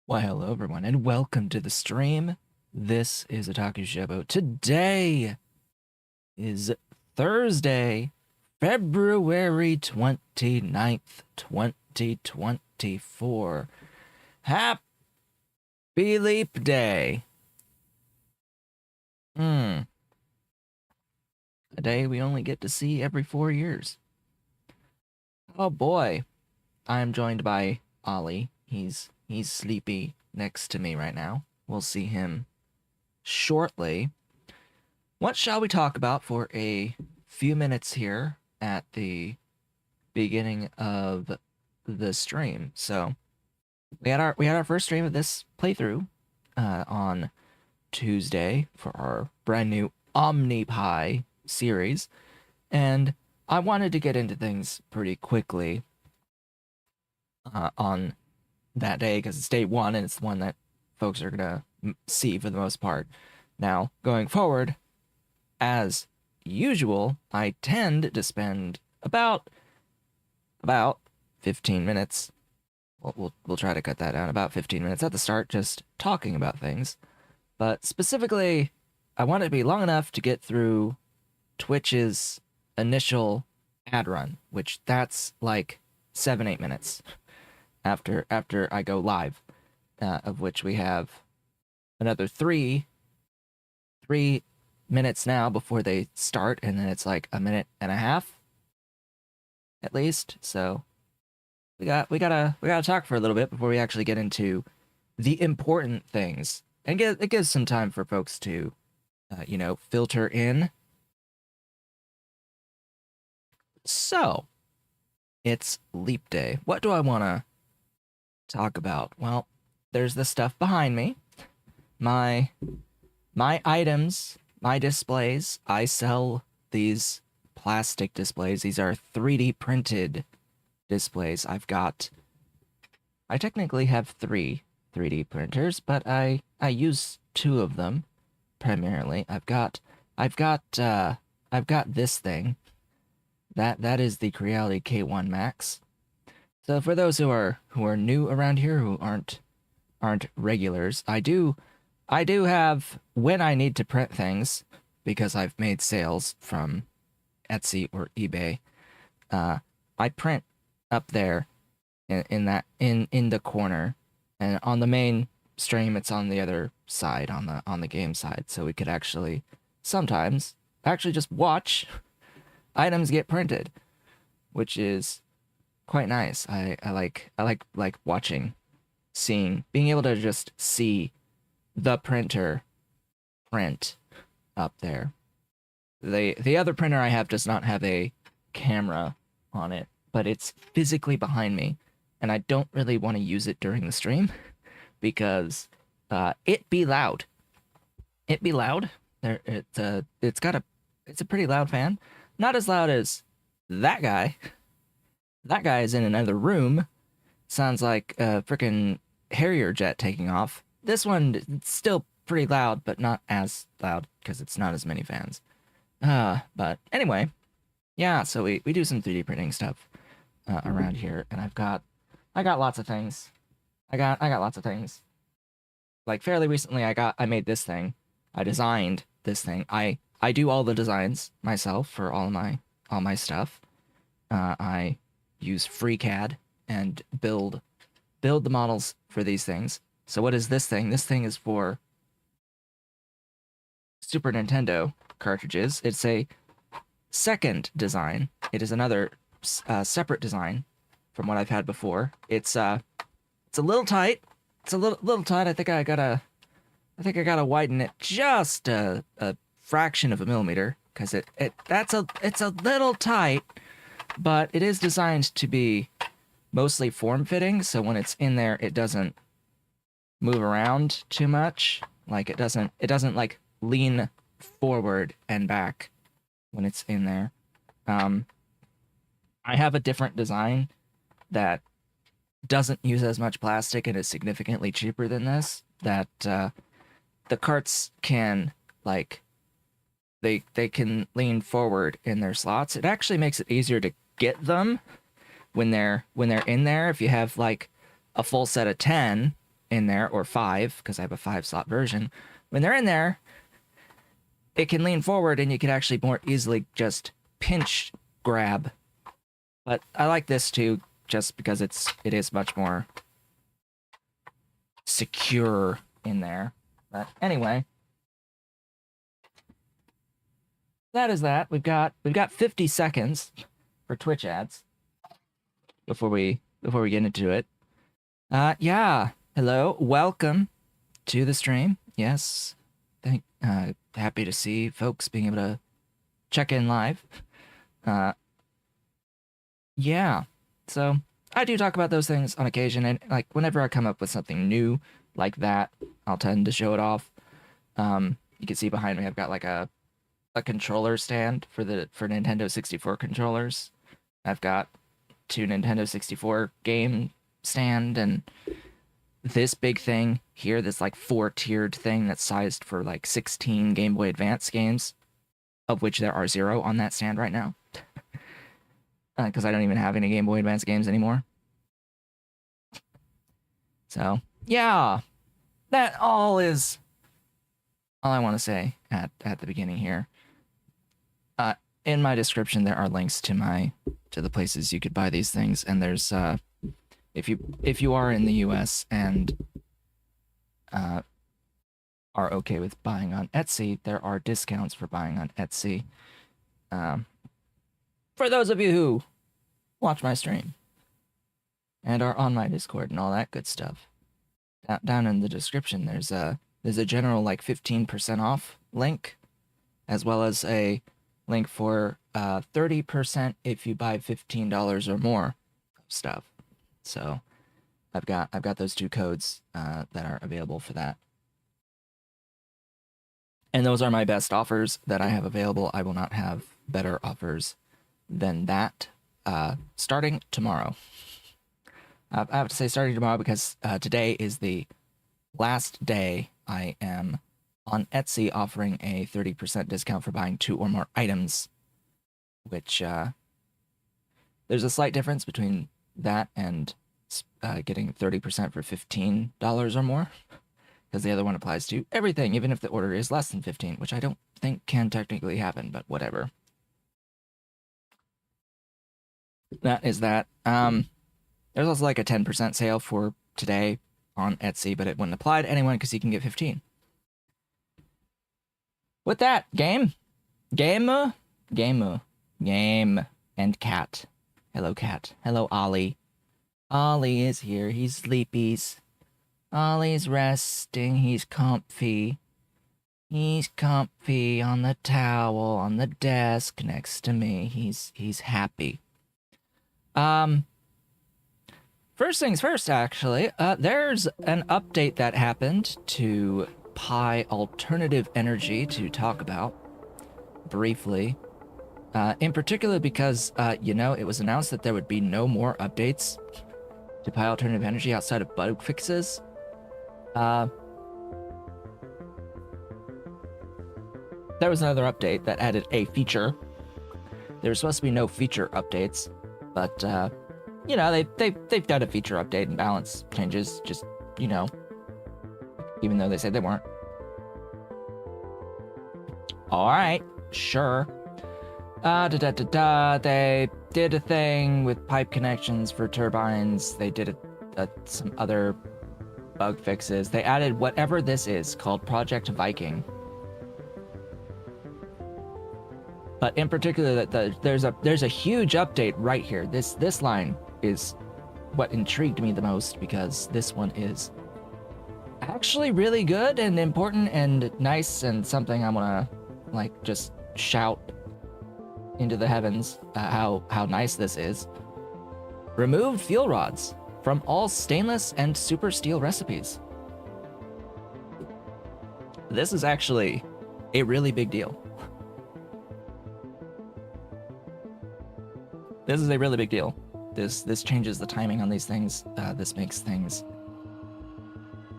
Why, hello everyone, and welcome to the stream. This is Otaku Shobo. Today is Thursday, February 29th, 2024. Happy Leap Day! A day we only get to see every 4 years. Oh boy, I'm joined by Ollie. He's sleepy next to me right now. We'll see him shortly. What shall we talk about for a few minutes here at the beginning of the stream? So we had our first stream of this playthrough on Tuesday for our brand new OmniPy series, and I wanted to get into things pretty quickly on that day because it's day one and it's the one that folks are gonna see for the most part. Now, going forward, as usual, I tend to spend about 15 minutes. We'll try to cut that down. About 15 minutes at the start, just talking about things. But specifically, I want it to be long enough to get through Twitch's initial ad run, which that's like 7-8 minutes after I go live, of which we have another three minutes now before they start, and then it's like a minute and a half at least. So we gotta talk for a little bit before we actually get into the important things, and it gives some time for folks to filter in. So it's Leap Day. What do I want to talk about? Well, there's the stuff behind me. My items, my displays. I sell these plastic displays. These are 3D printed displays. I technically have 3 3D printers, but I use 2 of them primarily. I've got this thing. That is the Creality K1 Max. So for those who are new around here, who aren't regulars, I do have, when I need to print things, because I've made sales from Etsy or eBay, I print up there in the corner, and on the main stream it's on the other side, on the game side, so we could actually sometimes just watch items get printed, which is quite nice. I like watching, being able to just see the printer print up there. The other printer I have does not have a camera on it, but it's physically behind me, and I don't really want to use it during the stream because it be loud. It be loud. It's a pretty loud fan. Not as loud as that guy. That guy is in another room. Sounds like a freaking Harrier jet taking off. This one, it's still pretty loud, but not as loud because it's not as many fans. But anyway, yeah, so we do some 3D printing stuff around here, and I got lots of things. I got lots of things. Like fairly recently, I made this thing. I designed this thing. I do all the designs myself for all my stuff. I use FreeCAD and build the models for these things. So what is this thing? This thing is for Super Nintendo cartridges. It's a second design. It is another separate design from what I've had before. It's a little tight. It's a little tight. I think I gotta widen it just a fraction of a millimeter because it's a little tight, but it is designed to be mostly form-fitting, so when it's in there it doesn't move around too much. Like it doesn't like lean forward and back when it's in there. I have a different design that doesn't use as much plastic and is significantly cheaper than this, that the carts can like they can lean forward in their slots. It actually makes it easier to get them when they're in there. If you have like a full set of 10, in there, or 5, because I have a 5-slot version, when they're in there, it can lean forward and you can actually more easily just pinch grab. But I like this too, just because it is much more secure in there. But anyway, that is that. We've got 50 seconds for Twitch ads before we get into it. Yeah. Hello, welcome to the stream. Yes, happy to see folks being able to check in live. Yeah. So I do talk about those things on occasion, and like whenever I come up with something new like that, I'll tend to show it off. You can see behind me I've got like a controller stand for Nintendo 64 controllers. I've got 2 Nintendo 64 game stand, and this big thing here, this like 4-tiered thing that's sized for like 16 Game Boy Advance games, of which there are 0 on that stand right now. Because I don't even have any Game Boy Advance games anymore. So, yeah. That all is all I want to say at the beginning here. In my description, there are links to the places you could buy these things, and there's if you are in the US and are okay with buying on Etsy, there are discounts for buying on Etsy. For those of you who watch my stream and are on my Discord and all that good stuff, down in the description there's a general like 15% off link, as well as a link for 30% if you buy $15 or more of stuff. So I've got those 2 codes that are available for that. And those are my best offers that I have available. I will not have better offers than that starting tomorrow. I have to say starting tomorrow because today is the last day I am on Etsy offering a 30% discount for buying 2 or more items, which there's a slight difference between that and getting 30% for $15 or more, because the other one applies to everything, even if the order is less than 15, which I don't think can technically happen, but whatever. That is that. There's also like a 10% sale for today on Etsy, but it wouldn't apply to anyone because you can get 15. With that, game, and cat. Hello, cat. Hello, Ollie. Ollie is here. He's sleepies. Ollie's resting. He's comfy. He's comfy on the towel on the desk next to me. He's happy. First things first, actually. There's an update that happened to Pi Alternative Energy to talk about briefly. In particular because, it was announced that there would be no more updates to Pi Alternative Energy outside of bug fixes. There was another update that added a feature. There was supposed to be no feature updates, but, they've done a feature update and balance changes, just, even though they said they weren't. Alright, sure. They did a thing with pipe connections for turbines. They did some other bug fixes. They added whatever this is called Project Viking. But in particular, there's a huge update right here. This line is what intrigued me the most, because this one is actually really good and important and nice, and something I want to just shout into the heavens how nice this is. Removed fuel rods from all stainless and super steel recipes. This is actually a really big deal. This is a really big deal. This changes the timing on these things. This makes things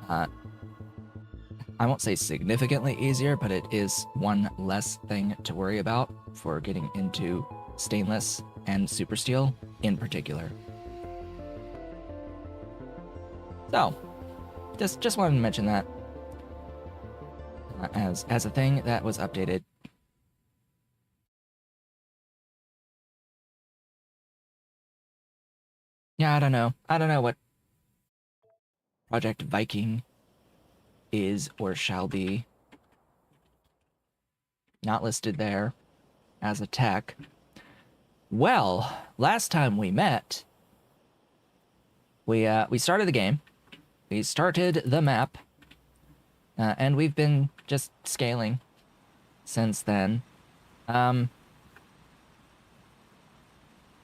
I won't say significantly easier, but it is one less thing to worry about for getting into stainless and super steel in particular. So, Just wanted to mention that as a thing that was updated. Yeah, I don't know. I don't know what Project Viking is or shall be. Not listed there as a tech. Well, last time we met, we started the game. We started the map. And we've been just scaling since then.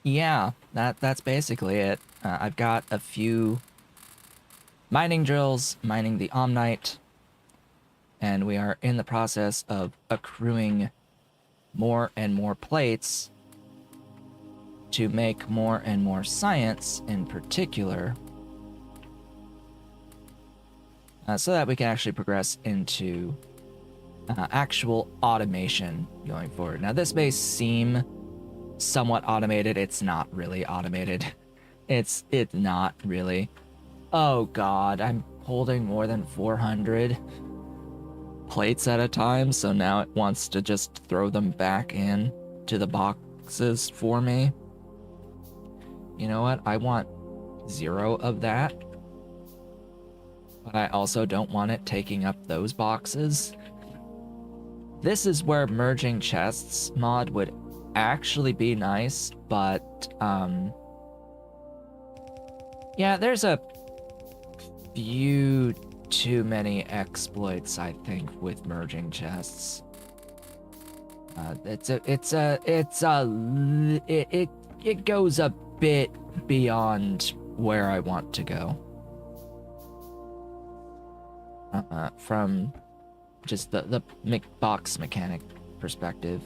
Yeah, that's basically it. I've got a few mining drills, mining the Omnite, and we are in the process of accruing more and more plates to make more and more science in particular, so that we can actually progress into actual automation going forward. Now, this may seem somewhat automated. It's not really automated. It's not really. Oh god, I'm holding more than 400 plates at a time, so now it wants to just throw them back in to the boxes for me. You know what? I want 0 of that. But I also don't want it taking up those boxes. This is where merging chests mod would actually be nice, but yeah, there's a few too many exploits, I think, with merging chests. It goes a bit beyond where I want to go. From just the box mechanic perspective.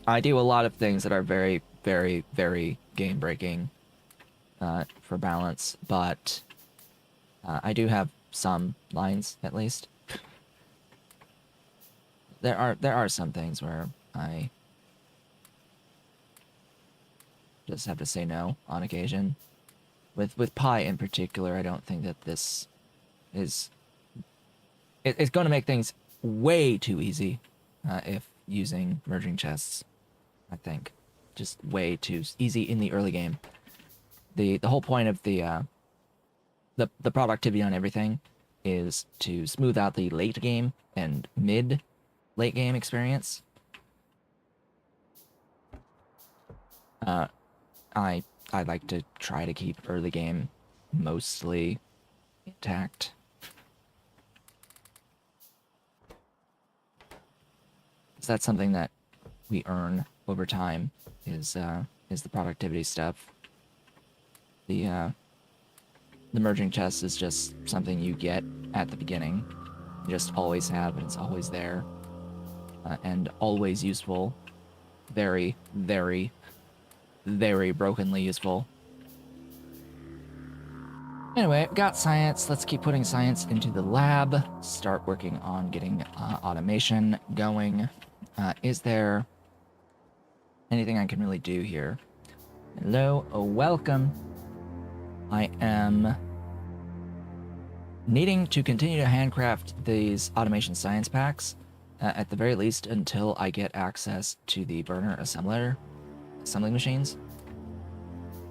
I do a lot of things that are very, very, very game-breaking for balance, but I do have some lines, at least. There are some things where I just have to say no on occasion. With Pi in particular, I don't think that this is... It's going to make things way too easy if using merging chests, I think. Just way too easy in the early game. The whole point of the productivity on everything is to smooth out the late game and late game experience. I like to try to keep early game mostly intact. So that's something that we earn over time is the productivity stuff. The merging chest is just something you get at the beginning. You just always have, and it's always there. And always useful. Very, very, very brokenly useful. Anyway, got science. Let's keep putting science into the lab. Start working on getting automation going. Is there anything I can really do here? Hello, welcome. I am needing to continue to handcraft these automation science packs, at the very least until I get access to the burner assembling machines.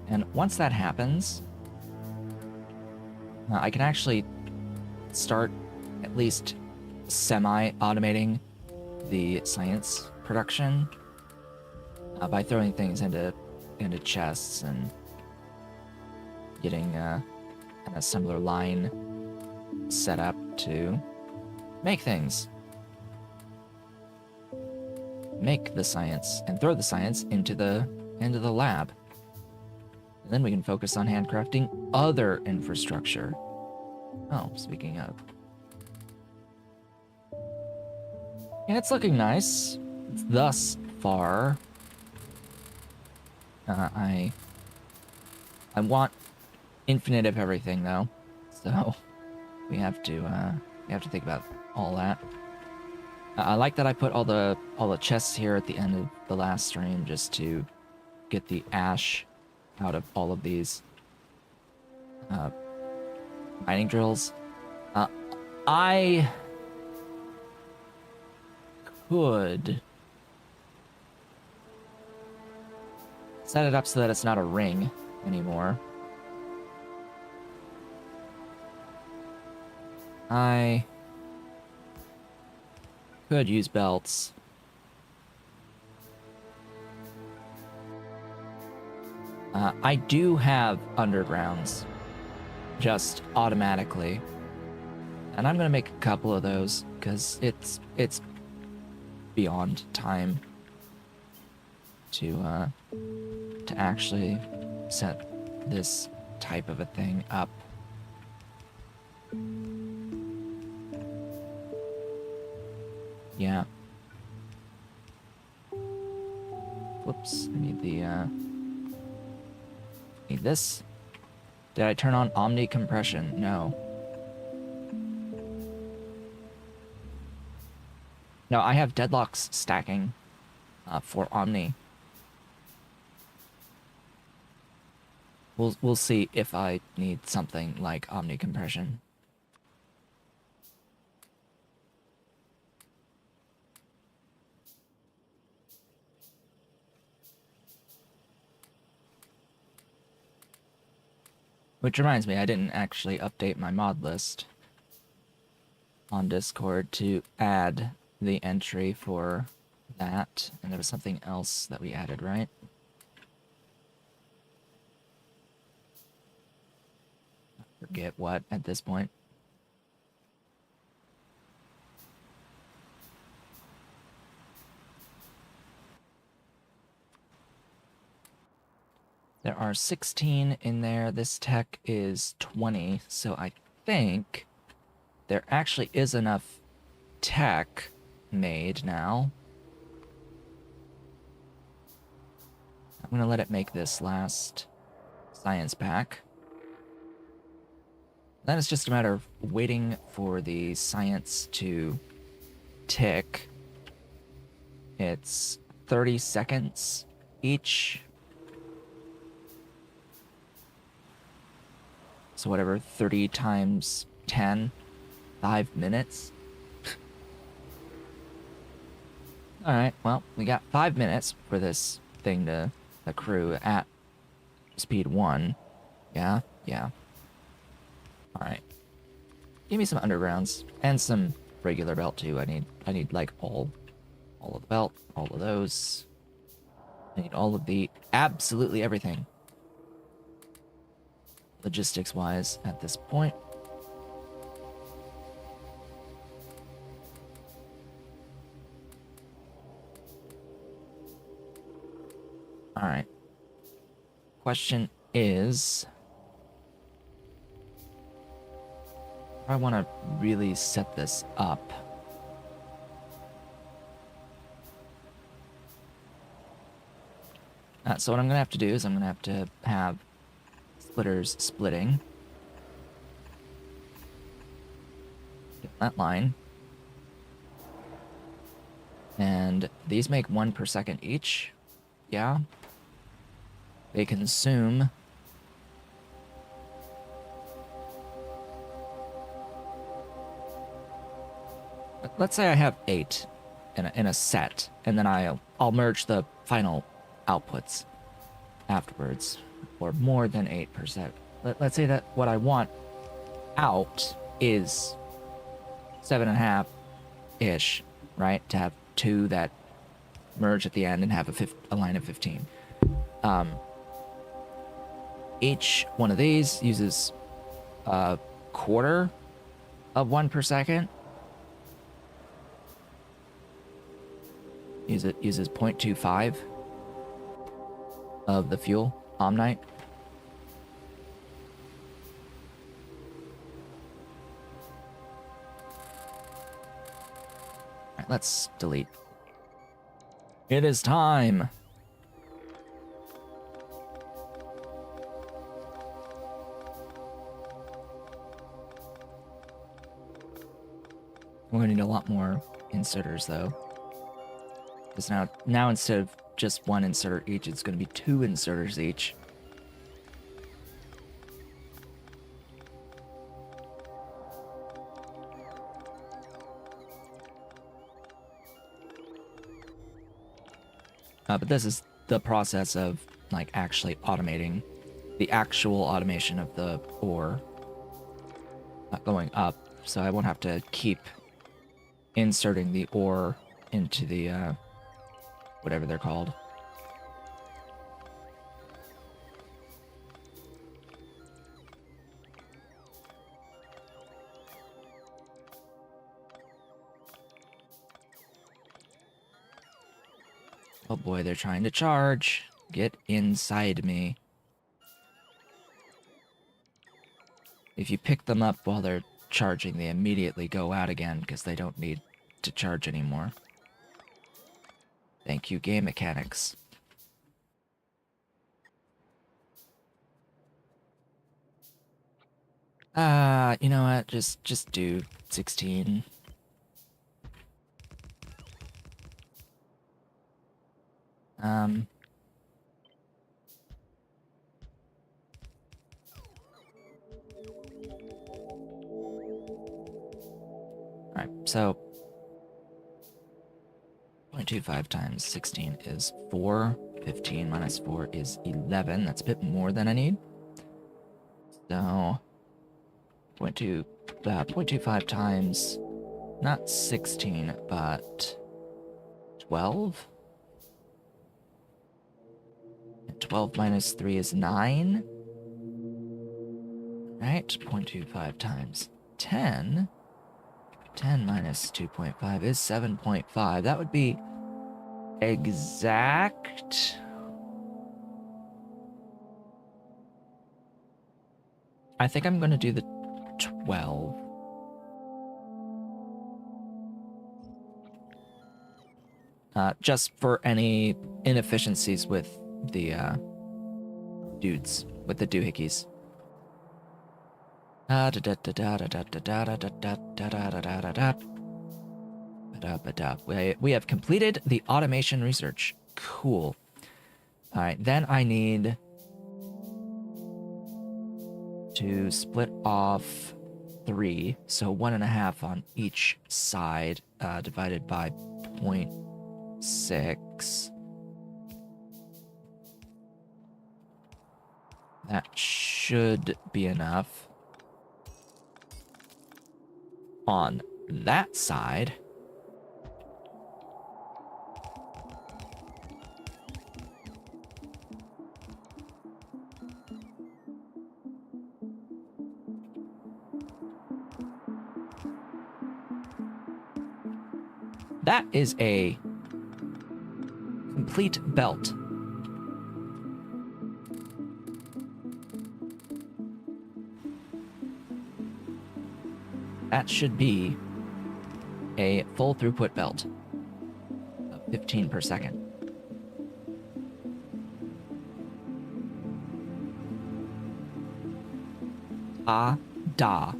And once that happens, I can actually start at least semi-automating the science production by throwing things into chests and getting an assembler line set up to make things. Make the science and throw the science into the lab. And then we can focus on handcrafting other infrastructure. Oh, speaking of. And it's looking nice thus far. I want infinite of everything though, so we have to think about all that. I like that I put all the chests here at the end of the last stream just to get the ash out of all of these. mining drills. I could set it up so that it's not a ring anymore. I could use belts. I do have undergrounds, just automatically. And I'm gonna make a couple of those, because it's beyond time to actually set this type of a thing up. Yeah. Whoops, I need the, need this. Did I turn on Omni compression? No. No, I have deadlocks stacking for Omni. We'll see if I need something like Omni compression. Which reminds me, I didn't actually update my mod list on Discord to add the entry for that. And there was something else that we added, right? I forget what at this point. There are 16 in there. This tech is 20, so I think there actually is enough tech made now. I'm gonna let it make this last science pack. Then it's just a matter of waiting for the science to tick. It's 30 seconds each. So whatever, 30 times 10, 5 minutes. Alright, well, we got 5 minutes for this thing to accrue at speed 1. Yeah. Alright. Give me some undergrounds and some regular belt too. I need like all of the belt, all of those. I need all of the absolutely everything. Logistics wise at this point. Alright. Question is, I want to really set this up. So what I'm going to have to do is I'm going to have splitters splitting. Get that line. And these make 1 per second each. Yeah. They consume let's say I have 8 in a set, and then I'll merge the final outputs afterwards, or more than 8%. Let's say that what I want out is 7.5-ish, right? To have 2 that merge at the end and have a line of 15. Each one of these uses a quarter of 1 per second. Uses 0.25 of the fuel, Omnite. Alright, let's delete. It is time! We're gonna need a lot more inserters though. Because now instead of just 1 insert each, it's gonna be 2 inserters each. But this is the process of like actually automating the actual automation of the ore going up, so I won't have to keep inserting the ore into the whatever they're called. Oh boy, they're trying to charge. Get inside me. If you pick them up while they're charging, they immediately go out again because they don't need to charge anymore. Thank you, game mechanics. You know what? Just do 16. Alright, so 0.25 times 16 is 4. 15 minus 4 is 11. That's a bit more than I need. So 0.25 times, not 16, but 12? And 12 minus 3 is 9. Right, 0.25 times 10. 10 minus 2.5 is 7.5. That would be exact. I think I'm going to do the 12. Just for any inefficiencies with the dudes, with the doohickeys. We have completed the automation research. Cool. All right, then I need to split off 3, so 1.5 on each side, divided by 0.6. That should be enough. On that side, that is a complete belt. That should be a full throughput belt of 15 per second. Da.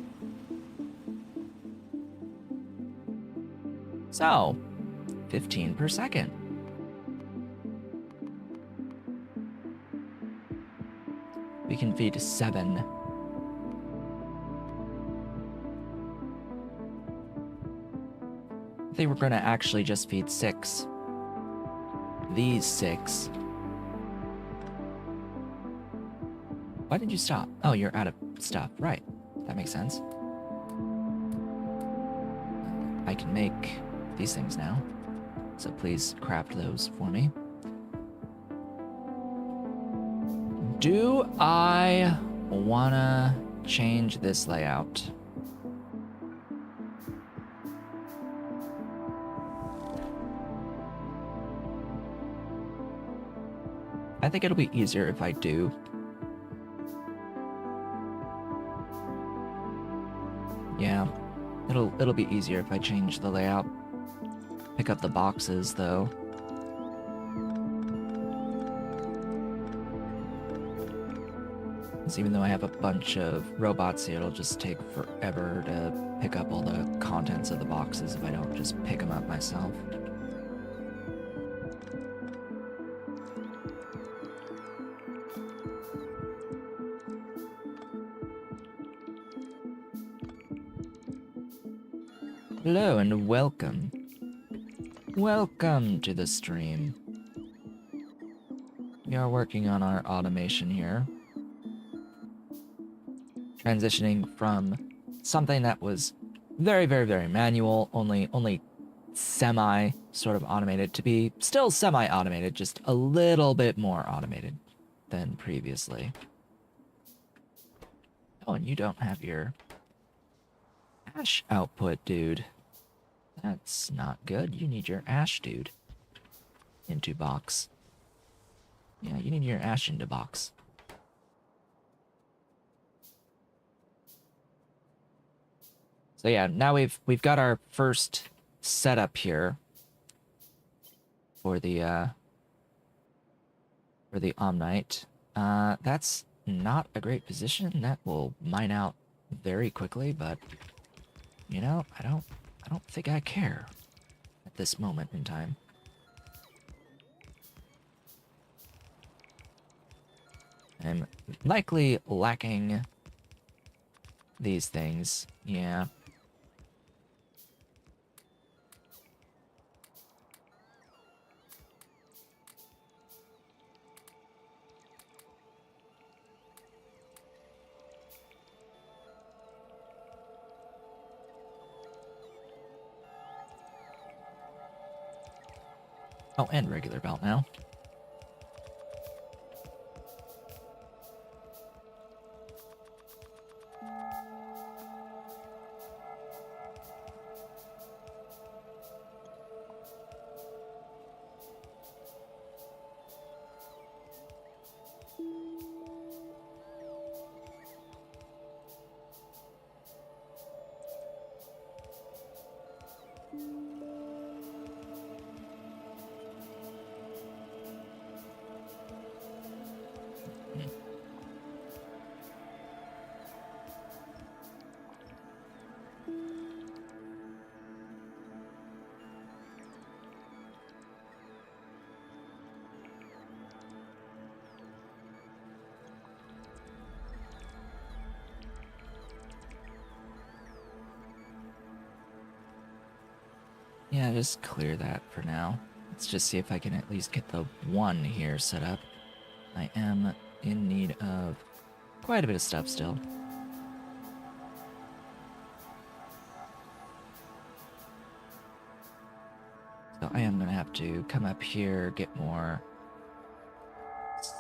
So, 15 per second. We can feed 7. I think we're going to actually just feed 6. These 6. Why did you stop? Oh, you're out of stuff. Right. That makes sense. I can make these things now. So please craft those for me. Do I wanna change this layout? I think it'll be easier if I do. Yeah, it'll be easier if I change the layout. Pick up the boxes though. Because even though I have a bunch of robots here, it'll just take forever to pick up all the contents of the boxes if I don't just pick them up myself. Hello and welcome. Welcome to the stream. We are working on our automation here. Transitioning from something that was very, very, very manual, only semi sort of automated, to be still semi-automated, just a little bit more automated than previously. Oh, and you don't have your ash output, dude. That's not good. You need your ash, dude. Into box. Yeah, you need your ash into box. So yeah, now we've got our first setup here for the Omnite. That's not a great position. That will mine out very quickly, but you know, I don't think I care at this moment in time. I'm likely lacking these things. Yeah. Oh, and regular belt now. Yeah, just clear that for now. Let's just see if I can at least get the one here set up. I am in need of quite a bit of stuff still. So I am going to have to come up here, get more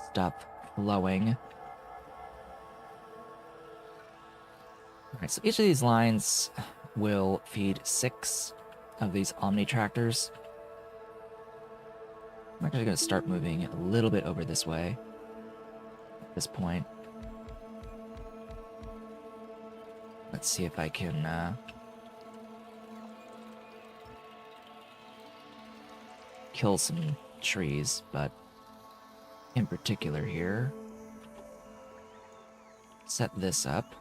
stuff flowing. Alright, so each of these lines will feed 6 of these Omni tractors. I'm actually going to start moving a little bit over this way at this point. Let's see if I can kill some trees, but in particular here, set this up.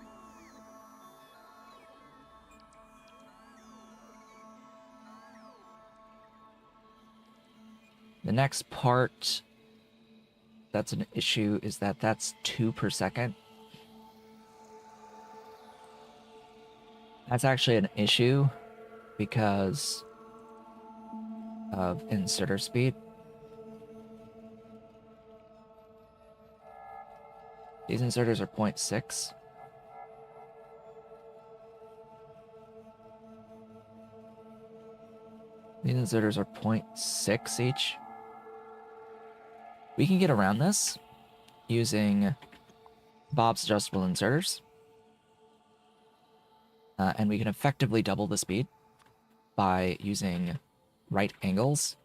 The next part that's an issue is that that's 2 per second. That's actually an issue because of inserter speed. These inserters are 0.6. These inserters are 0.6 each. We can get around this using Bob's adjustable inserters. And we can effectively double the speed by using right angles.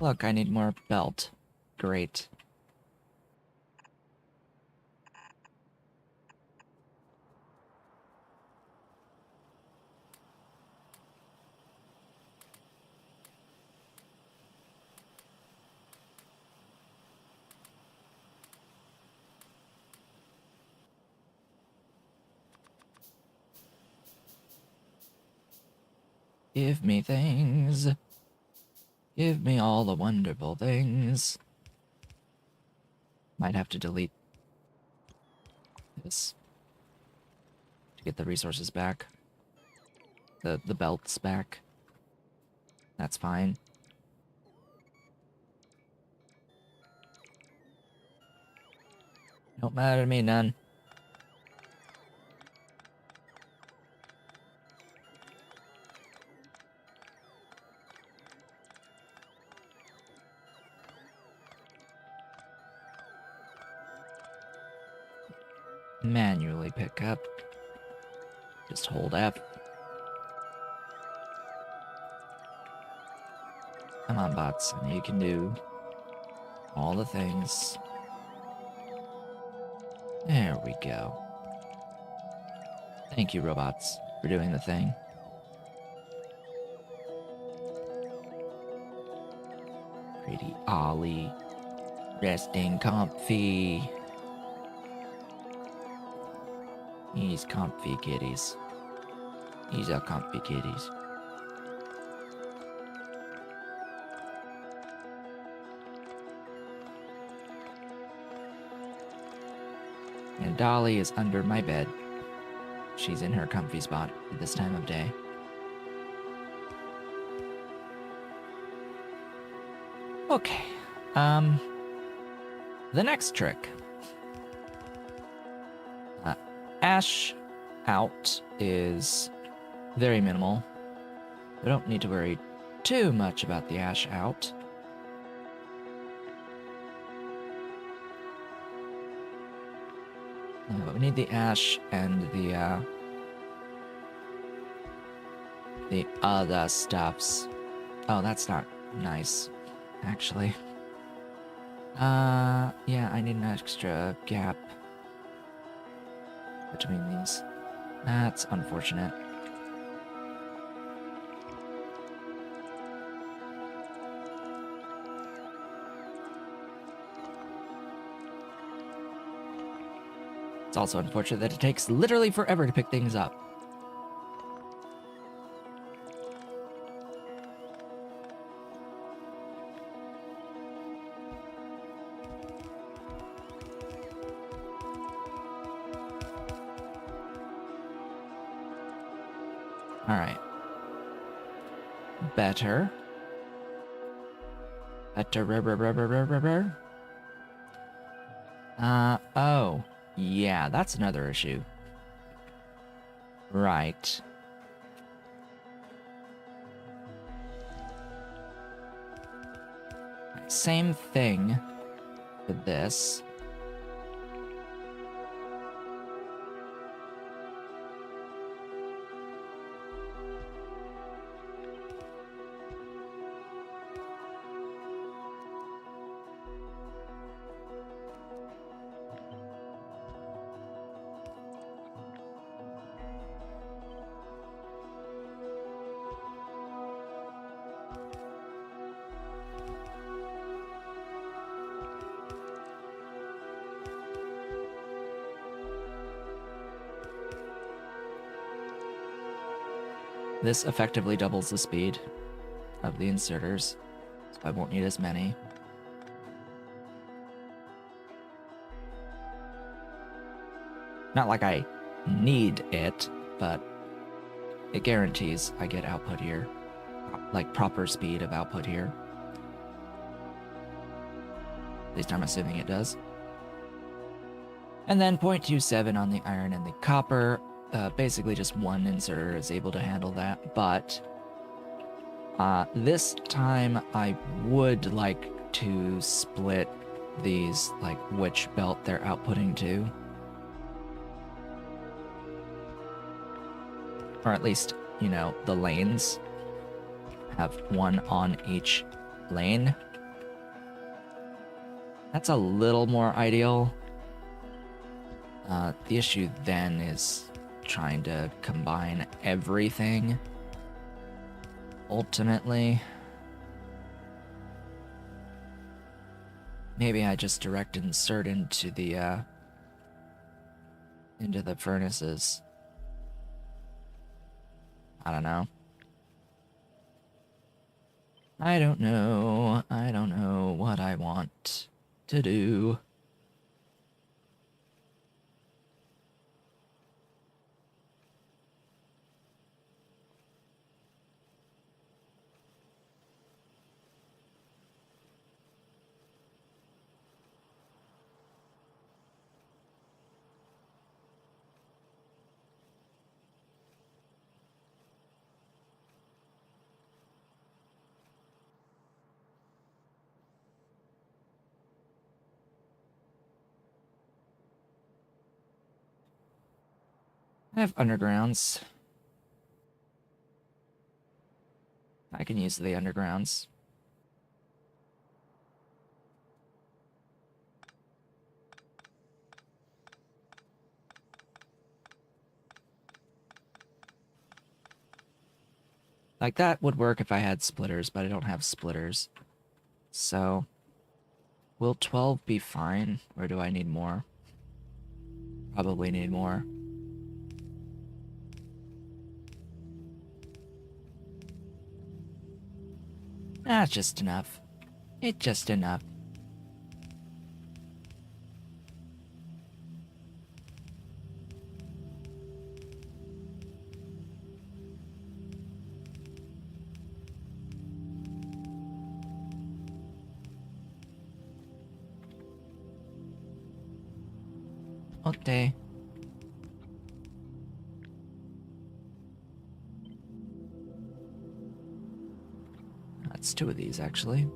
Look, I need more belt. Great. Give me things. Give me all the wonderful things. Might have to delete this to get the resources back. The belts back. That's fine. Don't matter to me none. Manually pick up. Just hold F. Come on, bots. I know you can do all the things. There we go. Thank you, robots, for doing the thing. Pretty Ollie. Resting comfy. He's comfy kitties. He's a comfy kitties. And Dolly is under my bed. She's in her comfy spot at this time of day. Okay. The next trick. Ash out is very minimal. I don't need to worry too much about the ash out. But we need the ash and the other stuffs. Oh, that's not nice, actually. Yeah, I need an extra gap between these. That's unfortunate. It's also unfortunate that it takes literally forever to pick things up. Alright. Better. Better. Oh. Yeah, that's another issue. Right. Same thing with this. This effectively doubles the speed of the inserters, so I won't need as many. Not like I need it, but it guarantees I get output here. Like proper speed of output here. At least I'm assuming it does. And then 0.27 on the iron and the copper. Basically just one inserter is able to handle that, but this time I would like to split these, like which belt they're outputting to. Or at least, you know, the lanes have one on each lane. That's a little more ideal. The issue then is trying to combine everything ultimately. Maybe I just direct insert into the furnaces. I don't know. I don't know. I don't know what I want to do. I have undergrounds. I can use the undergrounds. Like, that would work if I had splitters, but I don't have splitters. So, will 12 be fine, or do I need more? Probably need more. That's just enough. It's just enough. Okay. That's 2 of these, actually.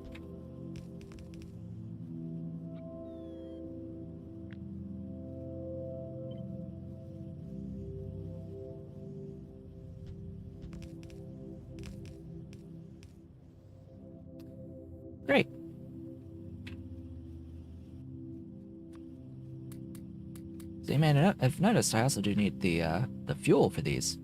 Great. So you may have noticed I also do need the fuel for these.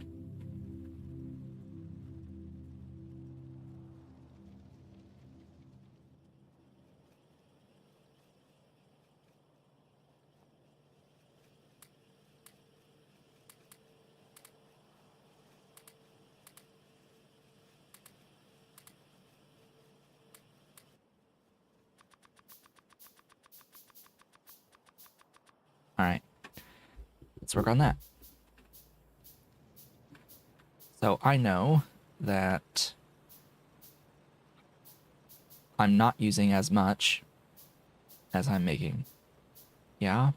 Alright. Let's work on that. So I know that I'm not using as much as I'm making. Yeah?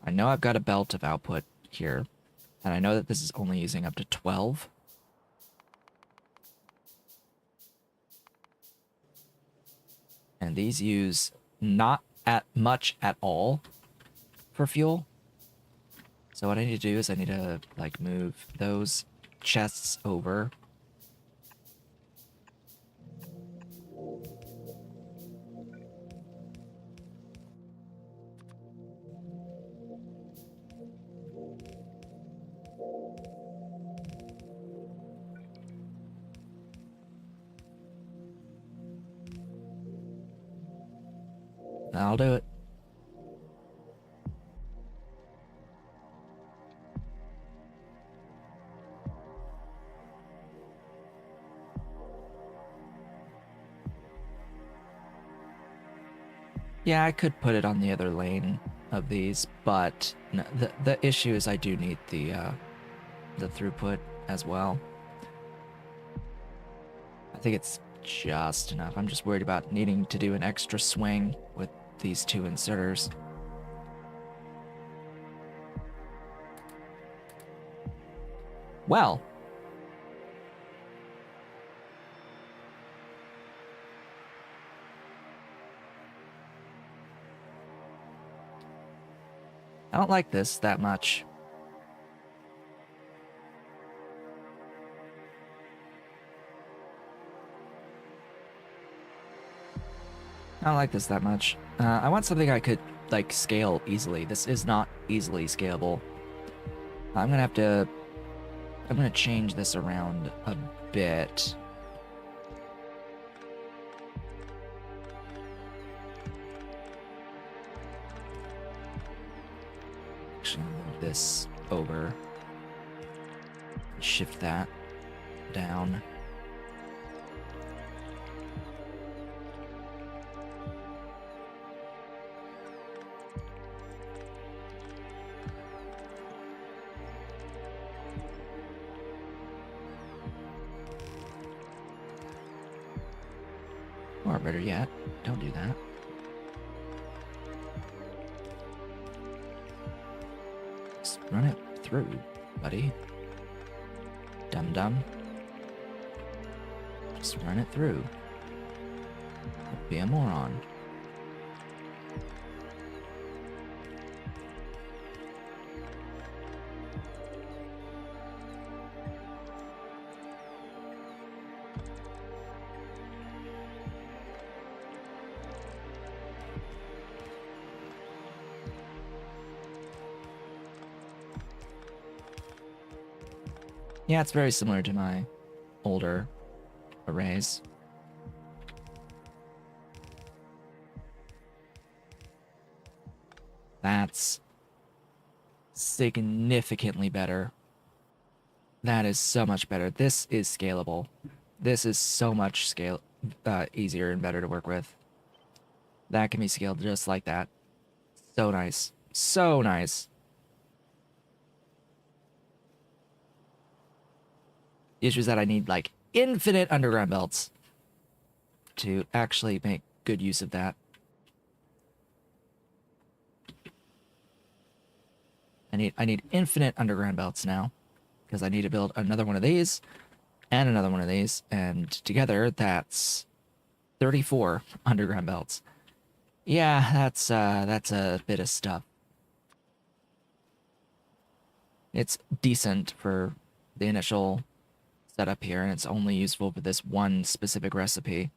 I know I've got a belt of output here, and I know that this is only using up to 12. And these use not at much at all for fuel. So what I need to do is I need to, like, move those chests over. I'll do it. Yeah, I could put it on the other lane of these, but no, the issue is I do need the throughput as well. I think it's just enough. I'm just worried about needing to do an extra swing with these 2 inserters. Well, I don't like this that much. I don't like this that much. I want something I could, like, scale easily. This is not easily scalable. I'm gonna change this around a bit. Actually, move this over. Shift that down. converter yet. Don't do that. Just run it through, buddy. Dum-dum. Just run it through. Don't be a moron. Yeah, it's very similar to my older arrays. That's significantly better. That is so much better. This is scalable. This is so much easier and better to work with. That can be scaled just like that. So nice. So nice. The issue is that I need, like, infinite underground belts to actually make good use of that. I need infinite underground belts now, because I need to build another one of these and another one of these, and together that's 34 underground belts. Yeah, that's a bit of stuff. It's decent for the initial setup here, and it's only useful for this one specific recipe.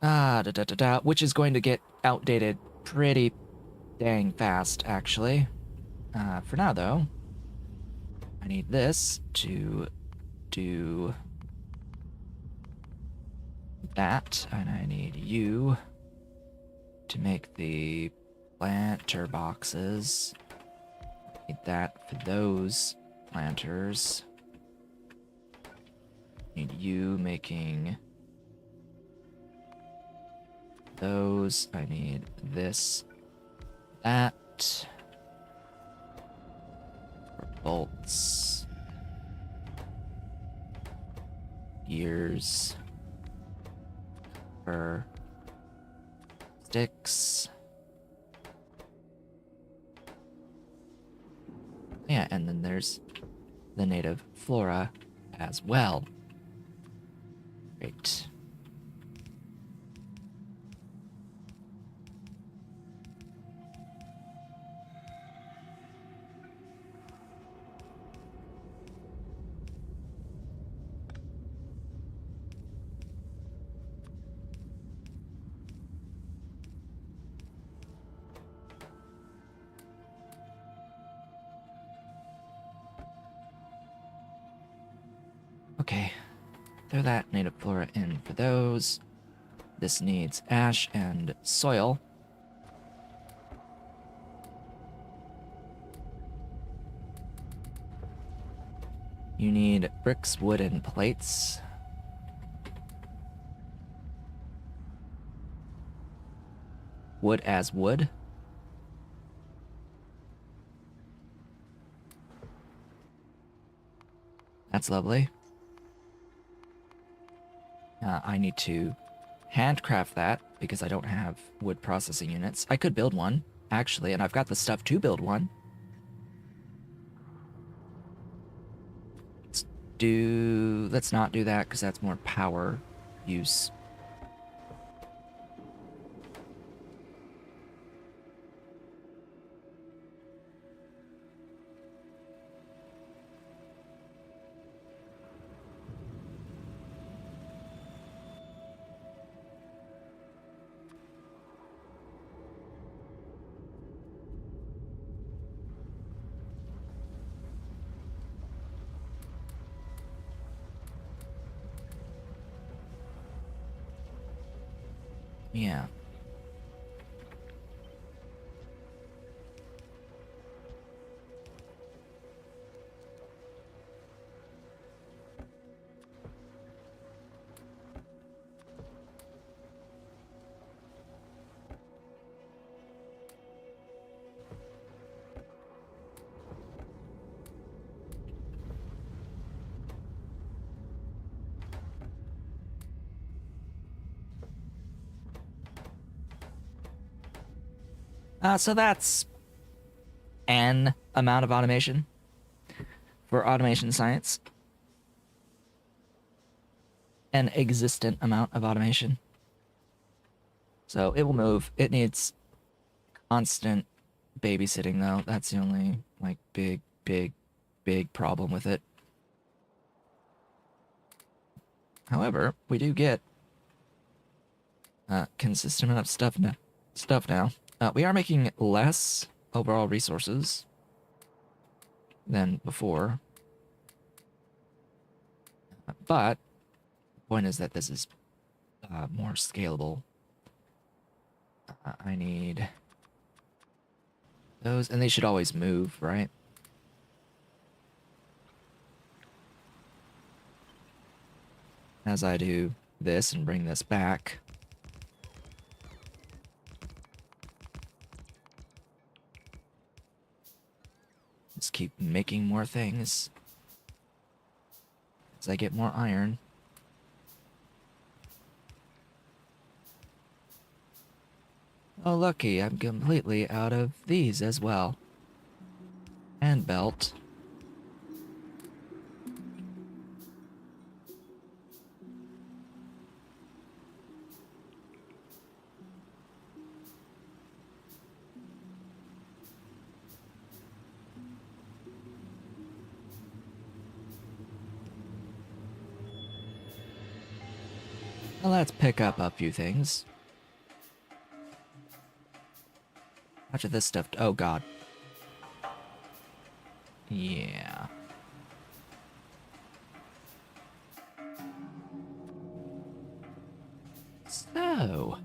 Which is going to get outdated pretty dang fast, actually. For now, though, I need this to do that, and I need you to make the planter boxes. Need that for those planters. Need you making those. I need this, that. For bolts. Gears. For sticks. Yeah, and then there's the native flora as well. Great. Okay, throw that native flora in for those. This needs ash and soil. You need bricks, wood, and plates. Wood as wood. That's lovely. I need to handcraft that because I don't have wood processing units. I could build one, actually, and I've got the stuff to build one. Let's not do that because that's more power use. Yeah. So that's an amount of automation for automation science. An existent amount of automation. So it will move. It needs constant babysitting, though. That's the only, like, big problem with it. However, we do get consistent enough stuff now. We are making less overall resources than before. But the point is that this is more scalable. I need those, and they should always move, right? As I do this and bring this back. Just keep making more things as I get more iron. Oh, lucky, I'm completely out of these as well. And belt. Well, let's pick up a few things. How much of this stuff? Oh, God. Yeah. So.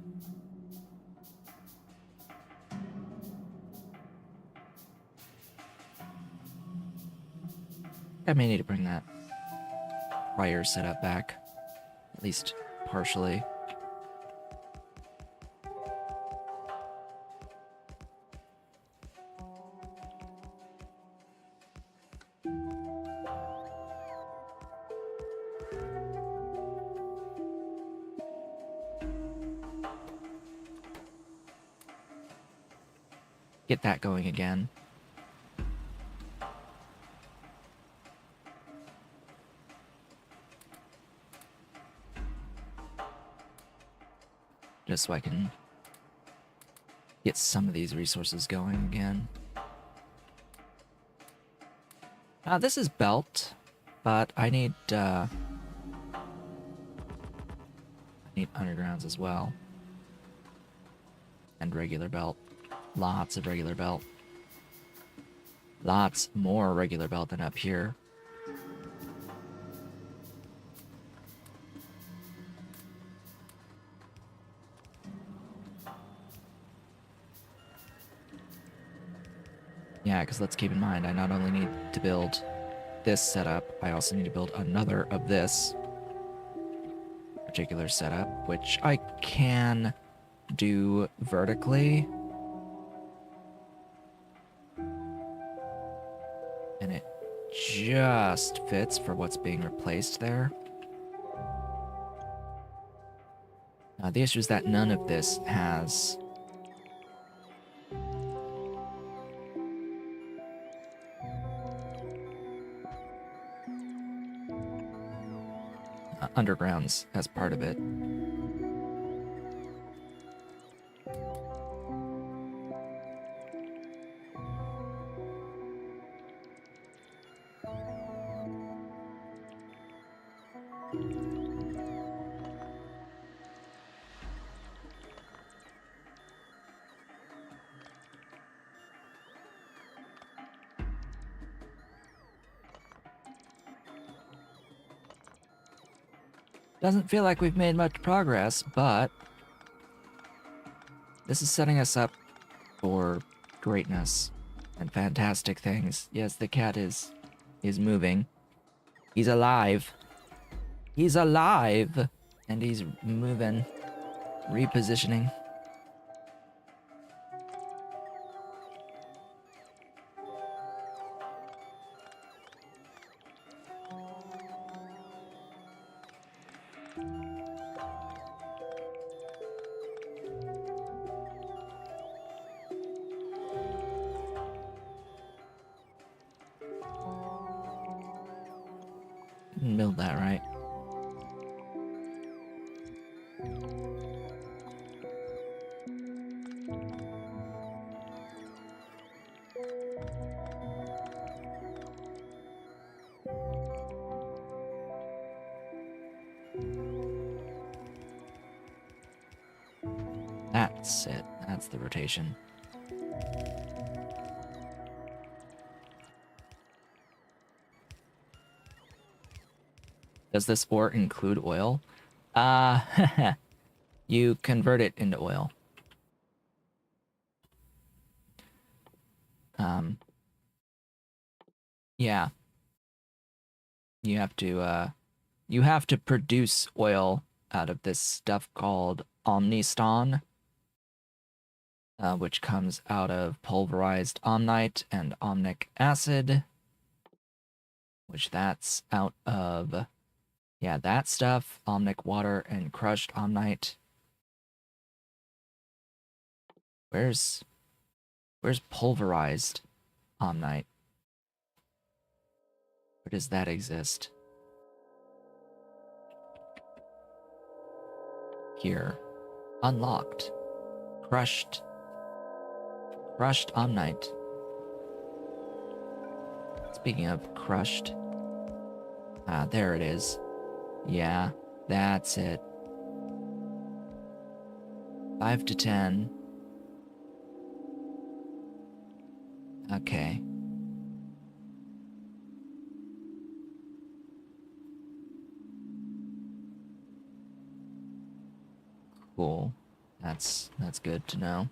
I may need to bring that prior setup back. At least partially. Get that going again. Just so I can get some of these resources going again. This is belt, but I need undergrounds as well. And regular belt. Lots of regular belt. Lots more regular belt than up here. Yeah, because let's keep in mind, I not only need to build this setup, I also need to build another of this particular setup, which I can do vertically. And it just fits for what's being replaced there. The issue is that none of this has undergrounds as part of it. Doesn't feel like we've made much progress, but this is setting us up for greatness and fantastic things. Yes, the cat is moving. He's alive. He's alive! And he's moving, repositioning. Didn't build that right. That's it. That's the rotation. Does this ore include oil? You convert it into oil. Yeah. You have to produce oil out of this stuff called omniston, which comes out of pulverized omnite and omnic acid, which that's out of, yeah, that stuff, omnic water and crushed omnite. Where's pulverized omnite? Where does that exist? Here. Unlocked. Crushed omnite. Speaking of crushed. Ah, there it is. Yeah, that's it. 5 to 10. Okay. Cool. That's good to know.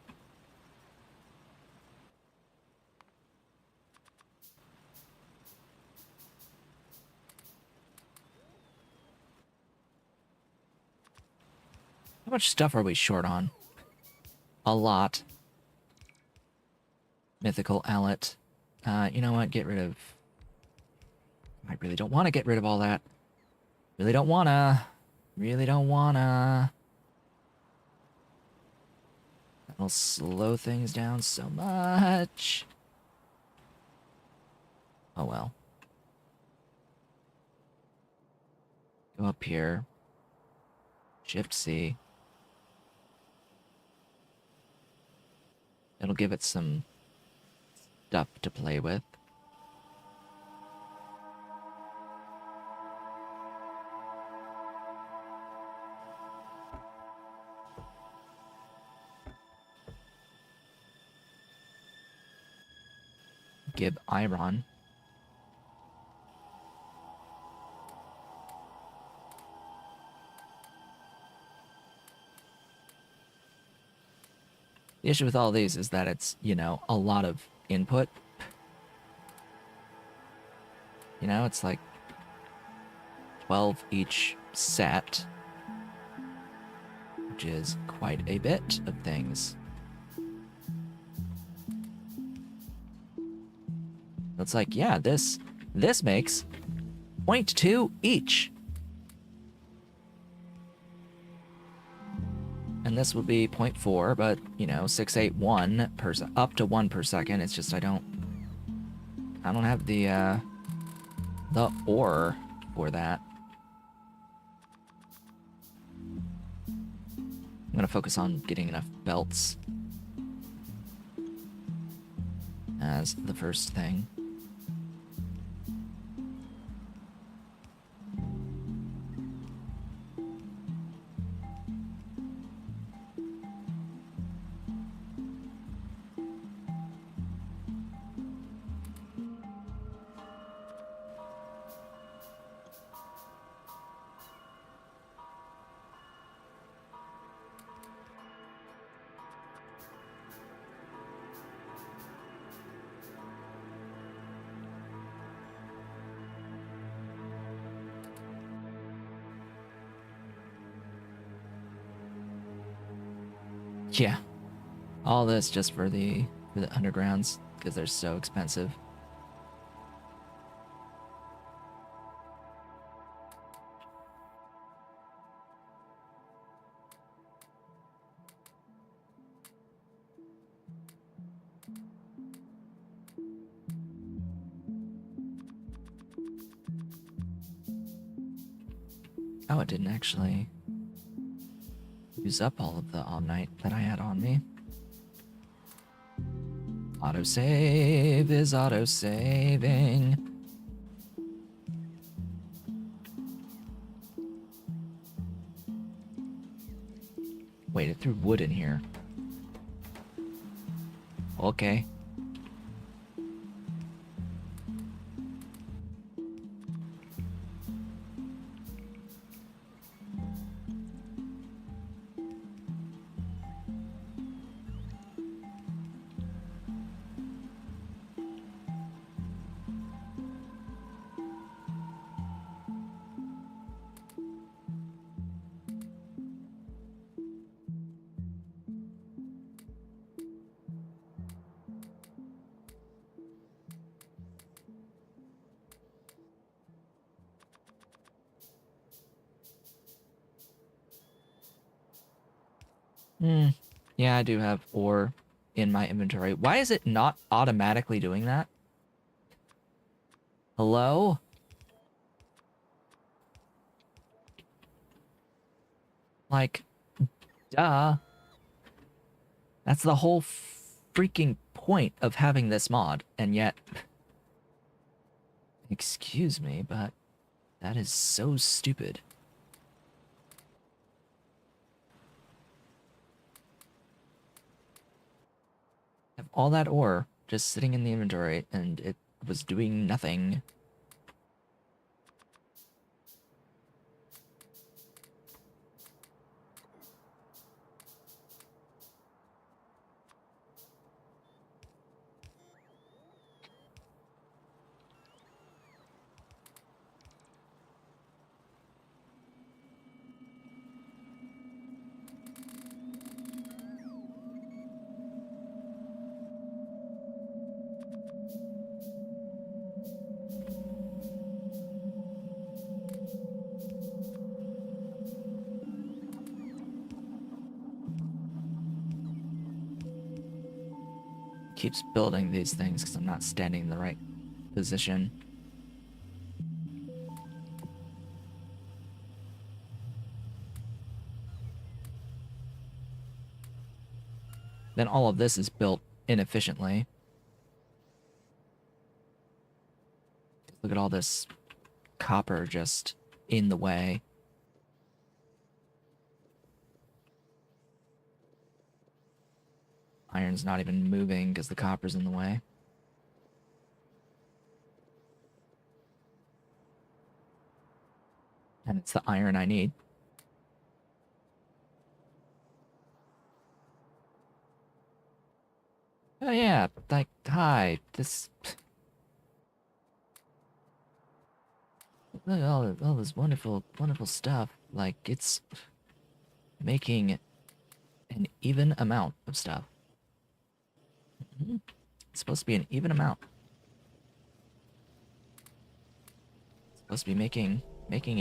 How much stuff are we short on? A lot. Mythical Allet. You know what? Get rid of... I really don't want to get rid of all that. Really don't wanna. Really don't wanna. That'll slow things down so much. Oh well. Go up here. Shift C. It'll give it some stuff to play with. Give iron. The issue with all these is that it's, you know, a lot of input. You know, it's like 12 each set, which is quite a bit of things. It's like, yeah, this makes 0.2 each. And this would be 0.4, but, you know, 681 per up to 1 per second. It's just I don't have the ore for that. I'm gonna focus on getting enough belts as the first thing. Yeah, all this just for the undergrounds because they're so expensive. Oh, it didn't actually use up all of the Omnite that I had on me. Autosave is autosaving. Wait, it threw wood in here. Okay. Yeah, I do have ore in my inventory. Why is it not automatically doing that? Hello? Like, duh. That's the whole freaking point of having this mod, and yet... Excuse me, but that is so stupid. I have all that ore just sitting in the inventory, and it was doing nothing. Keeps building these things because I'm not standing in the right position. Then all of this is built inefficiently. Look at all this copper just in the way. Iron's not even moving because the copper's in the way. And it's the iron I need. Oh yeah, like, hi, this... Look at all this wonderful, wonderful stuff. Like, it's making an even amount of stuff. It's supposed to be an even amount. It's supposed to be making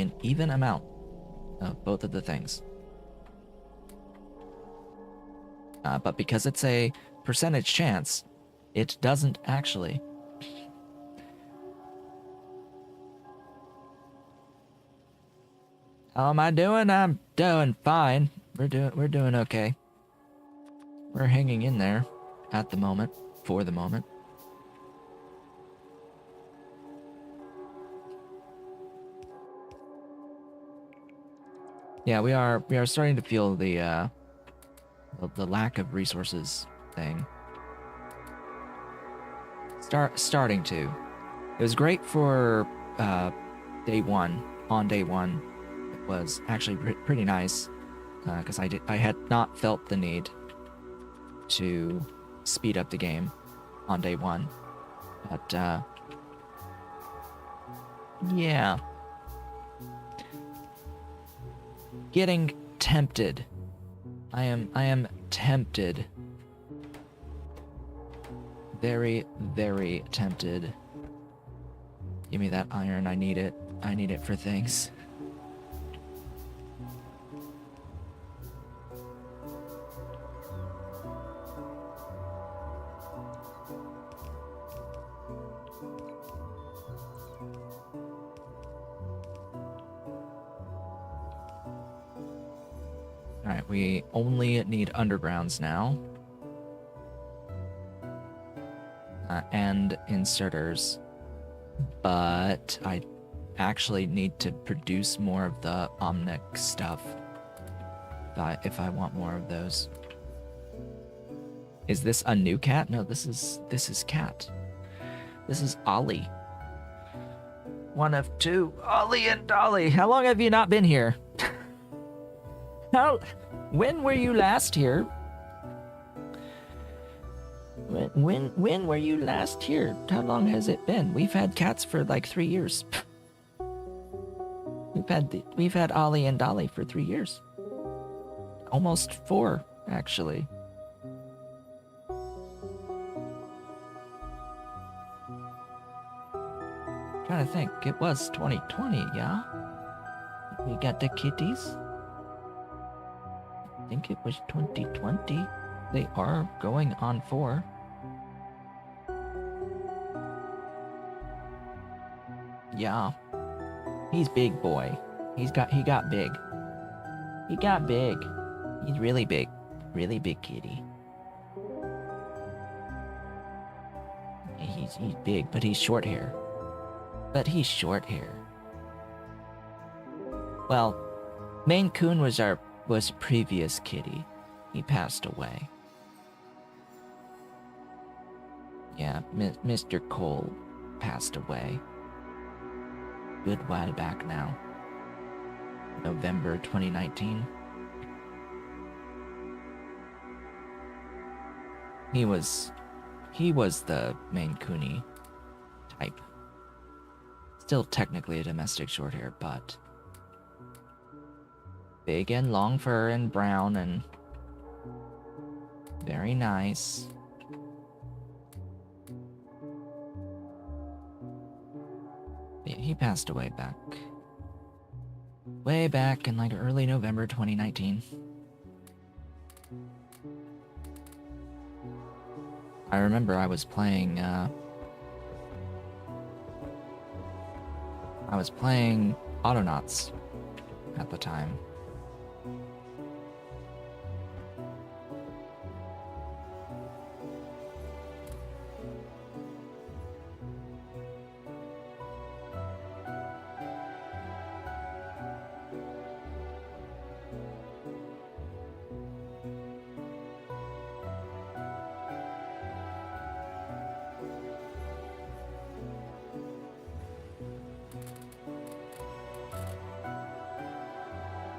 an even amount of both of the things. But because it's a percentage chance, it doesn't actually. How am I doing? I'm doing fine. We're doing okay. We're hanging in there at the moment, for the moment. Yeah, we are starting to feel the lack of resources thing. Starting to. It was great for day one. On day one, it was actually pretty nice because I had not felt the need to speed up the game on day one, but yeah, getting tempted. I am tempted. Very, very tempted. Give me that iron. I need it. I need it for things. Alright, we only need undergrounds now. And inserters. But I actually need to produce more of the Omnic stuff. If I want more of those. Is this a new cat? No, this is Cat. This is Ollie. One of two. Ollie and Dolly. How long have you not been here? When were you last here? When were you last here? How long has it been? We've had cats for like 3 years. We've had Ollie and Dolly for 3 years. Almost 4, actually. Trying to think. It was 2020, yeah? We got the kitties. I think it was 2020. They are going on 4. Yeah. He's big boy. He got big. He got big. He's really big. Really big kitty. He's big, but he's short hair. Well, Maine Coon was previous kitty. He passed away. Yeah, Mr. Cole passed away. Good while back now. November 2019. He was the Maine Cooney type. Still technically a domestic shorthair, but big and long fur and brown and very nice. Yeah, he passed away way back in like early November 2019. I remember I was playing Autonauts at the time.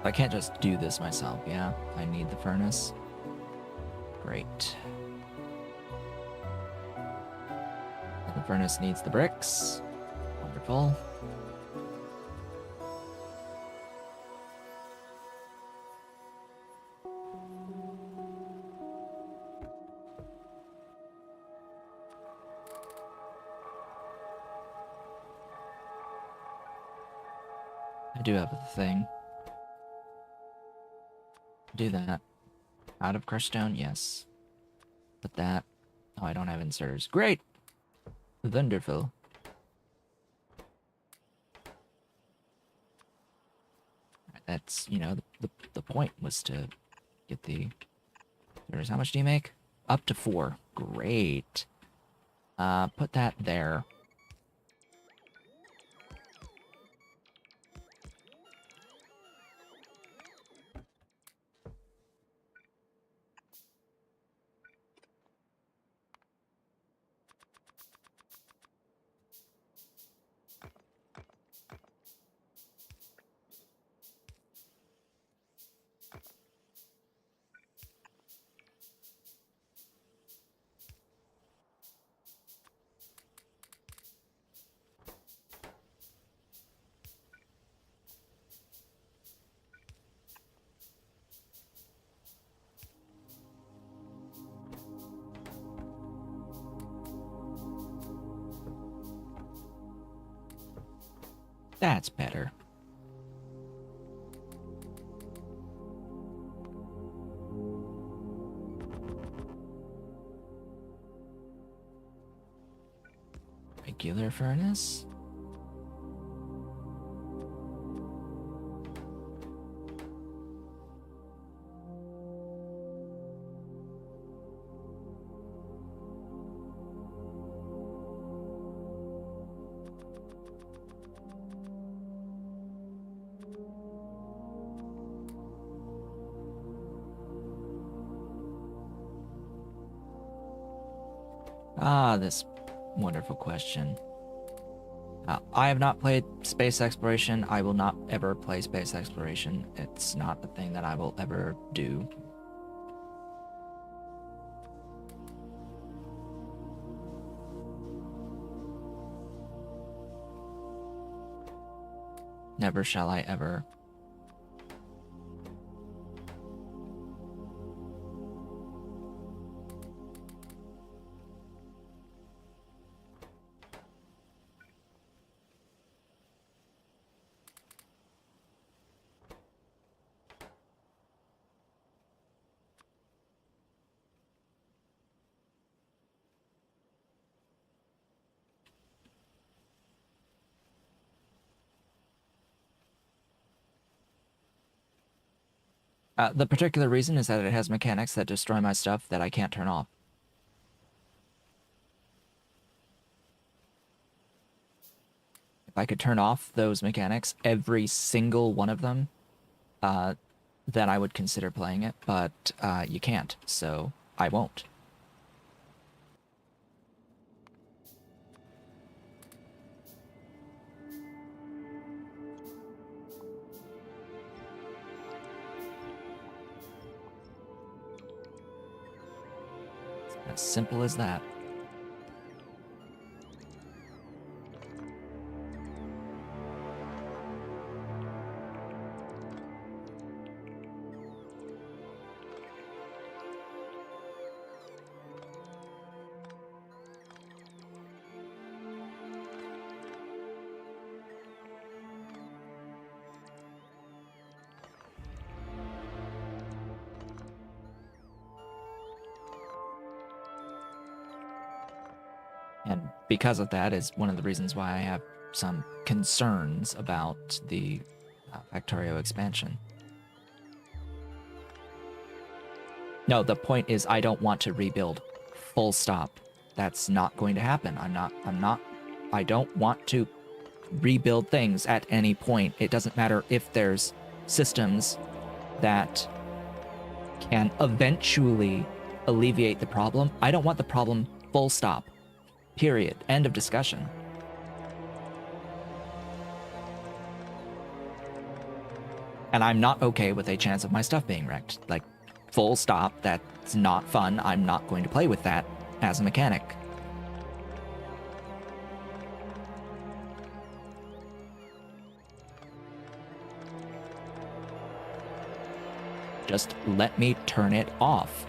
I can't just do this myself, yeah? I need the furnace. Great. The furnace needs the bricks. Wonderful. I do have a thing. Do that. Out of crushed stone, yes. Put that. Oh, I don't have inserters. Great! Wonderful. That's, you know, the point was to get the... How much do you make? Up to 4. Great. Put that there. That's better. Regular furnace? Ah, this wonderful question. I have not played space exploration. I will not ever play space exploration. It's not a thing that I will ever do. Never shall I ever. The particular reason is that it has mechanics that destroy my stuff that I can't turn off. If I could turn off those mechanics, every single one of them, then I would consider playing it, but you can't, so I won't. It's as simple as that. And because of that is one of the reasons why I have some concerns about the Factorio expansion. No, the point is I don't want to rebuild. Full stop. That's not going to happen. I don't want to rebuild things at any point. It doesn't matter if there's systems that can eventually alleviate the problem. I don't want the problem. Full stop. Period. End of discussion. And I'm not okay with a chance of my stuff being wrecked. Like, full stop. That's not fun. I'm not going to play with that as a mechanic. Just let me turn it off.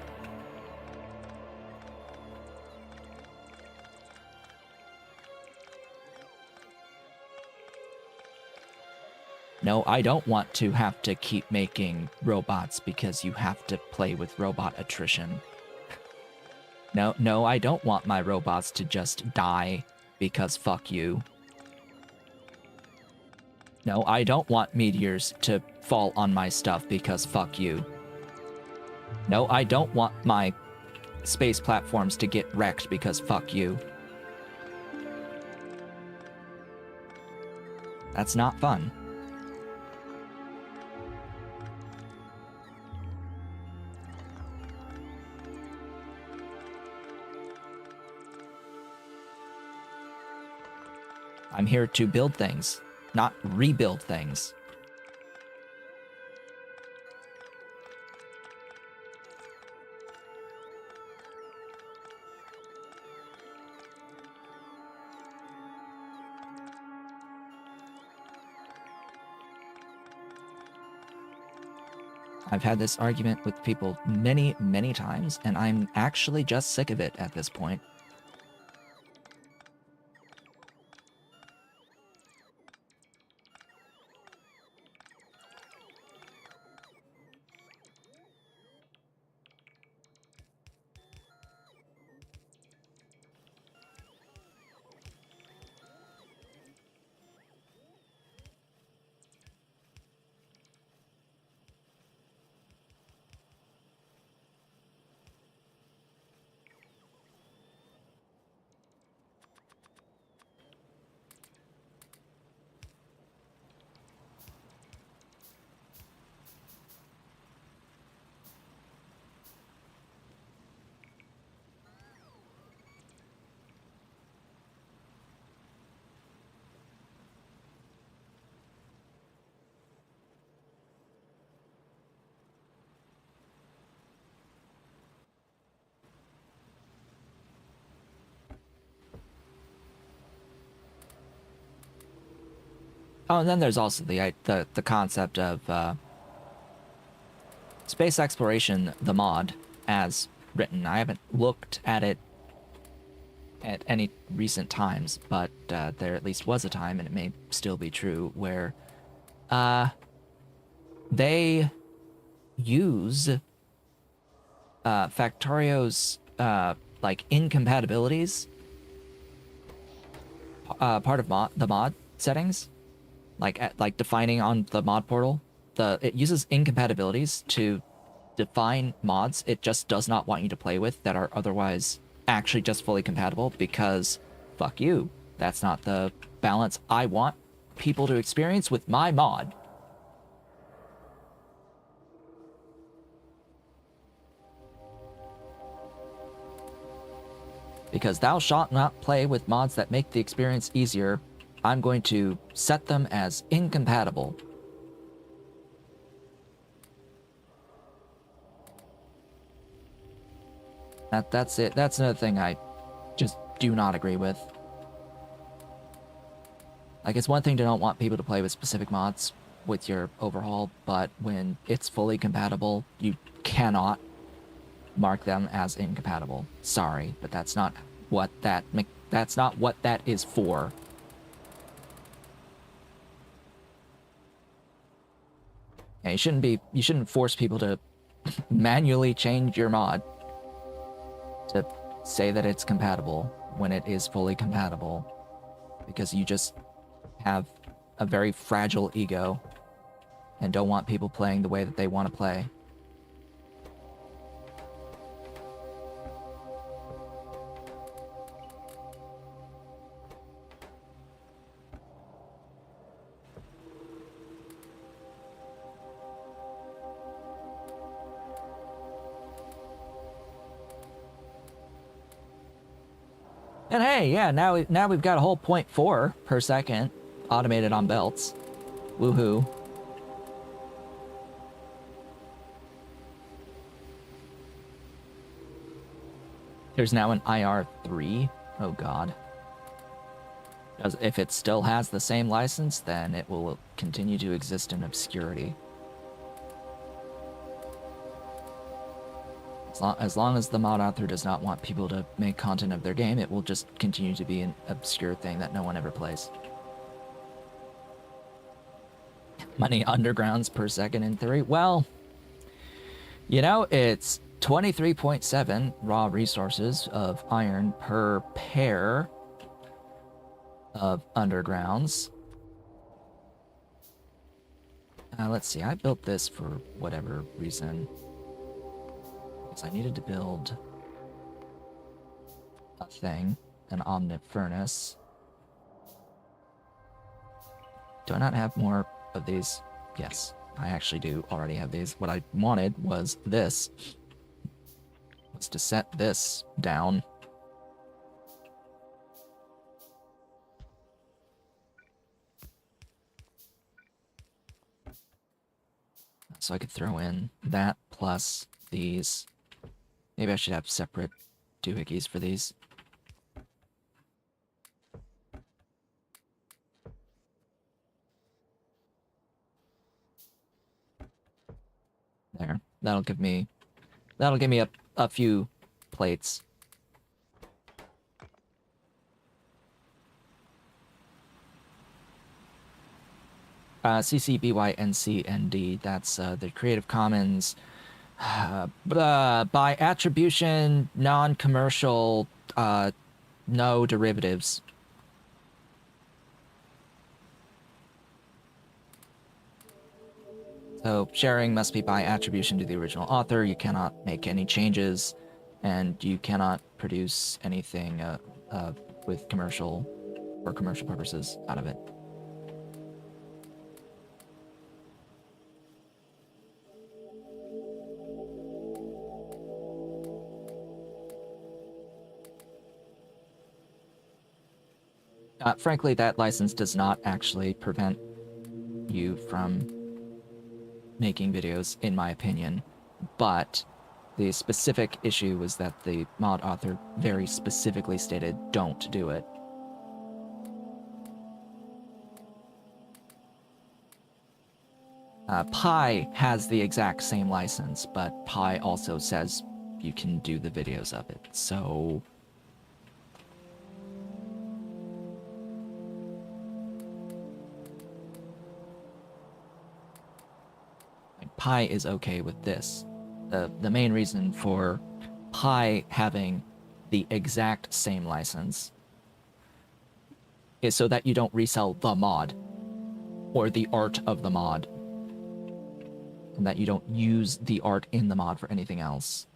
No, I don't want to have to keep making robots because you have to play with robot attrition. No, I don't want my robots to just die because fuck you. No, I don't want meteors to fall on my stuff because fuck you. No, I don't want my space platforms to get wrecked because fuck you. That's not fun. I'm here to build things, not rebuild things. I've had this argument with people many, many times, and I'm actually just sick of it at this point. Oh, and then there's also the concept of space exploration, the mod, as written. I haven't looked at it at any recent times, but there at least was a time, and it may still be true, where they use Factorio's like incompatibilities part of the mod settings, like defining on the mod portal. It uses incompatibilities to define mods it just does not want you to play with that are otherwise actually just fully compatible, because fuck you. That's not the balance I want people to experience with my mod. Because thou shalt not play with mods that make the experience easier. I'm going to set them as incompatible. That's it. That's another thing I just do not agree with. Like, it's one thing to not want people to play with specific mods with your overhaul, but when it's fully compatible, you cannot mark them as incompatible. Sorry, but that's not what that is for. Yeah, you shouldn't force people to manually change your mod to say that it's compatible when it is fully compatible, because you just have a very fragile ego and don't want people playing the way that they want to play. And hey, yeah, now we've got a whole 0.4 per second automated on belts. Woohoo. There's now an IR3. Oh god. If it still has the same license, then it will continue to exist in obscurity. As long as the mod author does not want people to make content of their game, it will just continue to be an obscure thing that no one ever plays. Money undergrounds per second in theory. Well, you know, it's 23.7 raw resources of iron per pair of undergrounds. Let's see, I built this for whatever reason. I needed to build a thing, an omnimatter furnace. Do I not have more of these? Yes, I actually do already have these. What I wanted was this. Was to set this down. So I could throw in that plus these. Maybe I should have separate doohickeys for these. There. That'll give me a few plates. CC BY NC ND. That's the Creative Commons by attribution, non-commercial, no derivatives. So sharing must be by attribution to the original author. You cannot make any changes, and you cannot produce anything with commercial purposes out of it. Frankly, that license does not actually prevent you from making videos, in my opinion, but the specific issue was that the mod author very specifically stated, don't do it. Pi has the exact same license, but Pi also says you can do the videos of it. So Pi is okay with this. The main reason for Pi having the exact same license is so that you don't resell the mod or the art of the mod, and that you don't use the art in the mod for anything else.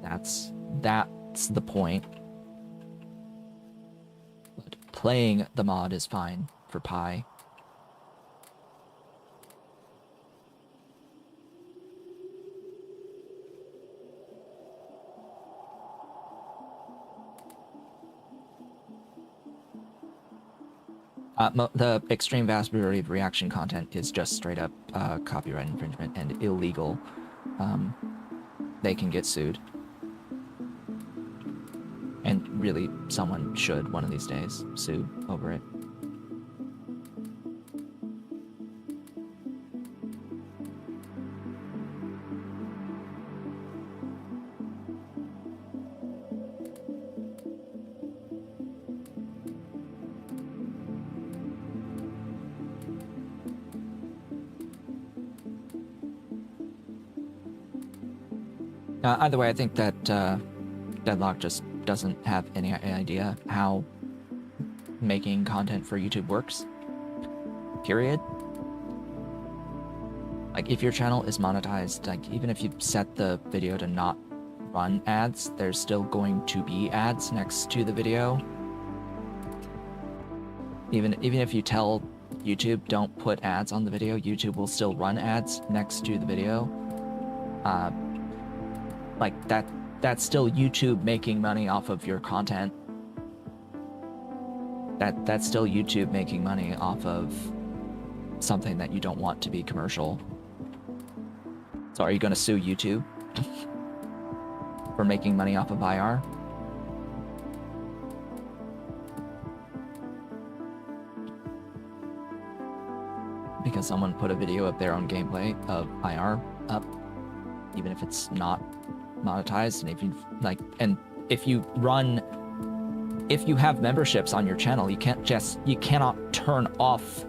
That's the point. But playing the mod is fine for Pi. The extreme vast majority of reaction content is just straight up copyright infringement and illegal. They can get sued. And really, someone should one of these days sue over it. Either way, I think that Deadlock just doesn't have any idea how making content for YouTube works. Period. Like, if your channel is monetized, like, even if you set the video to not run ads, there's still going to be ads next to the video. Even if you tell YouTube don't put ads on the video, YouTube will still run ads next to the video. Like, that's still YouTube making money off of your content. That's still YouTube making money off of something that you don't want to be commercial. So are you going to sue YouTube for making money off of IR? Because someone put a video of their own gameplay of IR up, even if it's not monetized, and if you like, and if you have memberships on your channel, you cannot turn off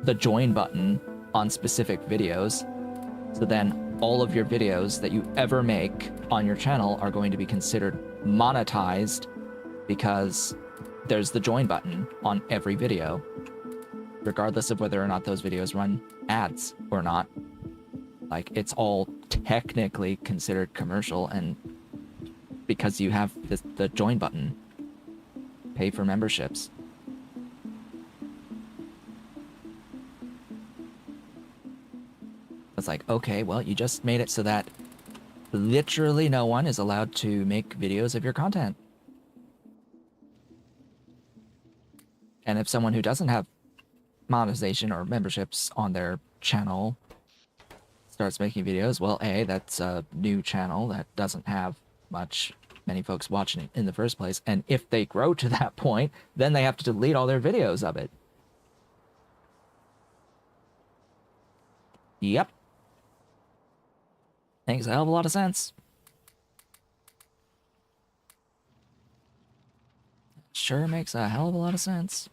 the join button on specific videos. So then all of your videos that you ever make on your channel are going to be considered monetized because there's the join button on every video, regardless of whether or not those videos run ads or not. Like, it's all technically considered commercial, and because you have the join button, pay for memberships. It's like, okay, well, you just made it so that literally no one is allowed to make videos of your content. And if someone who doesn't have monetization or memberships on their channel starts making videos, well, A, that's a new channel that doesn't have many folks watching it in the first place, and if they grow to that point, then they have to delete all their videos of it. Yep. Makes a hell of a lot of sense. Sure makes a hell of a lot of sense.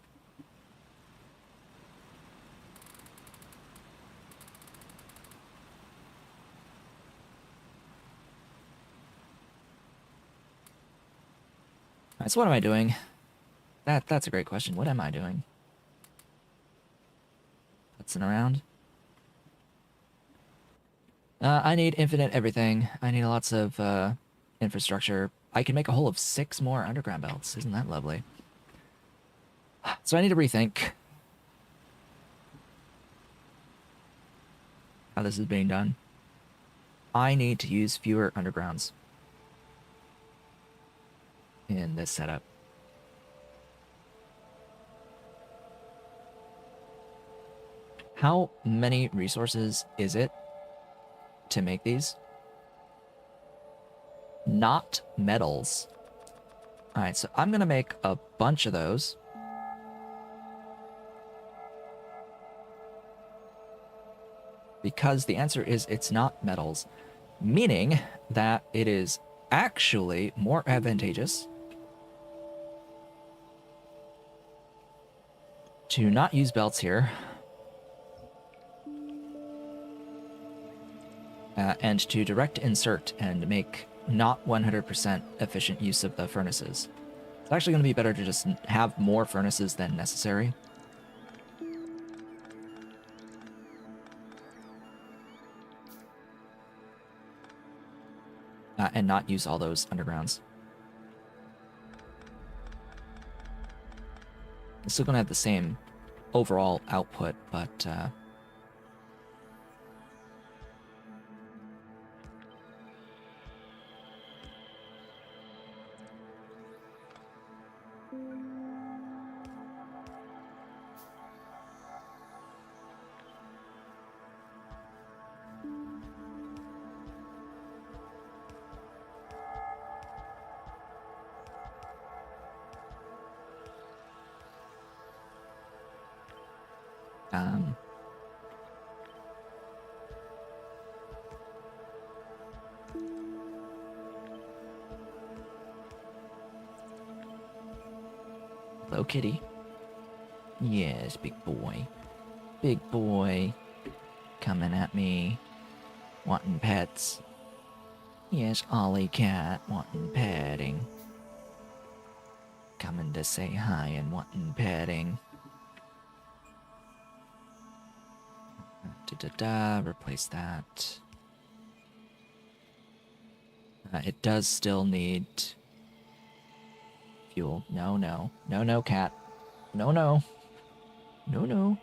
Alright, so what am I doing? That's a great question. What am I doing? Putzing around? I need infinite everything. I need lots of infrastructure. I can make a whole of 6 more underground belts. Isn't that lovely? So I need to rethink how this is being done. I need to use fewer undergrounds in this setup. How many resources is it to make these? Not metals. Alright, so I'm gonna make a bunch of those. because the answer is it's not metals, meaning that it is actually more advantageous to not use belts here, and to direct insert and make not 100% efficient use of the furnaces. It's actually going to be better to just have more furnaces than necessary. And not use all those undergrounds. It's still going to have the same overall output, but hello, kitty. Yes, big boy. Big boy. Coming at me. Wanting pets. Yes, Ollie cat. Wanting petting. Coming to say hi and wanting petting. Replace that. It does still need fuel. No, no. No, no, cat. No, no. No, no.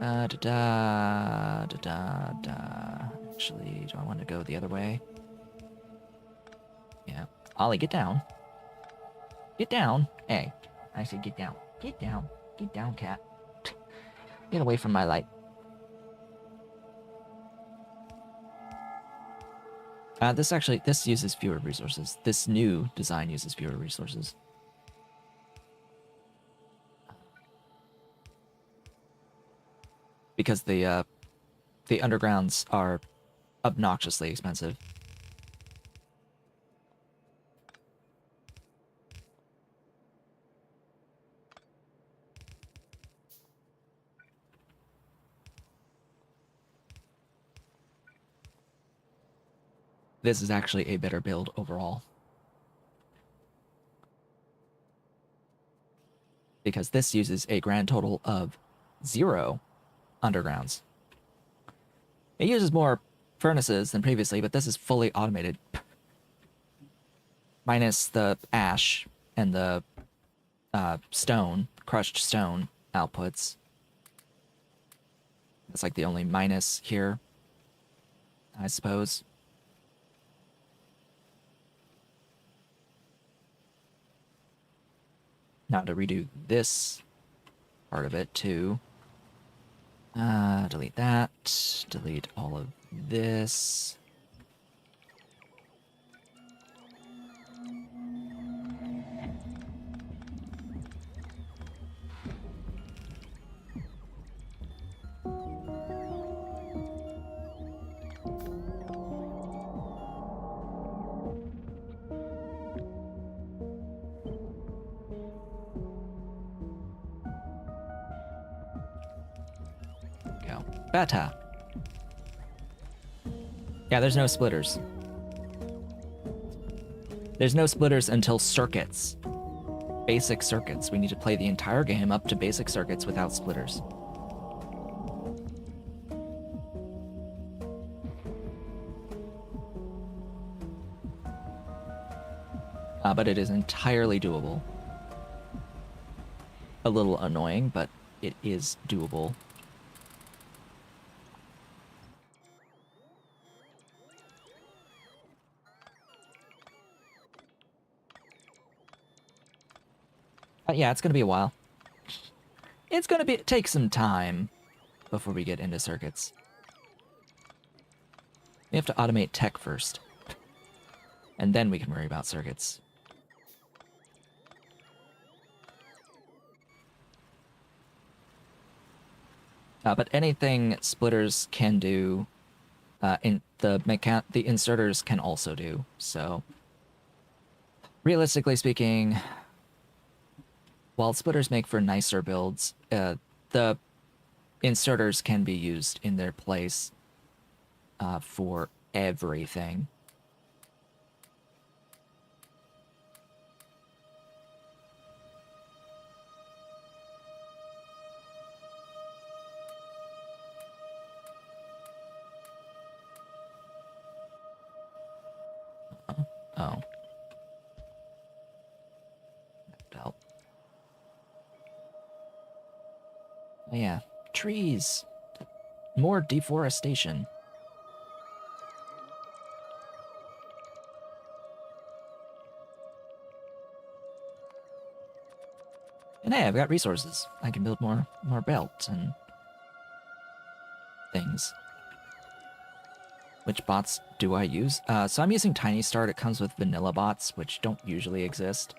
Actually, do I want to go the other way? Yeah. Ollie, get down. Get down. Hey, I said get down. Get down. Get down, cat. Get away from my light. This uses fewer resources. This new design uses fewer resources. Because the undergrounds are obnoxiously expensive. This is actually a better build overall. Because this uses a grand total of 0 undergrounds. It uses more furnaces than previously, but this is fully automated. Minus the ash and the stone, crushed stone outputs. That's like the only minus here, I suppose. Now to redo this part of it too. Delete that. Delete all of this. Go. Beta. Yeah, there's no splitters. There's no splitters until circuits. Basic circuits. We need to play the entire game up to basic circuits without splitters. But it is entirely doable. A little annoying, but it is doable. Yeah, it's gonna be a while. It's gonna take some time before we get into circuits. We have to automate tech first. And then we can worry about circuits. But anything splitters can do, in the inserters can also do. So, realistically speaking, while splitters make for nicer builds, the inserters can be used in their place for everything. Oh. Help. Oh, yeah. Trees. More deforestation. And hey, I've got resources. I can build more belts and things. Which bots do I use? So I'm using Tiny Start. It comes with vanilla bots, which don't usually exist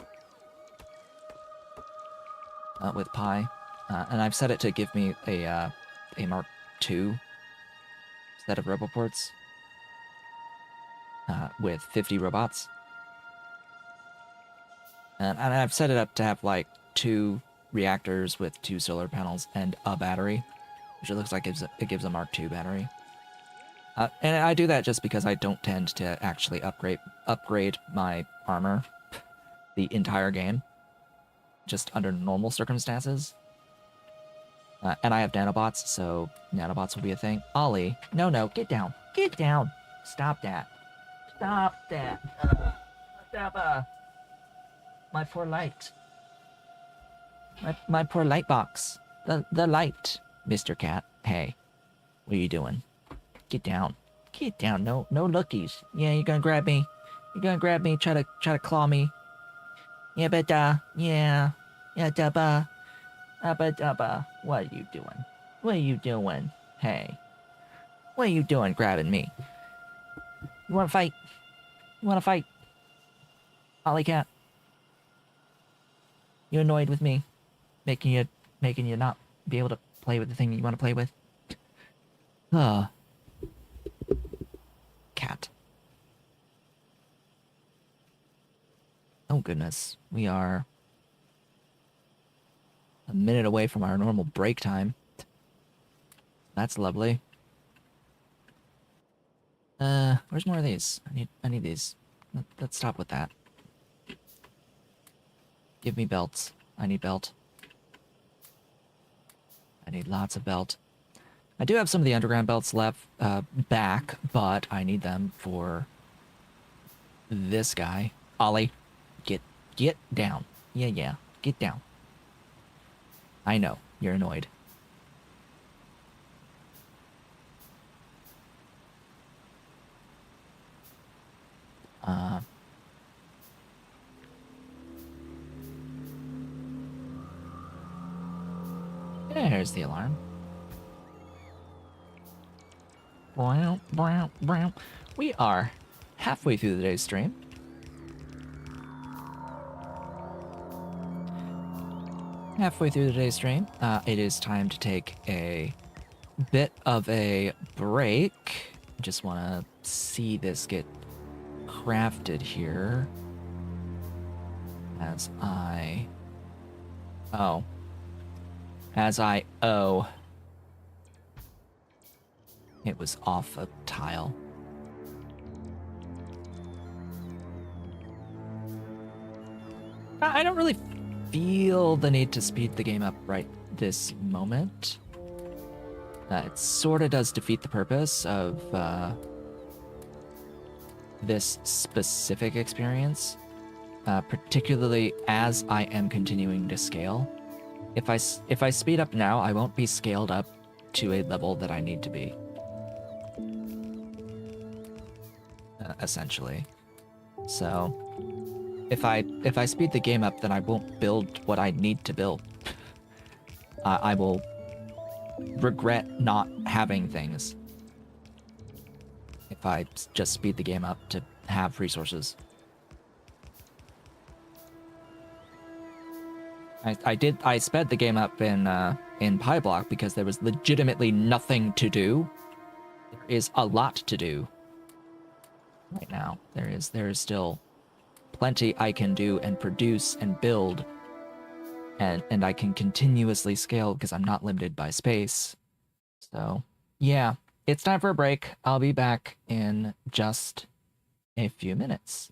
with Pi. And I've set it to give me a Mark II set of roboports with 50 robots. And I've set it up to have like 2 reactors with 2 solar panels and a battery, which it looks like it gives a Mark II battery. And I do that just because I don't tend to actually upgrade my armor the entire game, just under normal circumstances. And I have nanobots, so nanobots will be a thing. Ollie, no, get down. Get down. Stop that. Stop that. Stop, my poor light. My poor light box. The light, Mr. Cat. Hey, what are you doing? Get down. Get down. No lookies. Yeah, you're gonna grab me. You're gonna grab me, try to claw me. Yeah, but yeah, dubba. Dubba. What are you doing? What are you doing? Hey. What are you doing grabbing me? You wanna fight? You wanna fight? Ollie Cat. You annoyed with me? Making you not be able to play with the thing you want to play with? Cat. Oh goodness, we are a minute away from our normal break time. That's lovely. Where's more of these? I need these. Let's stop with that. Give me belts. I need belt. I need lots of belt. I do have some of the underground belts left back, but I need them for this guy. Ollie, get down. Yeah, get down. I know, you're annoyed. There's the alarm. We are halfway through the day's stream. It is time to take a bit of a break. Just want to see this get crafted here. As I it was off a tile. I don't really feel the need to speed the game up right this moment. It sort of does defeat the purpose of this specific experience, particularly as I am continuing to scale. If I speed up now, I won't be scaled up to a level that I need to be. Essentially. So if I speed the game up, then I won't build what I need to build. I will regret not having things if I just speed the game up to have resources. I sped the game up in PyBlock because there was legitimately nothing to do. There is a lot to do right now. There is still plenty I can do and produce and build, and I can continuously scale because I'm not limited by space. So yeah, it's time for a break. I'll be back in just a few minutes.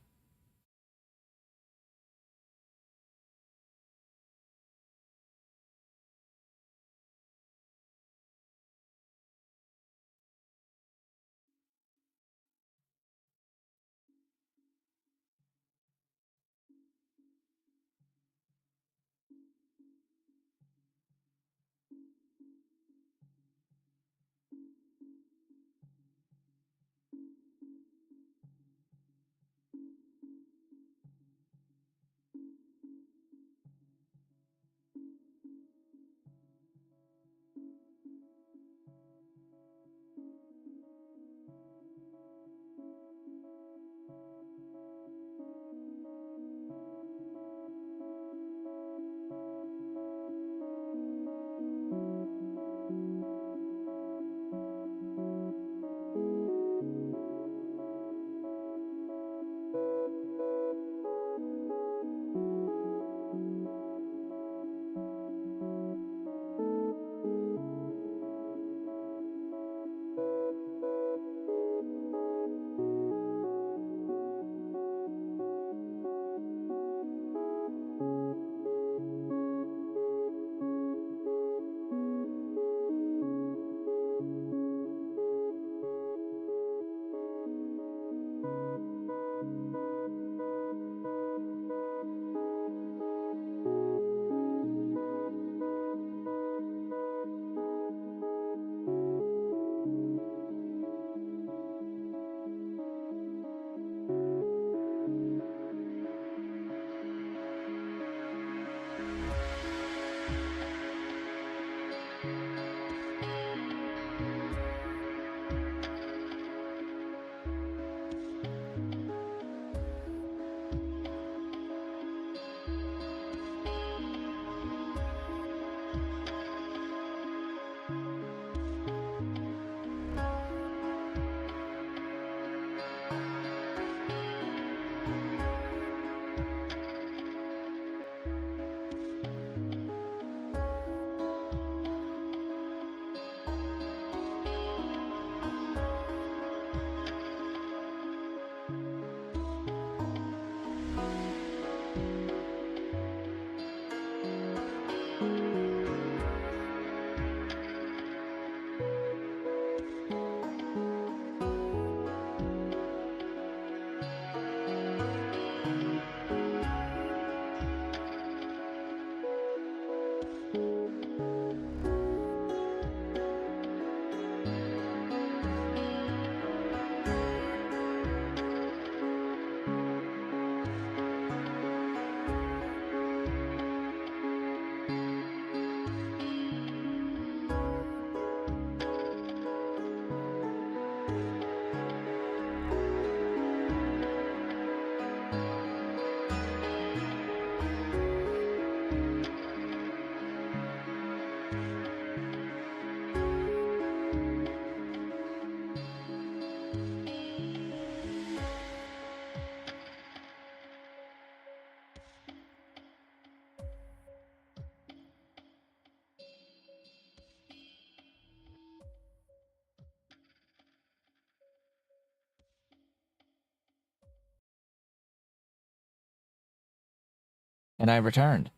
And I returned.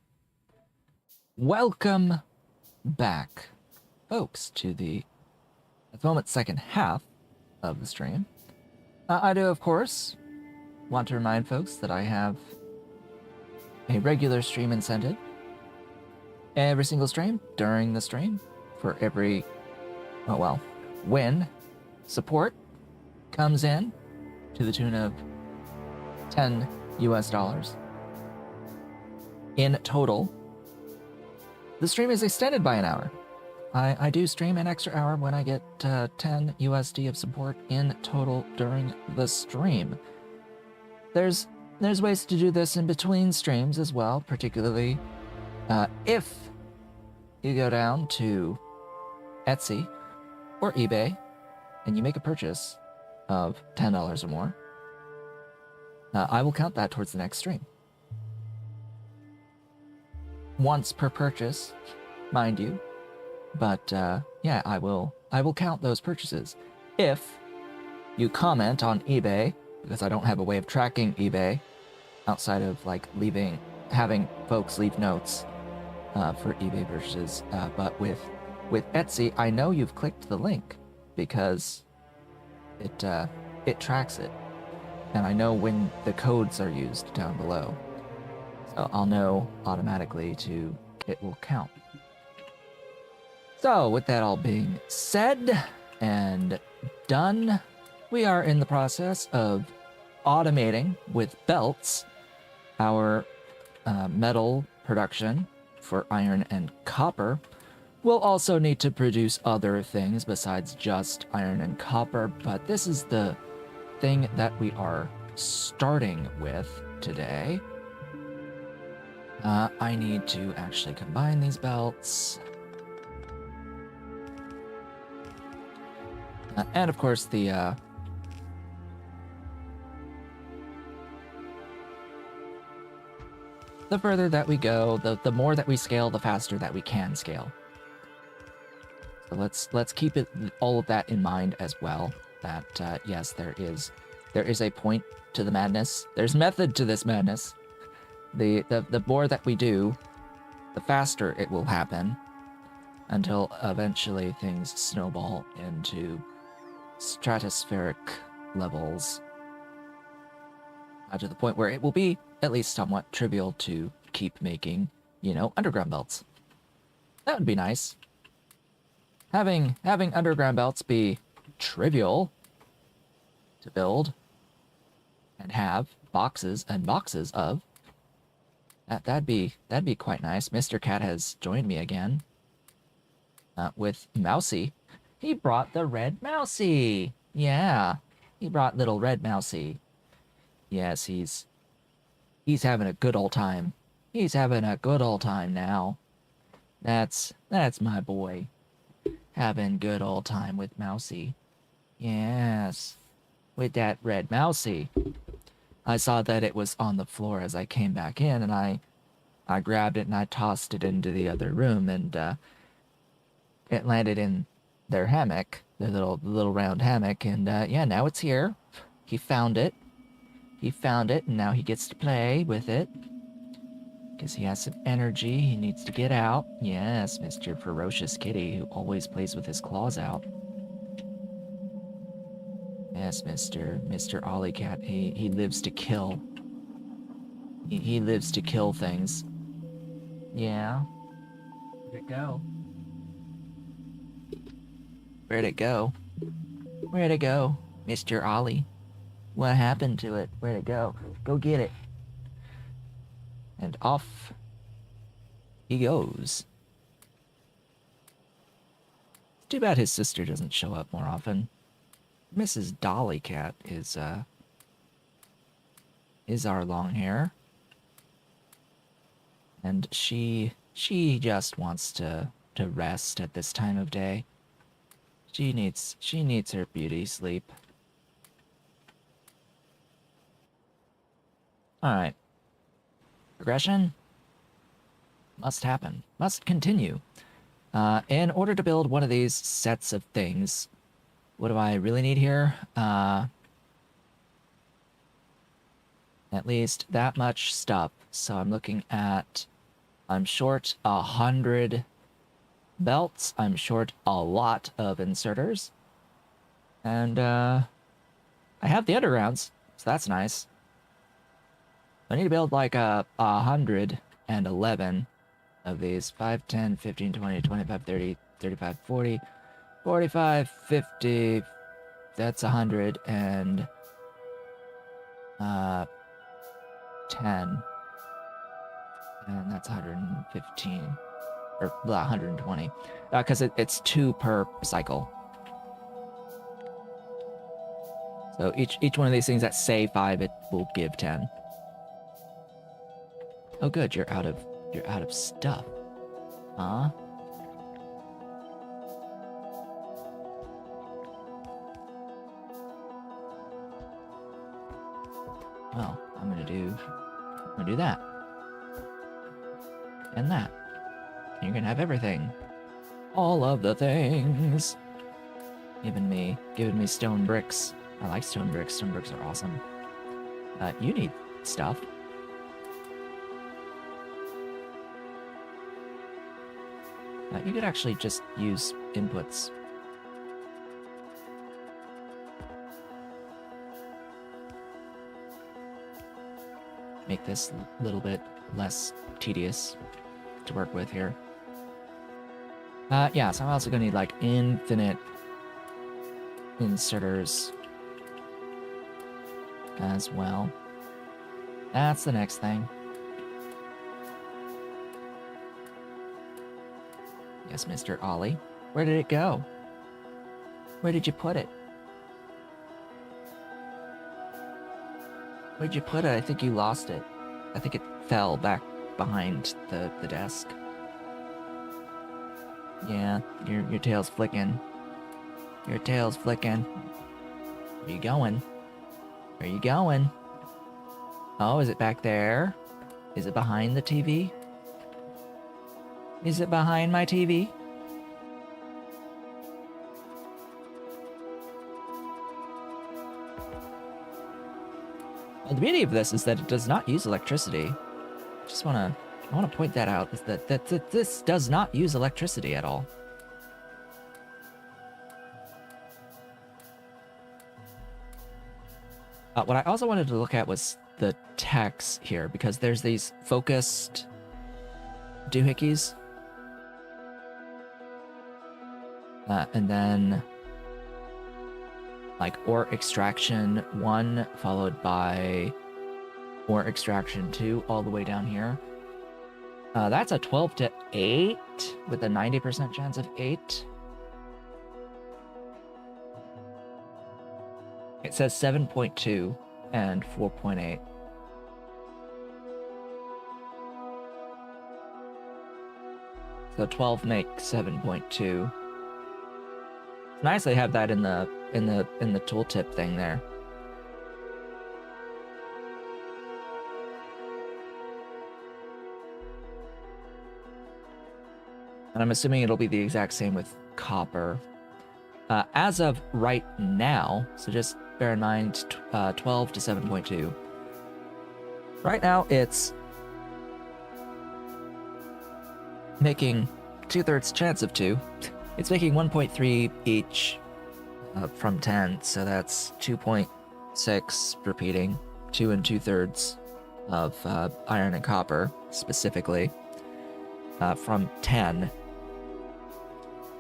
Welcome back, folks, to the, at the moment, second half of the stream. I do, of course, want to remind folks that I have a regular stream incentive every single stream during the stream for every, oh well, when support comes in to the tune of $10 US. In total, the stream is extended by an hour. I do stream an extra hour when I get 10 USD of support in total during the stream. There's ways to do this in between streams as well, particularly If you go down to Etsy or eBay and you make a purchase of $10 or more, I will count that towards the next stream. Once per purchase, mind you, but yeah, I will count those purchases. If you comment on eBay, because I don't have a way of tracking eBay outside of like having folks leave notes for eBay purchases, but with Etsy, I know you've clicked the link because it tracks it, and I know when the codes are used down below, so I'll know automatically it will count. So with that all being said and done, we are in the process of automating with belts our metal production for iron and copper. We'll also need to produce other things besides just iron and copper, but this is the thing that we are starting with today. I need to actually combine these belts. And of course the further that we go, the more that we scale, the faster that we can scale. So let's keep all of that in mind as well. That yes, there is a point to the madness. There's method to this madness. The more that we do, the faster it will happen, until eventually things snowball into stratospheric levels, to the point where it will be at least somewhat trivial to keep making, underground belts. That would be nice. Having underground belts be trivial to build and have boxes and boxes of, that'd be quite nice. Mr. Cat has joined me again with Mousy. He brought the red Mousy. Yeah, he brought little red Mousy. Yes, he's having a good old time. He's having a good old time now. That's my boy. Having good old time with Mousy. Yes, with that red Mousy. I saw that it was on the floor as I came back in, and I grabbed it and I tossed it into the other room, and it landed in their hammock, their little round hammock, and yeah, now it's here. He found it. He found it, and now he gets to play with it. Because he has some energy, he needs to get out. Yes, Mr. Ferocious Kitty, who always plays with his claws out. Yes, Mr. Ollie Cat, he lives to kill. He lives to kill things. Yeah. Where'd it go? Where'd it go? Where'd it go, Mr. Ollie? What happened to it? Where'd it go? Go get it. And off he goes. It's too bad his sister doesn't show up more often. Mrs. Dolly Cat is our long hair. And she just wants to rest at this time of day. She needs her beauty sleep. Alright. Progression must happen, must continue. In order to build one of these sets of things, what do I really need here? At least that much stuff. So I'm looking at, I'm short 100 belts, I'm short a lot of inserters, and I have the undergrounds, so that's nice. I need to build like 111 of these. 5, 10, 15, 20, 25, 30, 35, 40, 45, 50. That's 100 and 10. And that's 115. Or 120. Because it's 2 per cycle. So each one of these things that say 5, it will give 10. Oh good, you're out of You're out of stuff. Huh? Well, I'm gonna do that. And that. And you're gonna have everything. All of the things. Giving me stone bricks. I like stone bricks. Stone bricks are awesome. You need stuff. You could actually just use inputs. Make this a little bit less tedious to work with here. Yeah, so I'm also gonna need like infinite inserters as well. That's the next thing. Yes, Mr. Ollie. Where did it go? Where did you put it? Where'd you put it? I think you lost it. I think it fell back behind the desk. Yeah, your tail's flicking. Your tail's flicking. Where you going? Where you going? Oh, is it back there? Is it behind the TV? Is it behind my TV? Well, the beauty of this is that it does not use electricity. I wanna point that out, is that this does not use electricity at all. What I also wanted to look at was the text here, because there's these focused doohickeys. And then like ore extraction 1 followed by ore extraction 2 all the way down here. That's a 12 to 8 with a 90% chance of 8. It says 7.2 and 4.8. So 12 makes 7.2. It's nice they have that in the tooltip thing there. And I'm assuming it'll be the exact same with copper. As of right now, so just bear in mind 12 to 7.2. Right now it's making 2/3 chance of 2. It's making 1.3 each from 10, so that's 2.6 repeating, 2 2/3 of iron and copper specifically from 10.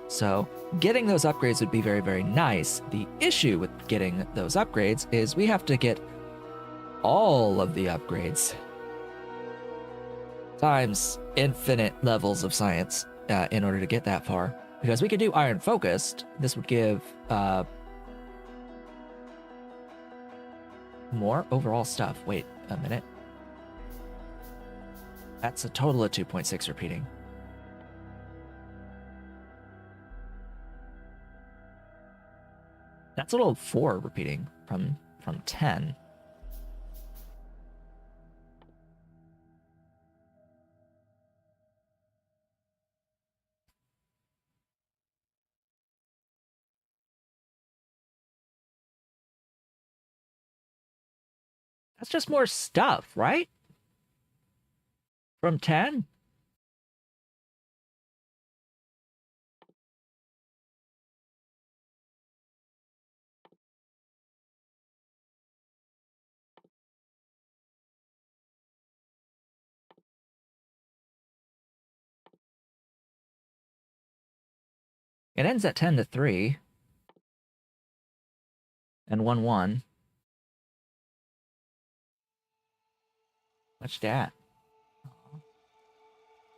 So getting those upgrades would be very, very nice. The issue with getting those upgrades is we have to get all of the upgrades times infinite levels of science in order to get that far. Because we could do iron focused. This would give more overall stuff. Wait a minute. That's a total of 2.6 repeating. That's a total of 4 repeating from 10. That's just more stuff, right? From 10? It ends at 10 to 3. And 1 1. What's that?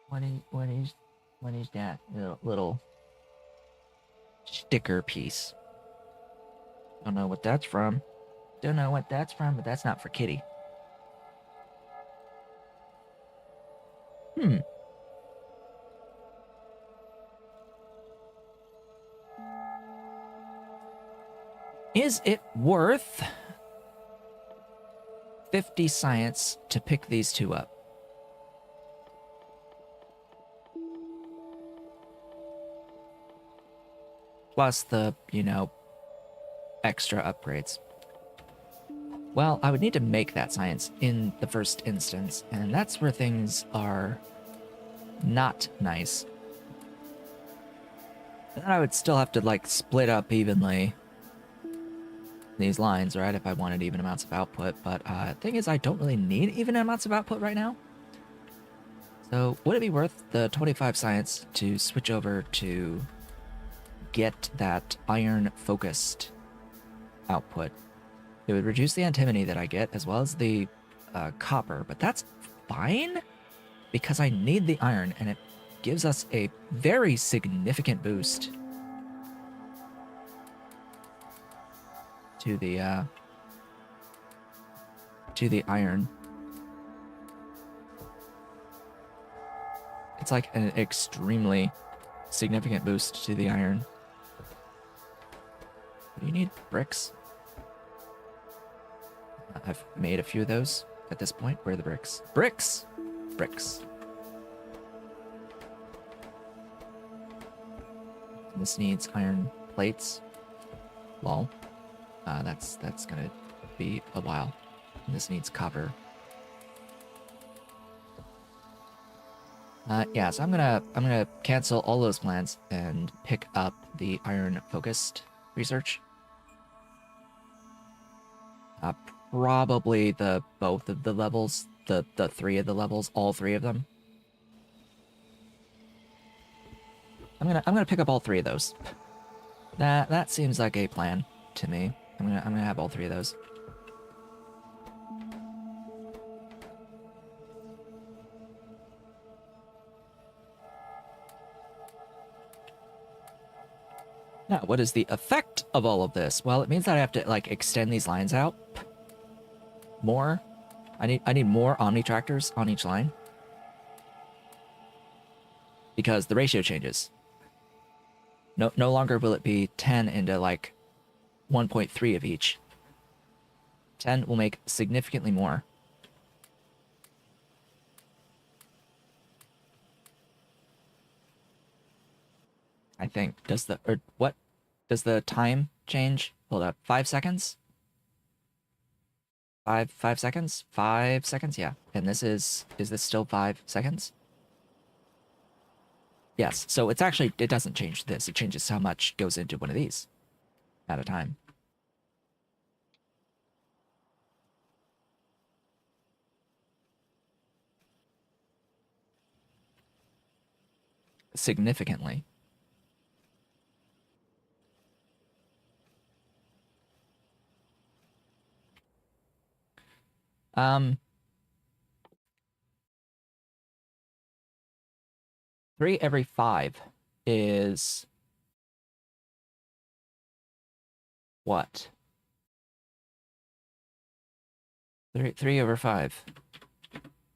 What is that? Little sticker piece. Don't know what that's from. Don't know what that's from, but that's not for Kitty. Is it worth 50 science to pick these two up? Plus the, you know, extra upgrades. Well, I would need to make that science in the first instance, and that's where things are not nice. And then I would still have to, like, split up evenly these lines, right, if I wanted even amounts of output. But thing is, I don't really need even amounts of output right now. So would it be worth the 25 science to switch over to get that iron-focused output? It would reduce the antimony that I get, as well as the copper, but that's fine, because I need the iron, and it gives us a very significant boost to the iron. It's like an extremely significant boost to the iron. Do you need bricks? I've made a few of those at this point. Where are the bricks? Bricks! Bricks. This needs iron plates. Lol. That's gonna be a while. And this needs copper. Yeah, so I'm gonna cancel all those plans and pick up the iron focused research. Probably both of the levels, the three of the levels, all three of them. I'm gonna pick up all three of those. That seems like a plan to me. I'm gonna have all three of those. Now, what is the effect of all of this? Well, it means that I have to, like, extend these lines out more. I need more Omni tractors on each line, because the ratio changes. No longer will it be 10 into, like, 1.3 of each. 10 will make significantly more. I think. What? Does the time change? Hold up. 5 seconds? 5 seconds? 5 seconds? Yeah. And this is this still 5 seconds? Yes. So it's actually, it doesn't change this. It changes how much goes into one of these at a time. Significantly. Three every 5 is what? 3 over 5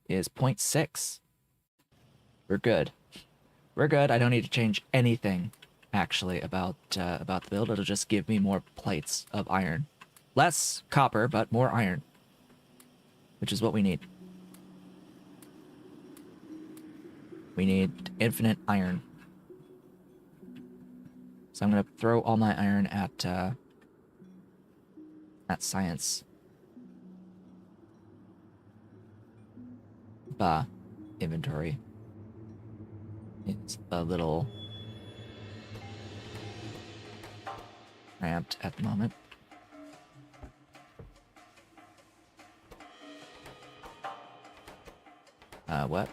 is 0.6. We're good. We're good. I don't need to change anything, actually, about the build. It'll just give me more plates of iron. Less copper, but more iron, which is what we need. We need infinite iron. So I'm going to throw all my iron at science. Inventory. It's a little cramped at the moment. What?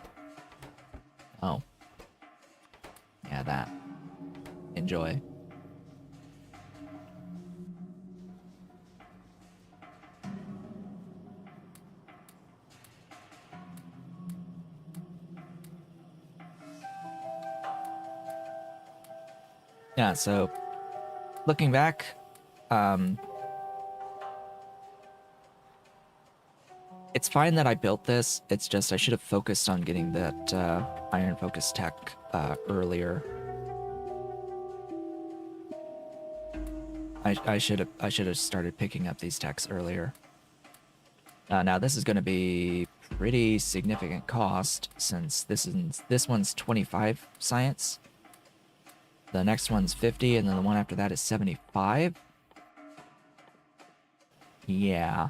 Oh. Yeah, that. Enjoy. Yeah, so looking back, it's fine that I built this. It's just I should have focused on getting that iron focus tech earlier. I should have started picking up these techs earlier. Now this is going to be pretty significant cost since this one's 25 science. The next one's 50, and then the one after that is 75. Yeah.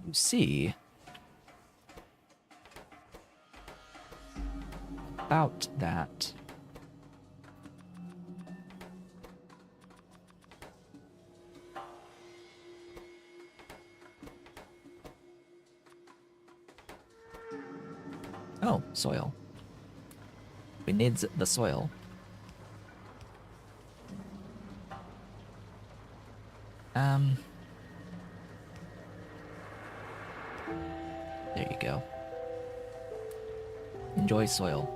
You see, about that. Oh, soil. We need the soil. There you go. Enjoy soil.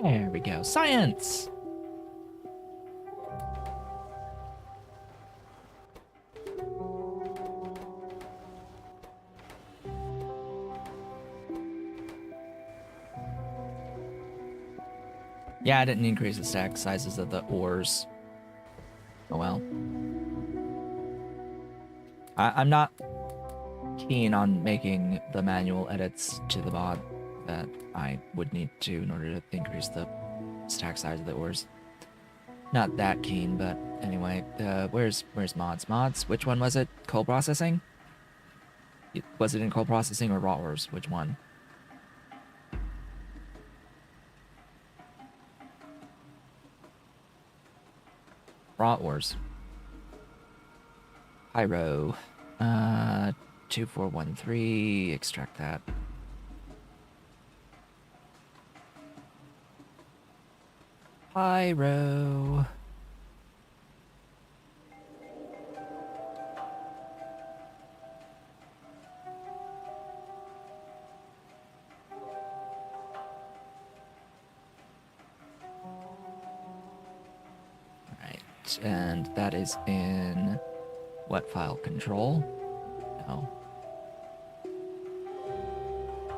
There we go. Science! Yeah, I didn't increase the stack sizes of the ores. Oh well. I'm not keen on making the manual edits to the mod that I would need to in order to increase the stack size of the ores. Not that keen, but anyway, where's mods? Mods? Which one was it? Coal processing? Was it in coal processing or raw ores? Which one? Raw ores. Pyro. 2413. Extract that. Pyro. Right, and that is in what file? Control? No.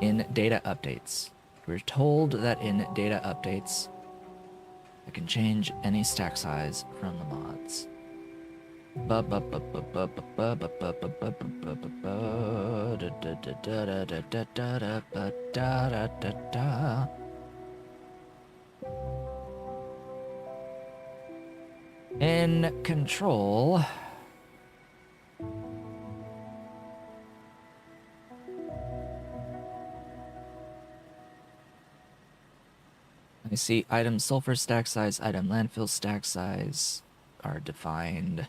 In data updates. We're told that in data updates, I can change any stack size from the mods. In control. I see item sulfur stack size, item landfill stack size are defined.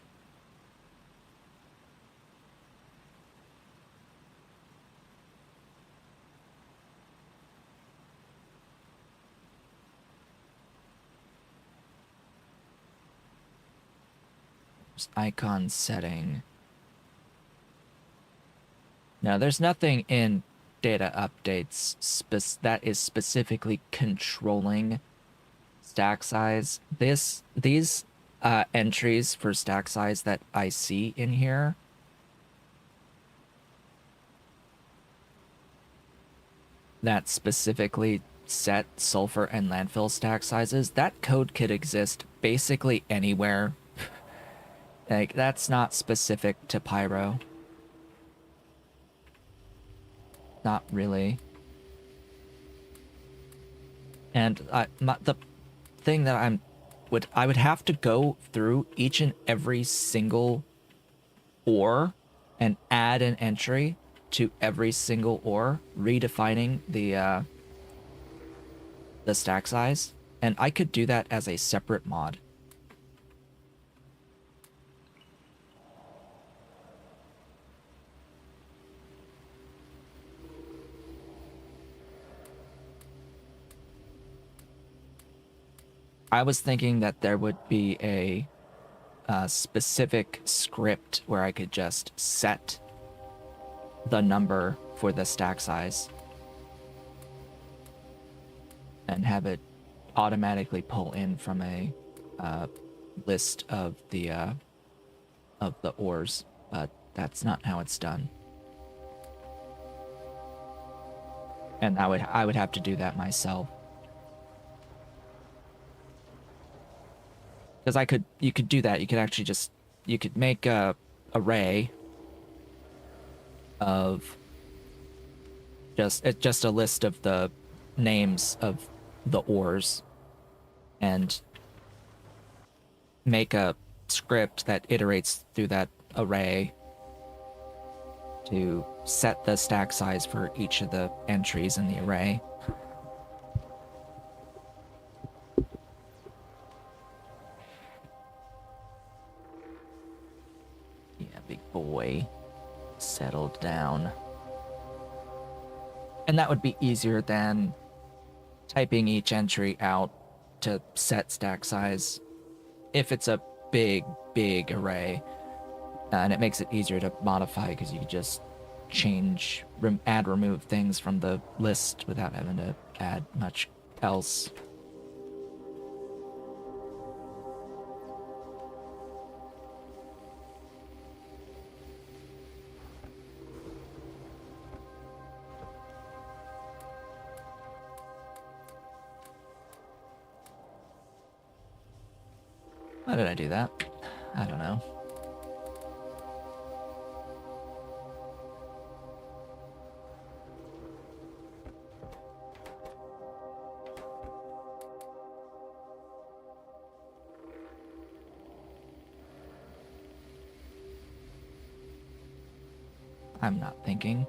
There's icon setting. Now, there's nothing in data updates that is specifically controlling stack size. These entries for stack size that I see in here that specifically set sulfur and landfill stack sizes, that code could exist basically anywhere. Like, that's not specific to Pyro. Not really. And the thing that I would have to go through each and every single ore and add an entry to every single ore, redefining the stack size, and I could do that as a separate mod. I was thinking that there would be a specific script where I could just set the number for the stack size and have it automatically pull in from a list of the ores. but that's not how it's done. And I would have to do that myself. Because you could do that. You could actually you could make a array of just a list of the names of the ores and make a script that iterates through that array to set the stack size for each of the entries in the array. Yeah, big boy. Settled down. And that would be easier than typing each entry out to set stack size if it's a big array. And it makes it easier to modify because you can just change, add, remove things from the list without having to add much else. Why did I do that? I don't know. I'm not thinking.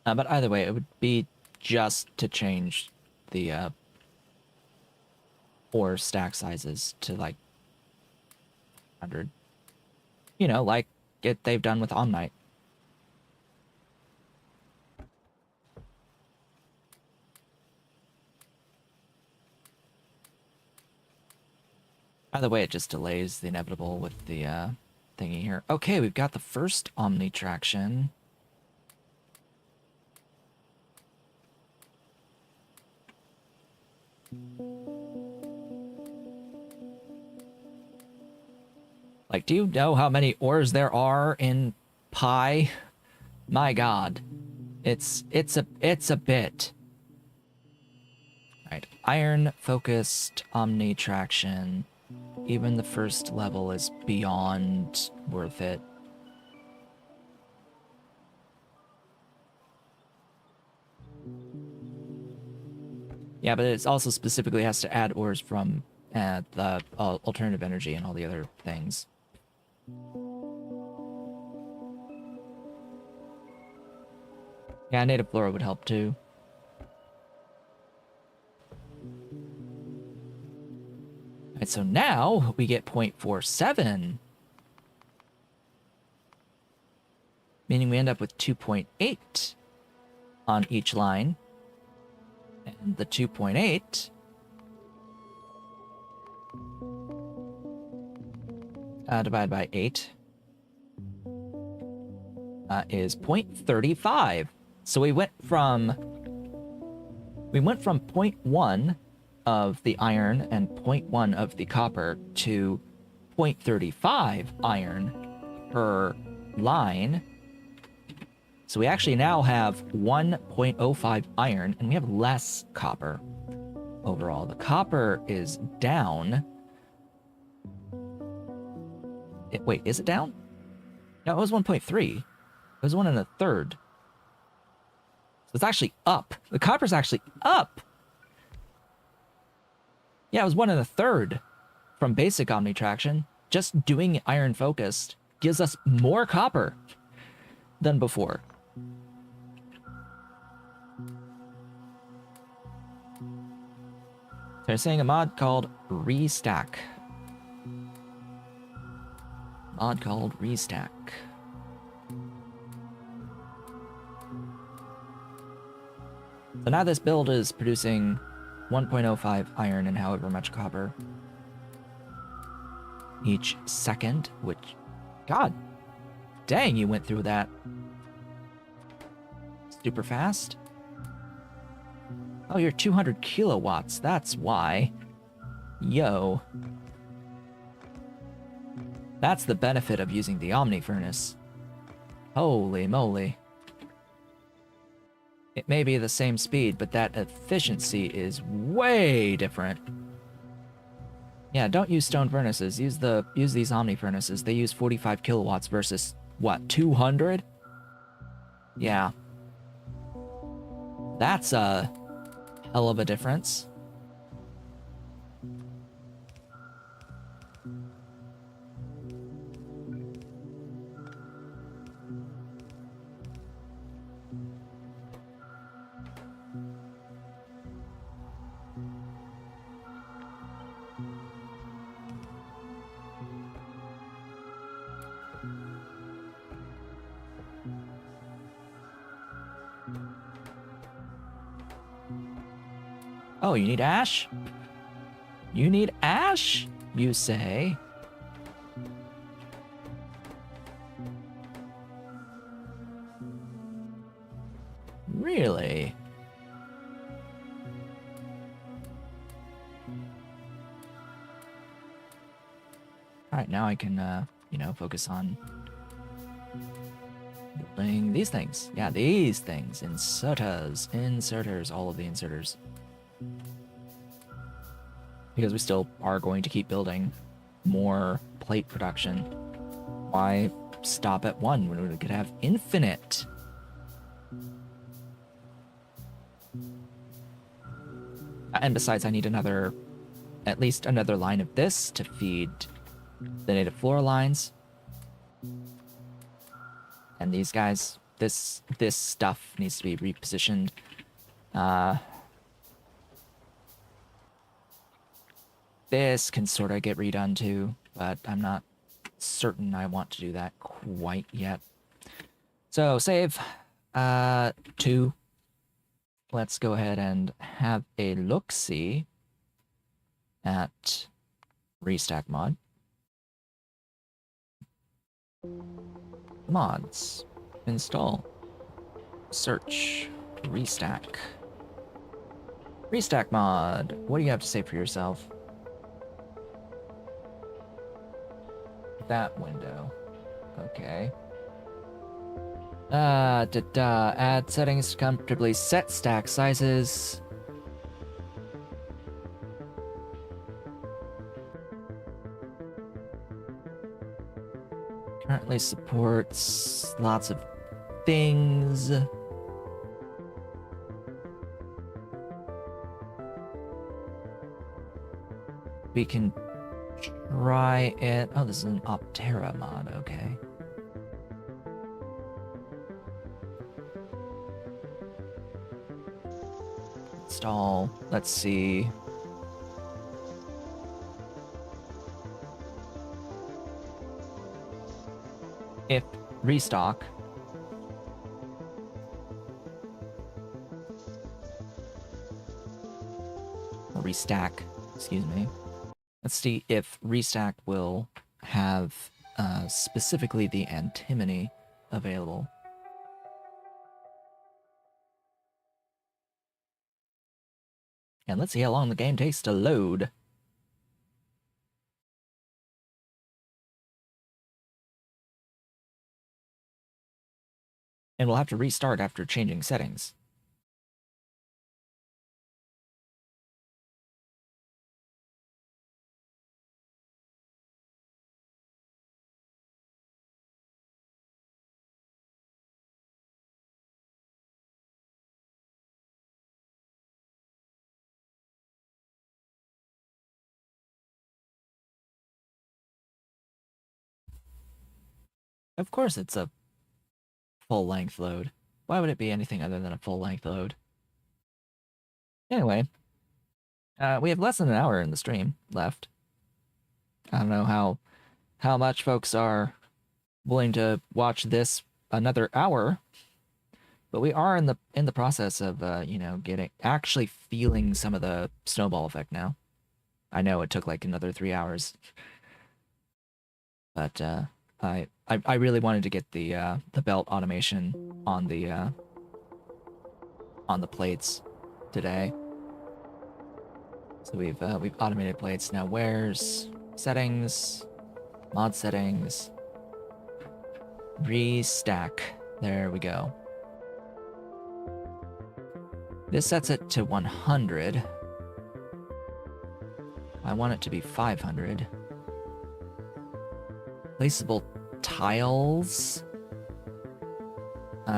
But either way, it would be just to change the ore stack sizes to like 100. You know, like they've done with Omnite. Either way, it just delays the inevitable with the thingy here. Okay, we've got the first Omni traction. Like, do you know how many ores there are in Pi? My God, it's a bit. Right, iron focused Omni traction. Even the first level is beyond worth it. Yeah, but it also specifically has to add ores from the alternative energy and all the other things. Yeah, native flora would help too. Alright, so now we get 0.47. Meaning we end up with 2.8 on each line. And the 2.8 divided by 8 is 0.35. So we went from 0.1 of the iron and 0.1 of the copper to 0.35 iron per line. So we actually now have 1.05 iron, and we have less copper overall. The copper is down. Wait, is it down? No, it was 1.3. It was 1 1/3. It's actually up. The copper's actually up. Yeah, it was 1 1/3 from basic Omnitraction. Just doing iron focused gives us more copper than before. They're saying a mod called Restack. Mod called Restack. So now this build is producing 1.05 iron and however much copper each second, which, god dang, you went through that super fast. Oh, you're 200 kilowatts, that's why. Yo. That's the benefit of using the Omni Furnace. Holy moly. It may be the same speed, but that efficiency is way different. Yeah, don't use stone furnaces. Use these Omni Furnaces. They use 45 kilowatts versus, what, 200? Yeah. That's a hell of a difference. Oh, you need ash? You need ash, you say? Really? Alright, now I can, you know, focus on building these things. Yeah, these things. Inserters. Inserters. All of the inserters. Because we still are going to keep building more plate production. Why stop at one when we could have infinite? And besides, I need at least another line of this to feed the native flora lines. And these guys, this stuff needs to be repositioned. This can sort of get redone too, but I'm not certain I want to do that quite yet. So save 2. Let's go ahead and have a look-see at Restack mod. Mods. Install. Search. Restack. Restack mod. What do you have to say for yourself? That window. Okay. Add settings to comfortably set stack sizes. Currently supports lots of things. We can try it. Oh, this is an Optera mod, okay. Install, let's see. If restock. Or restack, excuse me. Let's see if Restack will have specifically the antimony available. And let's see how long the game takes to load. And we'll have to restart after changing settings. Of course it's a full-length load. Why would it be anything other than a full-length load? Anyway, we have less than an hour in the stream left. I don't know how much folks are willing to watch this another hour, but we are in the process of you know, actually feeling some of the snowball effect now. I know it took like another 3 hours, but I really wanted to get the belt automation on the plates today. So we've automated plates now. Where's settings, mod settings, restack? There we go. This sets it to 100. I want it to be 500. Placeable tiles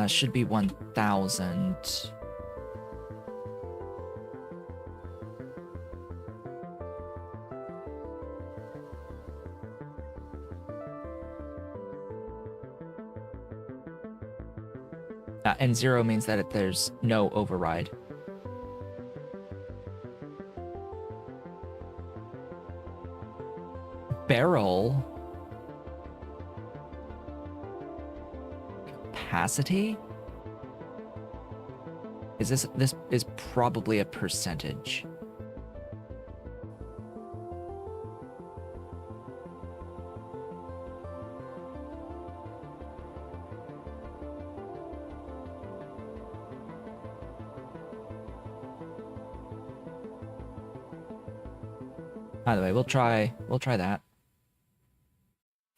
should be 1,000. And 0 means that there's no override. Barrel capacity? Is this is probably a percentage. By the way, we'll try that.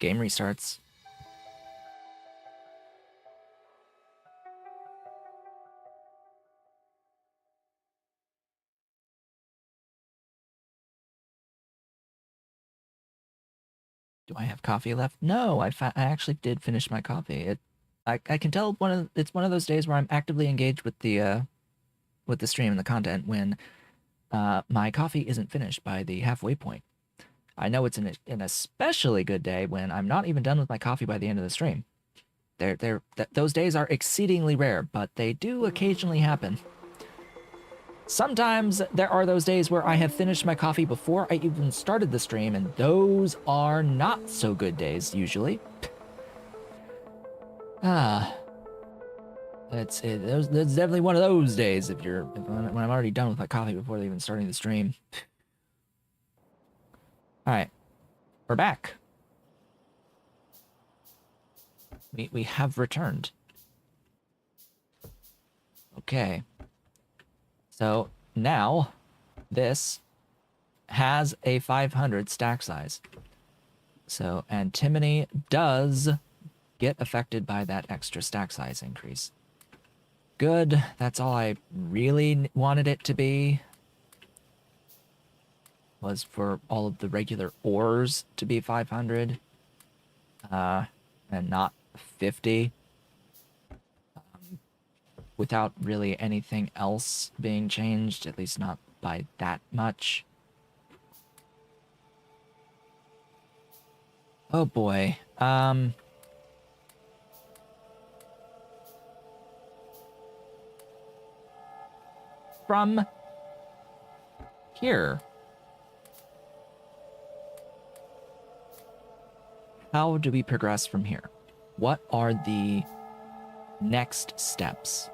Game restarts. Do I have coffee left? No, I actually did finish my coffee. I can tell it's one of those days where I'm actively engaged with the stream and the content when my coffee isn't finished by the halfway point. I know it's an especially good day when I'm not even done with my coffee by the end of the stream. Those days are exceedingly rare, but they do occasionally happen. Sometimes there are those days where I have finished my coffee before I even started the stream, and those are not so good days, usually. That's definitely one of those days when I'm already done with my coffee before even starting the stream. Alright, we're back. We have returned. Okay. So now this has a 500 stack size. So antimony does get affected by that extra stack size increase. Good. That's all I really wanted it to be. Was for all of the regular ores to be 500. And not 50. Without really anything else being changed, at least not by that much. Oh boy. From here, how do we progress from here? What are the next steps?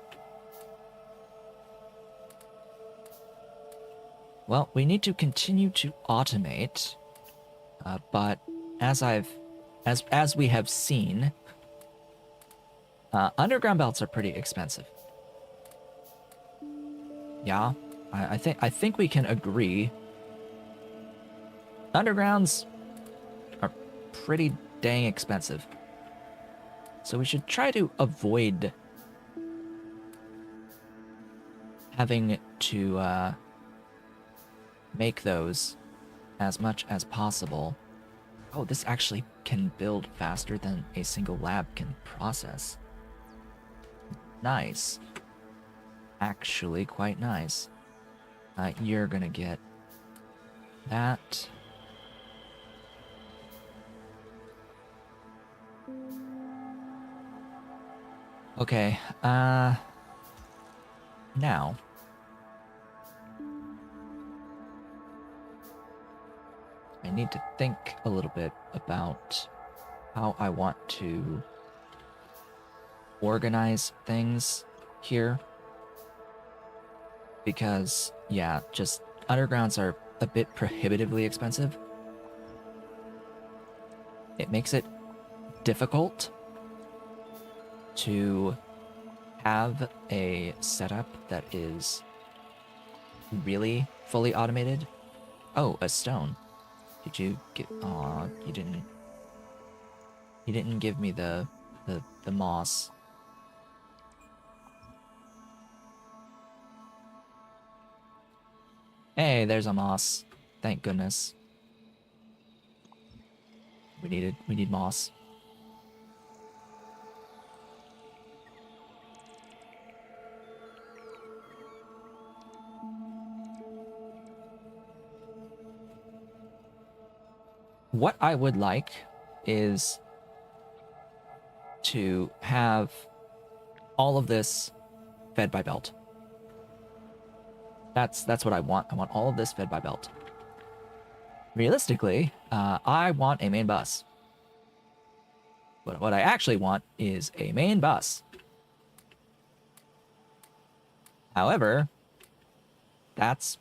Well, we need to continue to automate, but as we have seen, underground belts are pretty expensive. Yeah, I think we can agree. Undergrounds are pretty dang expensive. So we should try to avoid having to make those as much as possible. Oh, this actually can build faster than a single lab can process. Nice. Actually quite nice. You're gonna get that. Okay, now I need to think a little bit about how I want to organize things here. Because, yeah, just undergrounds are a bit prohibitively expensive. It makes it difficult to have a setup that is really fully automated. Oh, a stone. Did you get? Aw, you didn't. You didn't give me the moss. Hey, there's a moss. Thank goodness. We need moss. What I would like is to have all of this fed by belt. That's what I want. I want all of this fed by belt. Realistically, I want a main bus. But what I actually want is a main bus. However, that's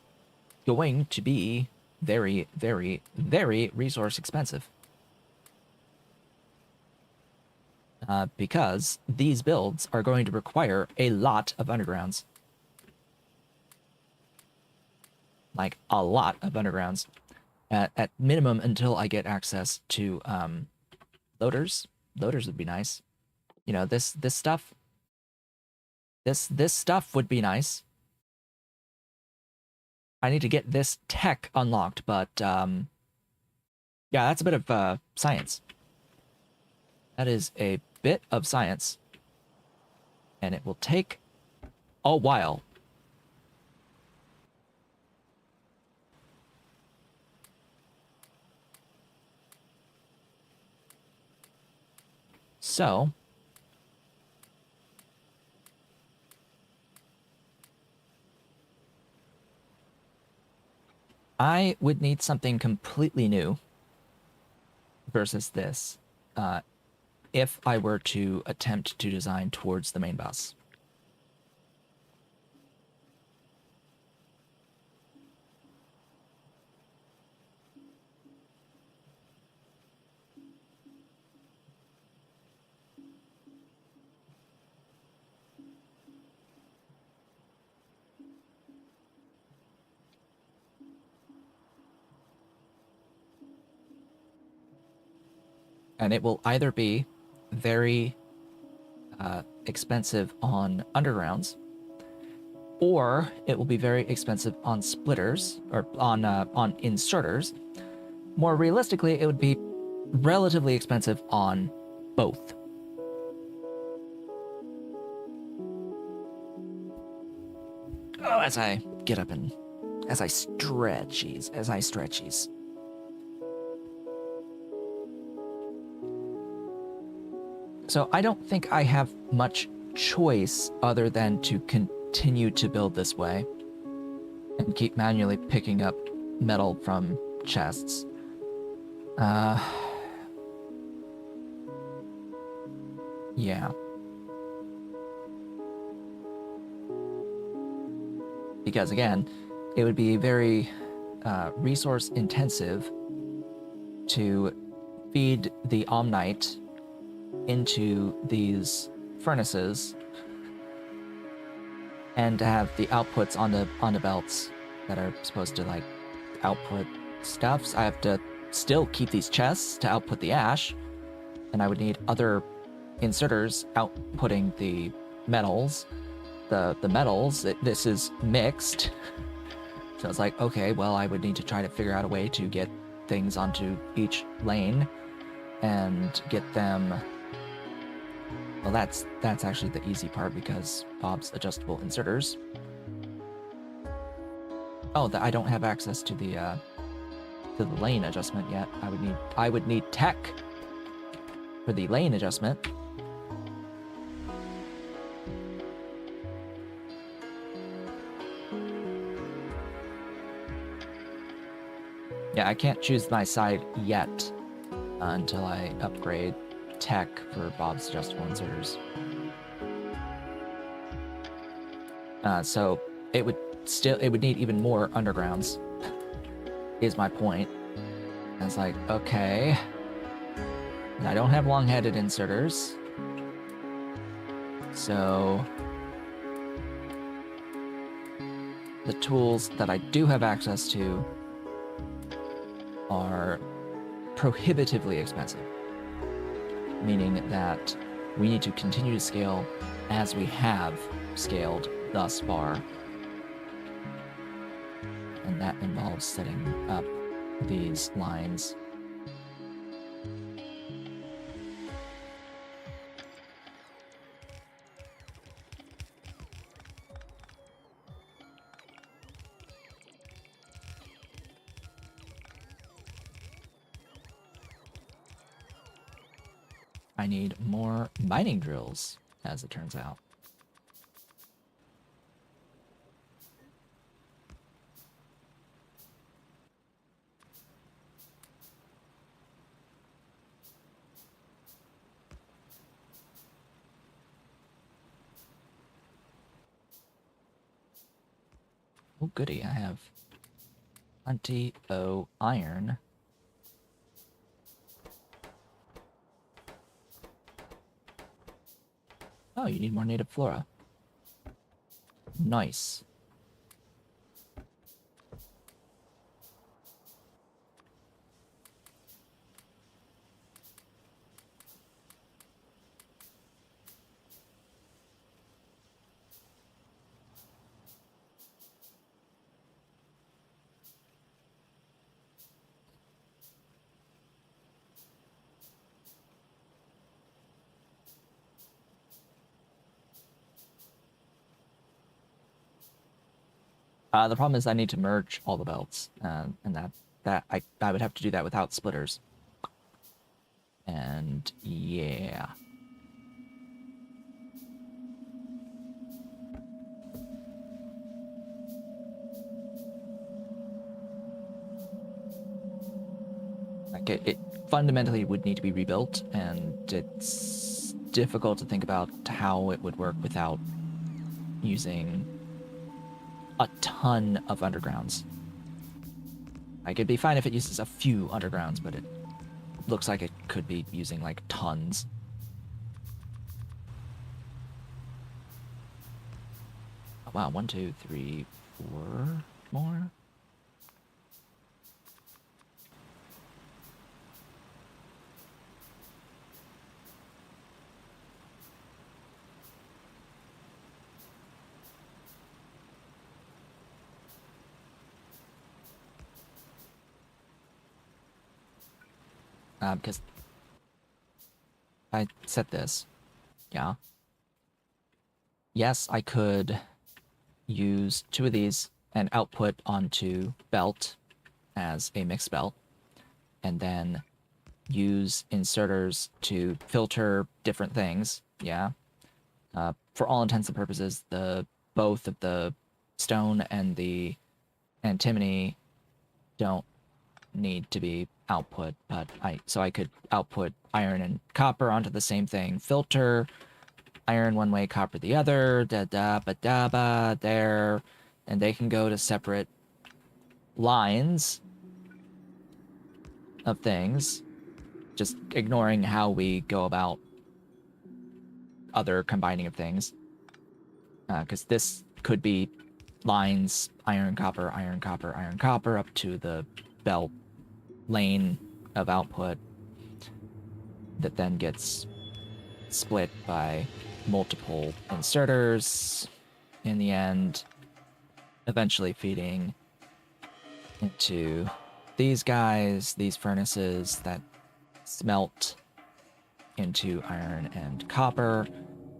going to be very, very, very resource expensive. Because these builds are going to require a lot of undergrounds. Like, a lot of undergrounds. At minimum, until I get access to loaders. Loaders would be nice. You know, this stuff. This stuff would be nice. I need to get this tech unlocked, but yeah, that's a bit of science. That is a bit of science. And it will take a while. So, I would need something completely new versus this if I were to attempt to design towards the main bus. And it will either be very expensive on undergrounds, or it will be very expensive on splitters, or on inserters. More realistically, it would be relatively expensive on both. Oh, as I get up and as I stretchies. So I don't think I have much choice other than to continue to build this way and keep manually picking up metal from chests. Yeah. Because again, it would be very resource intensive to feed the Omnite into these furnaces and to have the outputs on the belts that are supposed to like output stuff. So I have to still keep these chests to output the ash, and I would need other inserters outputting the metals. The metals, this is mixed. So it's like, okay, well, I would need to try to figure out a way to get things onto each lane and get them. Well, that's actually the easy part because Bob's adjustable inserters. Oh, I don't have access to the lane adjustment yet. I would need tech for the lane adjustment. Yeah, I can't choose my side yet until I upgrade tech for Bob's adjustable inserters. So it would need even more undergrounds, is my point. And it's like, okay, and I don't have long-headed inserters, so the tools that I do have access to are prohibitively expensive, meaning that we need to continue to scale as we have scaled thus far. And that involves setting up these lines. I need more mining drills, as it turns out. Oh, goody, I have plenty of iron. Oh, you need more native flora. Nice. The problem is I need to merge all the belts, and that I would have to do that without splitters. And yeah. Like it fundamentally would need to be rebuilt, and it's difficult to think about how it would work without using a ton of undergrounds. Like, it'd be fine if it uses a few undergrounds, but it looks like it could be using, like, tons. Oh, wow, 1, 2, 3, 4 more? Because I set this. Yeah. Yes, I could use 2 of these and output onto belt as a mixed belt, and then use inserters to filter different things. Yeah. For all intents and purposes, both of the stone and the antimony don't need to be output, but I could output iron and copper onto the same thing, filter iron one way, copper the other, da da ba da ba there, and they can go to separate lines of things, just ignoring how we go about other combining of things. Because this could be lines, iron, copper, iron, copper, iron, copper, up to the belt lane of output that then gets split by multiple inserters in the end, eventually feeding into these guys, these furnaces that smelt into iron and copper.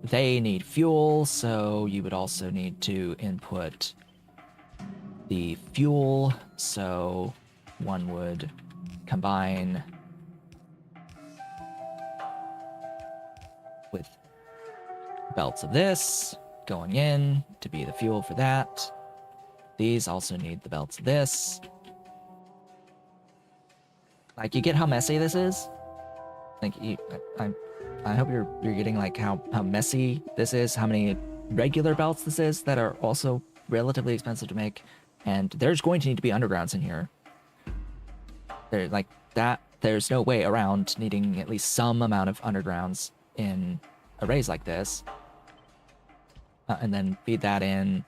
They need fuel, so you would also need to input the fuel, so one would combine with belts of this going in to be the fuel for that. These also need the belts of this. Like, you get how messy this is? Like, I hope you're getting, like, how messy this is, how many regular belts this is that are also relatively expensive to make. And there's going to need to be undergrounds in here. Like, that, there's no way around needing at least some amount of undergrounds in arrays like this. And then feed that in,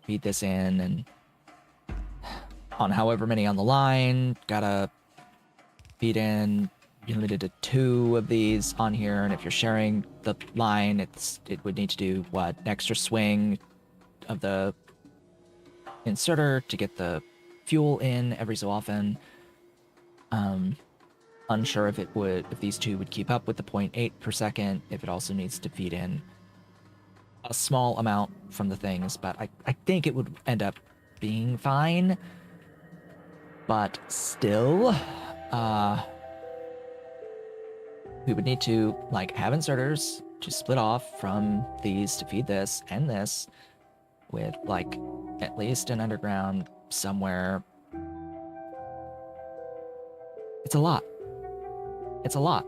feed this in, and on however many on the line, gotta feed in. You're limited to 2 of these on here, and if you're sharing the line, it would need to do what, an extra swing of the inserter to get the fuel in every so often. Unsure if these 2 would keep up with the 0.8 per second, if it also needs to feed in a small amount from the things, but I think it would end up being fine. But still, we would need to, like, have inserters to split off from these to feed this and this with, like, at least an underground somewhere. It's a lot. It's a lot.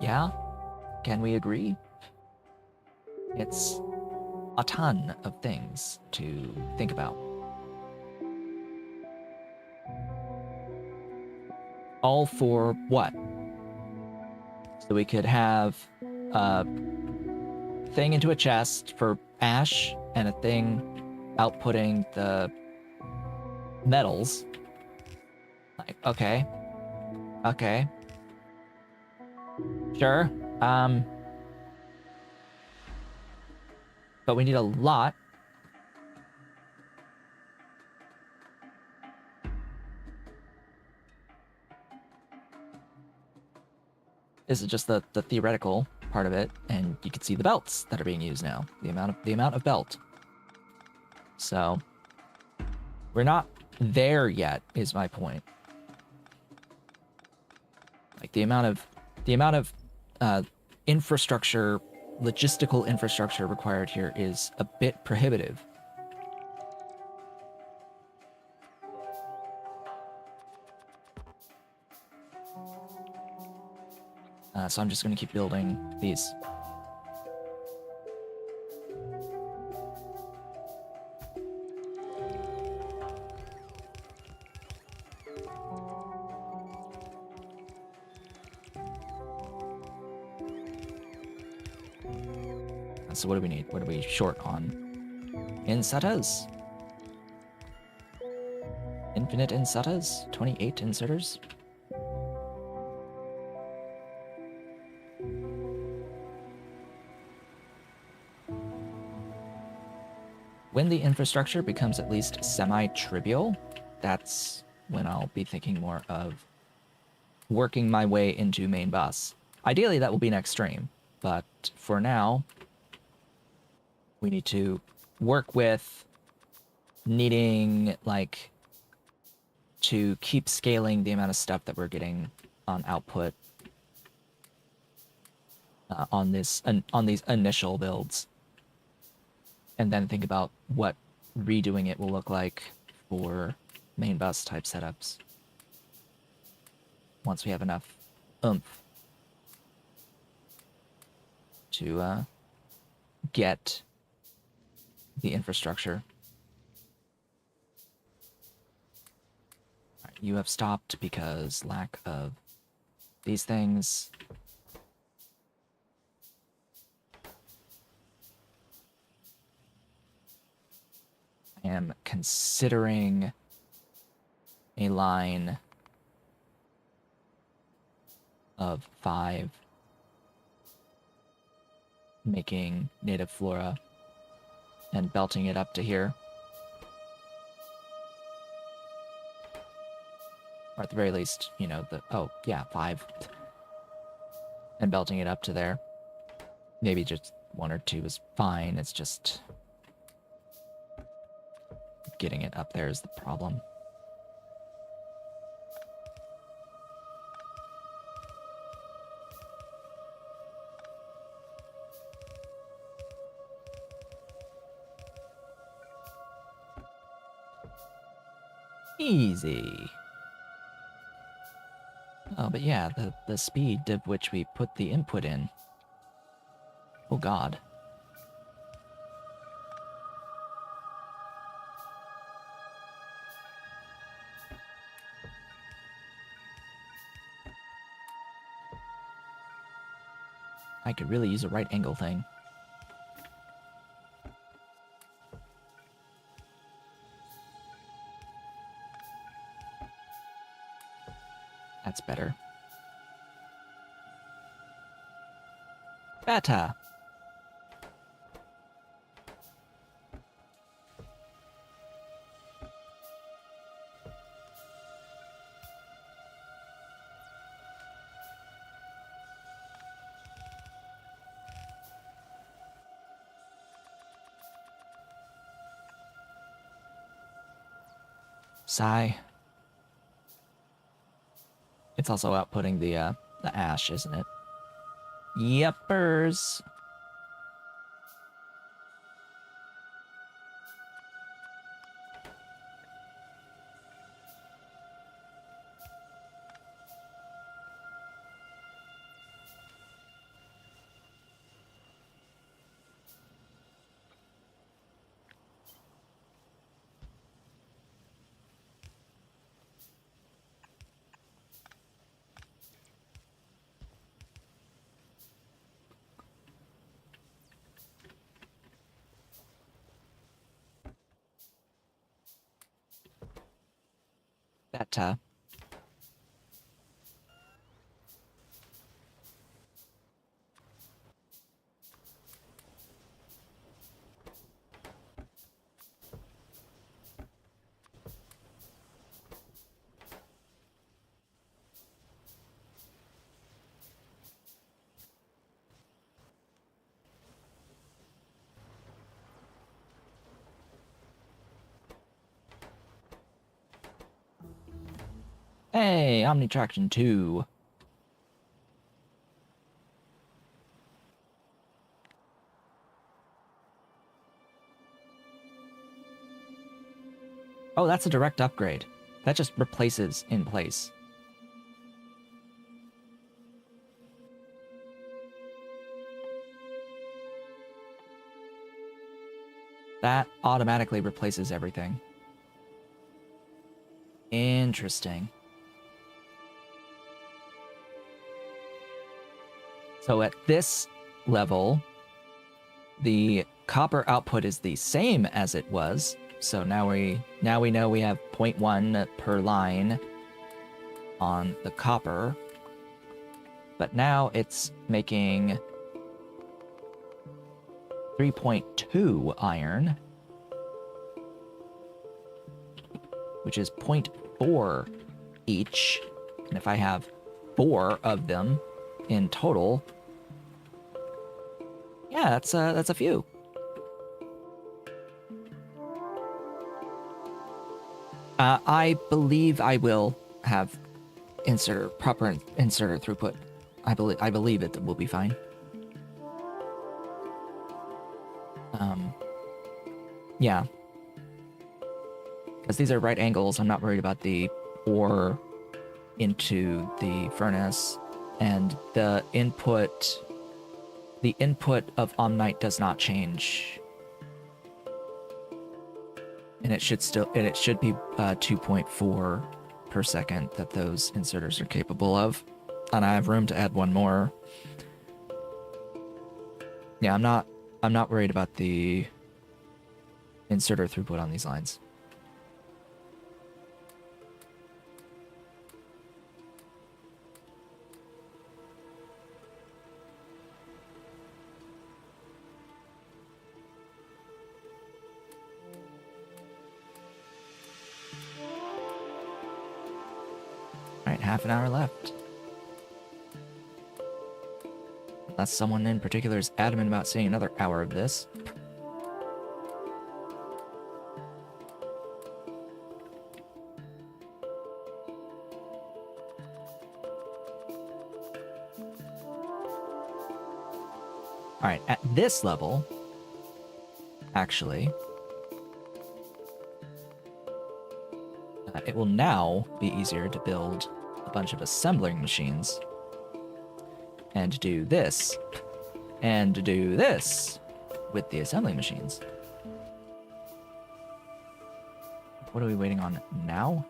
Yeah? Can we agree? It's a ton of things to think about. All for what? So we could have a thing into a chest for ash and a thing outputting the metals. Like, okay. Okay. Sure. But we need a lot. This is just the theoretical part of it, and you can see the belts that are being used now. The amount of belt. So we're not there yet, is my point. Like, the amount of infrastructure, logistical infrastructure required here is a bit prohibitive. So I'm just going to keep building these. So what do we need? What are we short on? Inserters. Infinite inserters? 28 inserters? When the infrastructure becomes at least semi-trivial, that's when I'll be thinking more of working my way into main bus. Ideally, that will be next stream, but for now, we need to work with needing, like, to keep scaling the amount of stuff that we're getting on output on these initial builds, and then think about what redoing it will look like for main bus type setups once we have enough oomph to get the infrastructure. Right, you have stopped because lack of these things. I am considering a line of 5 making native flora and belting it up to here. Or at the very least, you know, 5. And belting it up to there. Maybe just 1 or 2 is fine, it's just getting it up there is the problem. Easy. but yeah, the speed of which we put the input in. Oh god. I could really use a right angle thing. That's better. Better. Sigh. It's also outputting the ash, isn't it? Yepers. Better. Hey, Omnitraction 2. Oh, that's a direct upgrade. That just replaces in place. That automatically replaces everything. Interesting. So at this level, the copper output is the same as it was. So now we know we have 0.1 per line on the copper. But now it's making 3.2 iron, which is 0.4 each. And if I have 4 of them in total, yeah, that's a few. I believe I will have proper inserter throughput. I believe it will be fine. Yeah. Because these are right angles, I'm not worried about the ore into the furnace. And the input of Omnite does not change. And it should be 2.4 per second that those inserters are capable of. And I have room to add one more. Yeah, I'm not worried about the inserter throughput on these lines. Alright, half an hour left. Unless someone in particular is adamant about seeing another hour of this. Alright, at this level, actually, it will now be easier to build a bunch of assembling machines and do this and do this with the assembling machines. What are we waiting on now?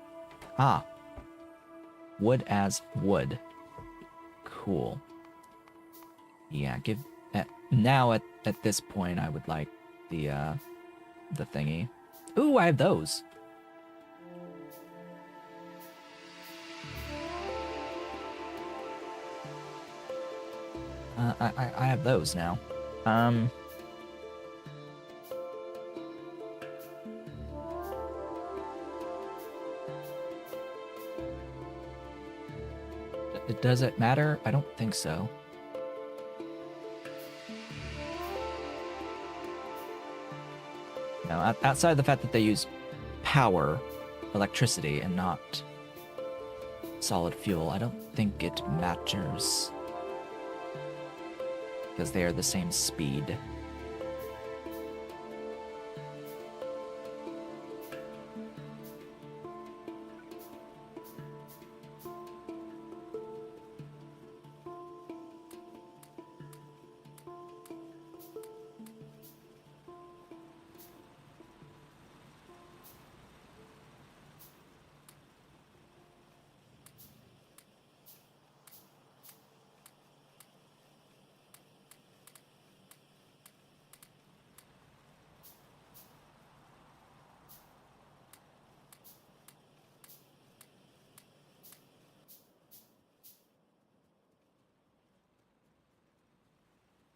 Ah, wood as wood. Cool. Yeah, now at this point I would like the thingy. Ooh, I have those. I have those now. Does it matter? I don't think so. No, outside the fact that they use power, electricity, and not solid fuel, I don't think it matters. Because they are the same speed.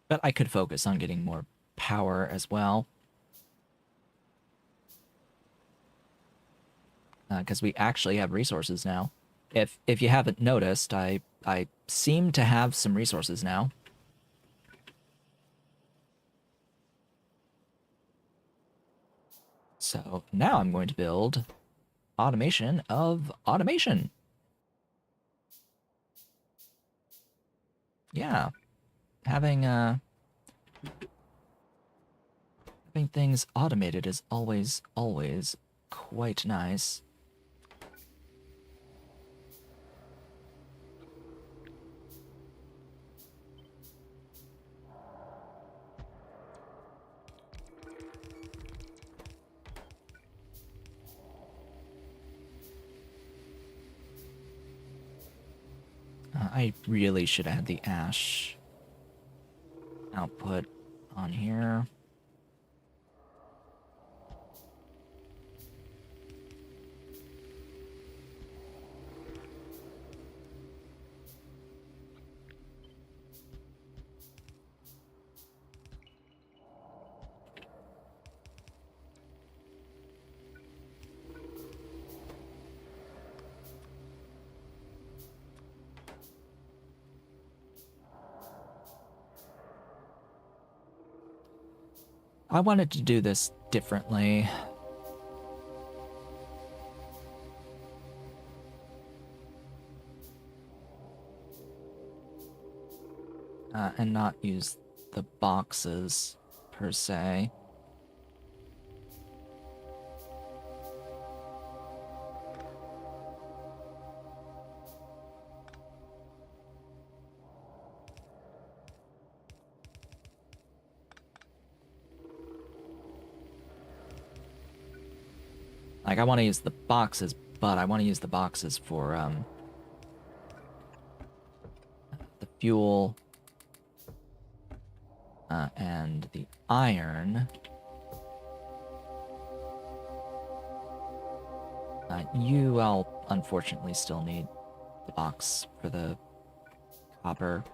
But I could focus on getting more power as well. Because we actually have resources now. If you haven't noticed, I seem to have some resources now. So now I'm going to build automation of automation. Yeah. Having things automated is always quite nice. I really should have had the ash output on here. I wanted to do this differently. And not use the boxes per se. Like, I want to use the boxes, but I want to use the boxes for, the fuel, and the iron. I'll unfortunately still need the box for the copper.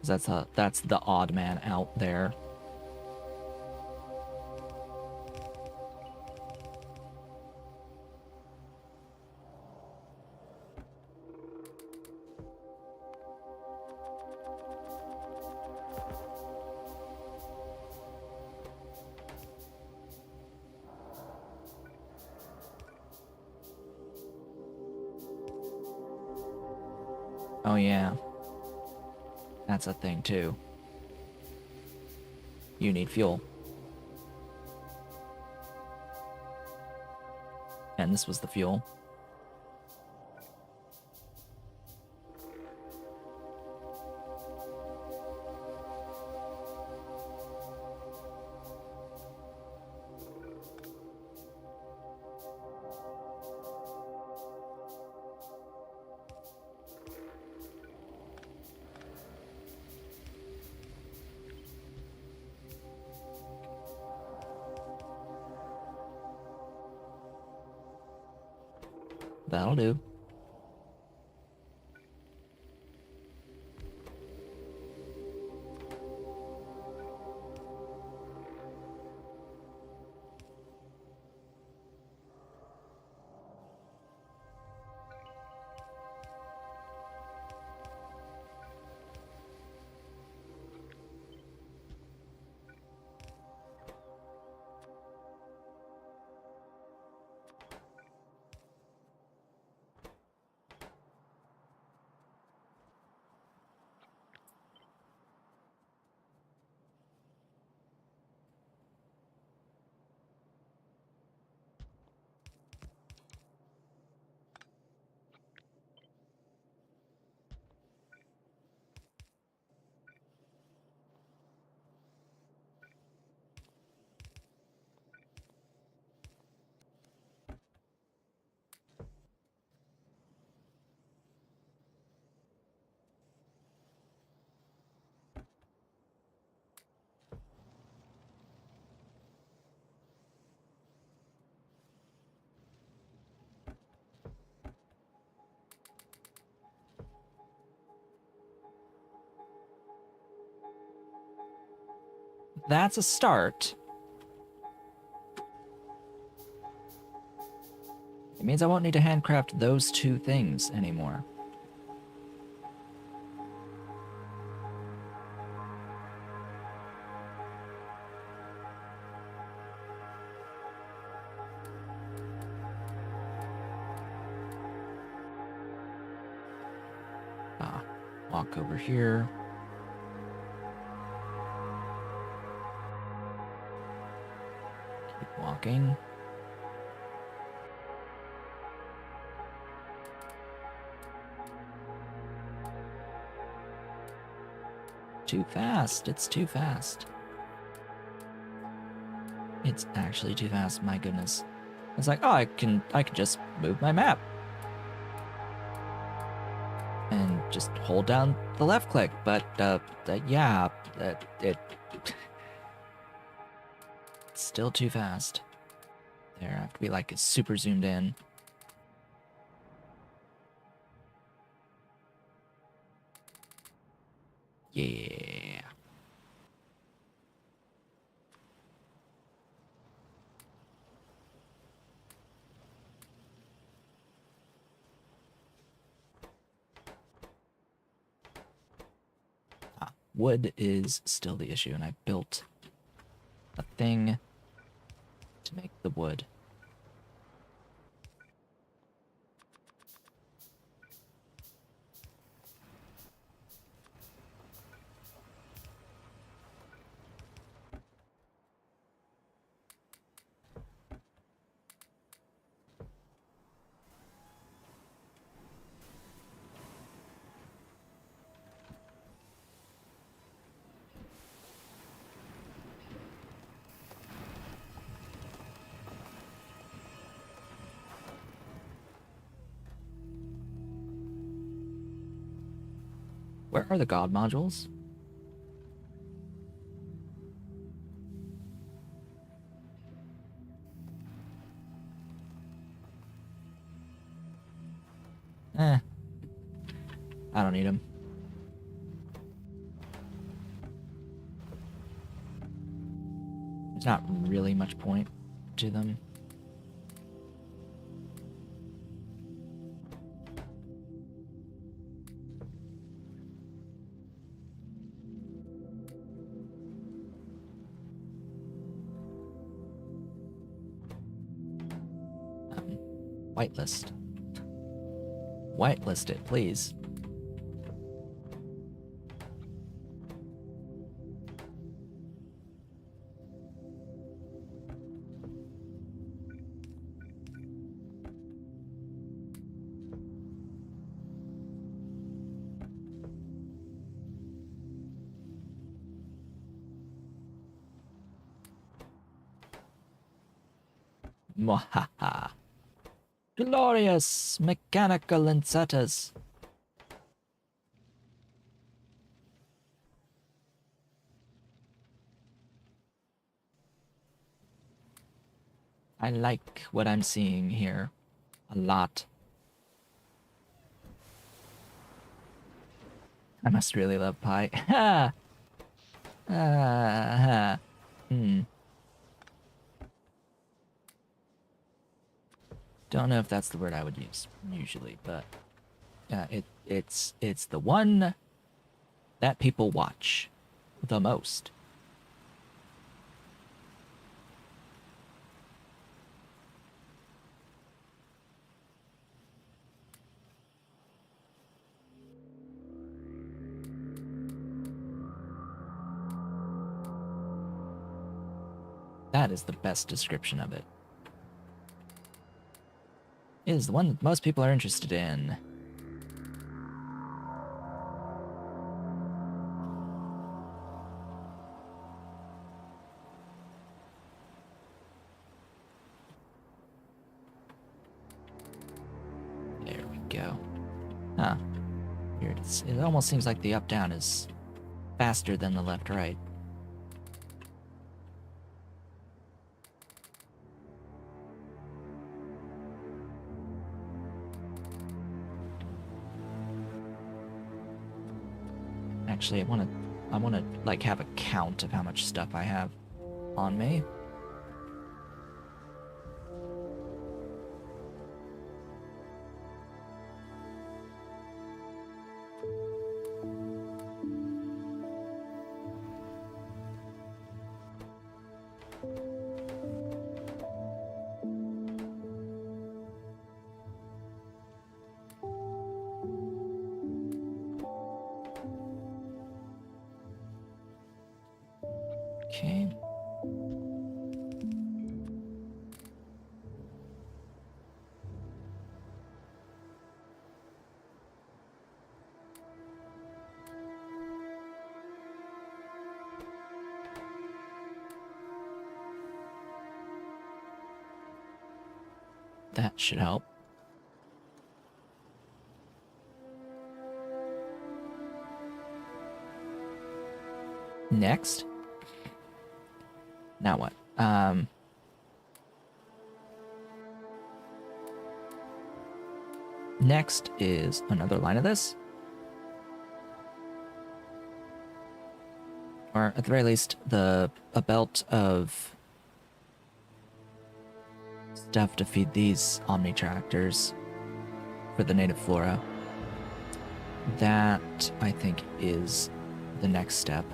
'Cause that's the odd man out there. Oh yeah. That's a thing too. You need fuel. And this was the fuel. That'll do. That's a start. It means I won't need to handcraft those two things anymore. Walk over here. Keep walking. Too fast. It's too fast. It's actually too fast, my goodness. It's like, oh, I can just move my map. And just hold down the left click, but yeah, it's still too fast. There, I have to be like super zoomed in. Yeah. Wood is still the issue, and I built a thing to make the wood. Where are the god modules? I don't need them. There's not really much point to them. Whitelist. Whitelist it, please. Mwahaha. Glorious mechanical lancetas. I like what I'm seeing here a lot. I must really love pie. Ha! Ha! Don't know if that's the word I would use usually, but it's the one that people watch the most. That is the best description of it. It is the one that most people are interested in. There we go. Huh. Weird. It almost seems like the up-down is faster than the left-right. Actually, I wanna like have a count of how much stuff I have on me. Okay. That should help. Next. Now what? Next is another line of this. Or at the very least, a belt of stuff to feed these Omnitractors for the native flora. That, I think, is the next step.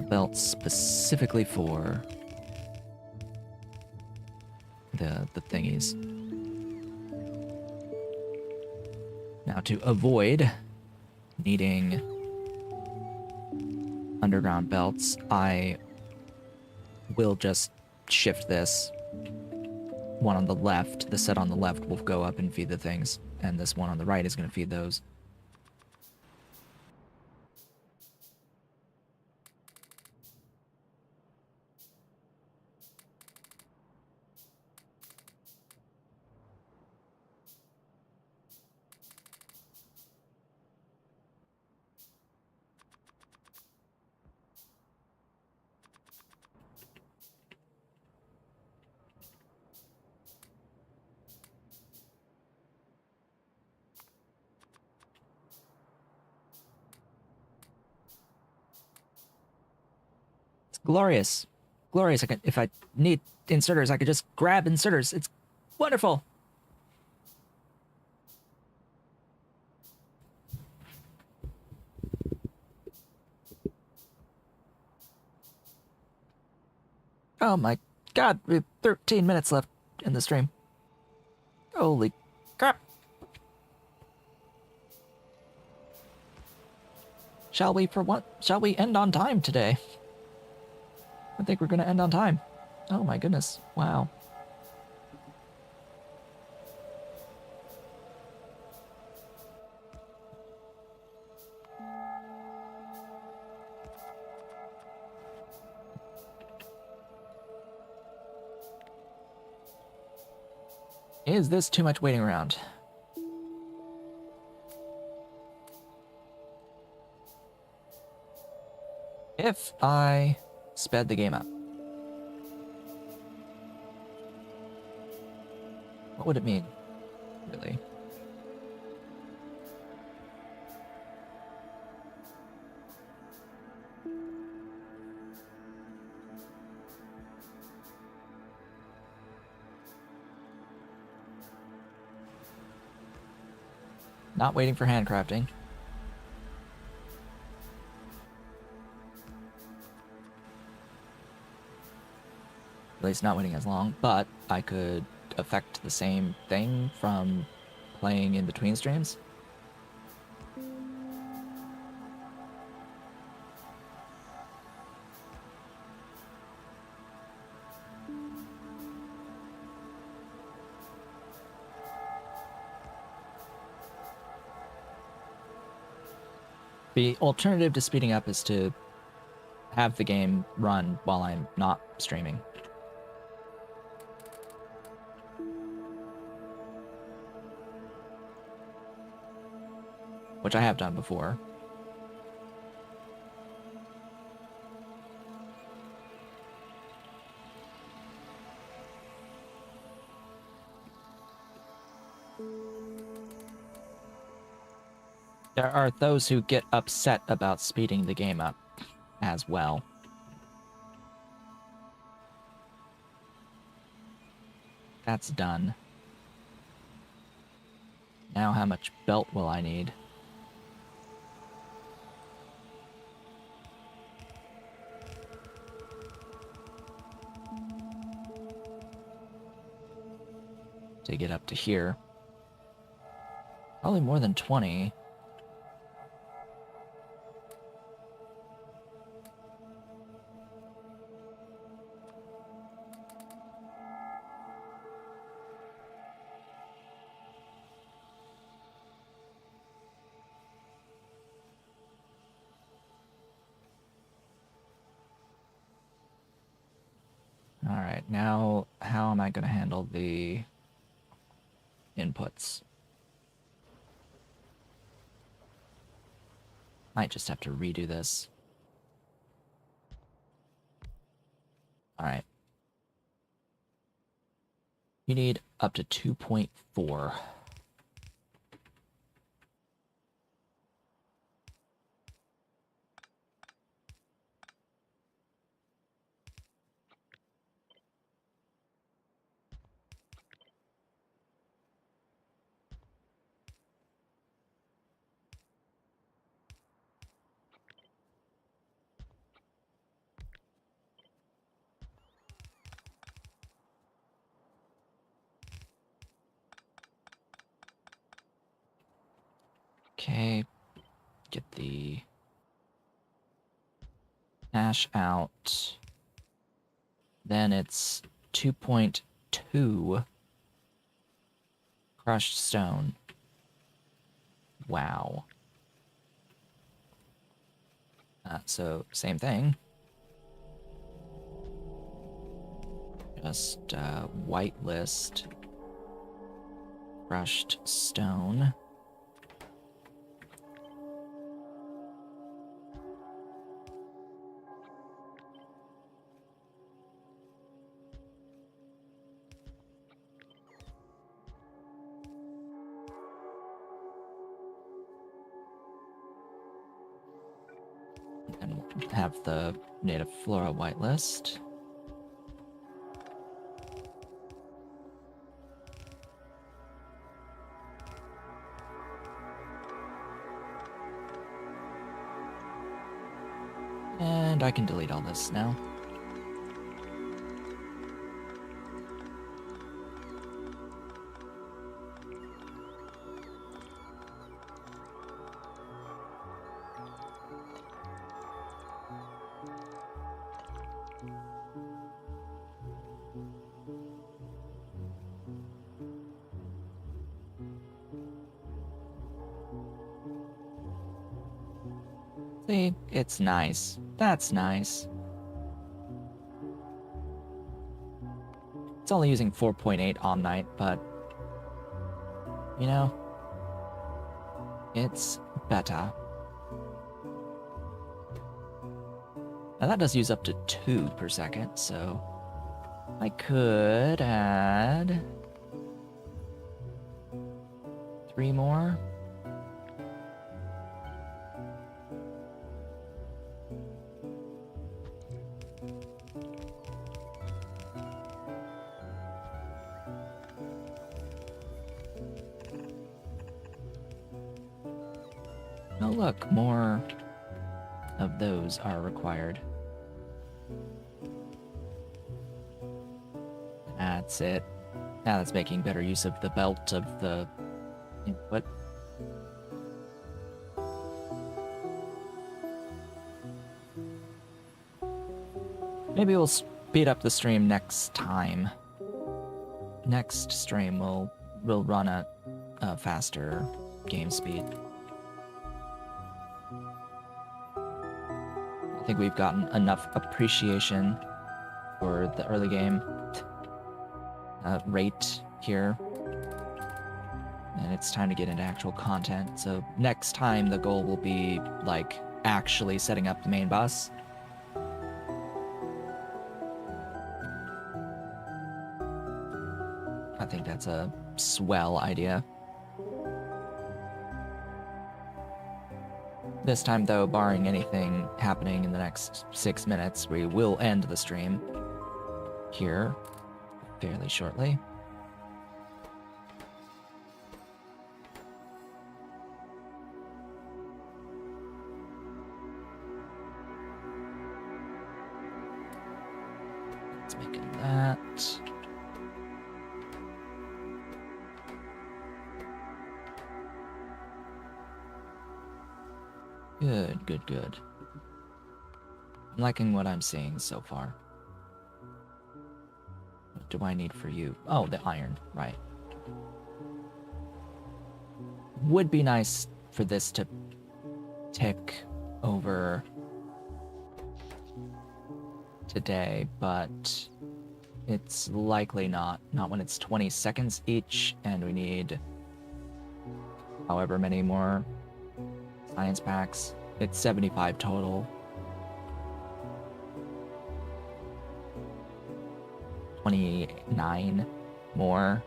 Belt specifically for the thingies. Now, to avoid needing underground belts, I will just shift this. One on the left, the set on the left will go up and feed the things, and this one on the right is going to feed those. Glorious. Glorious. If I need inserters, I could just grab inserters. It's wonderful. Oh my god, we have 13 minutes left in the stream. Holy crap. Shall we end on time today? I think we're gonna end on time. Oh my goodness. Wow. Is this too much waiting around? If I sped the game up, what would it mean, really? Not waiting for handcrafting. At least not waiting as long, but I could affect the same thing from playing in between streams. The alternative to speeding up is to have the game run while I'm not streaming. Which I have done before. There are those who get upset about speeding the game up as well. That's done. Now how much belt will I need? To get up to here. Probably more than 20. Alright, now how am I going to handle the inputs? Might just have to redo this. Alright. You need up to 2.4. Okay, get the hash out. Then it's 2.2 crushed stone. Wow. So, same thing. Just whitelist crushed stone. And have the native flora whitelist. And I can delete all this now. See, it's nice. That's nice. It's only using 4.8 Omnite, but You know, it's better. Now that does use up to 2 per second, so I could add 3 more. Oh look, more of those are required. That's it. Now that's making better use of the belt of the input. Maybe we'll speed up the stream next time. Next stream we'll run at a faster game speed. I think we've gotten enough appreciation for the early game rate here. And it's time to get into actual content. So next time the goal will be like actually setting up the main bus. I think that's a swell idea. This time, though, barring anything happening in the next 6 minutes, we will end the stream here fairly shortly. Let's make it that. Good, good, good. I'm liking what I'm seeing so far. What do I need for you? Oh, the iron, right. Would be nice for this to tick over today, but it's likely not. Not when it's 20 seconds each, and we need however many more science packs. It's 75 total. 29 more.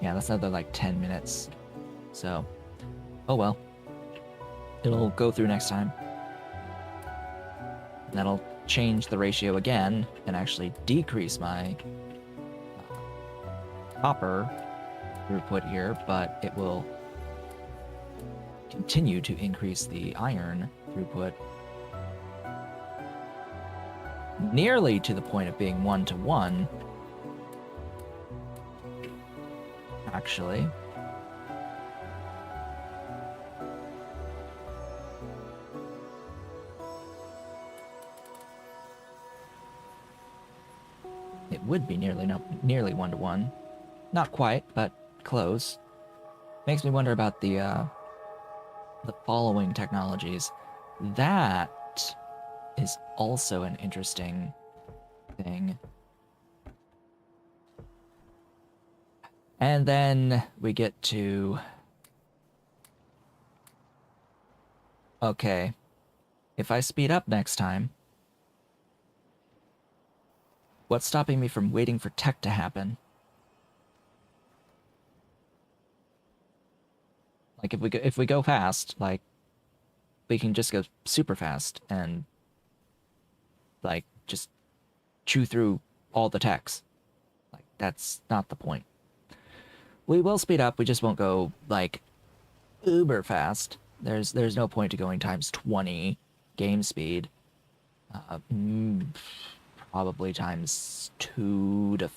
Yeah, that's another like 10 minutes. So, oh well. It'll go through next time. That'll change the ratio again and actually decrease my copper throughput here, but it will continue to increase the iron throughput nearly to the point of being 1-to-1, actually. It would be nearly 1-to-1. Not quite, but close. Makes me wonder about the following technologies. That is also an interesting thing. And then we get to... Okay. If I speed up next time, what's stopping me from waiting for tech to happen? Like, if we go fast, like, we can just go super fast and, like, just chew through all the techs. Like, that's not the point. We will speed up, we just won't go, like, uber fast. There's no point to going times 20 game speed. Probably times 2 to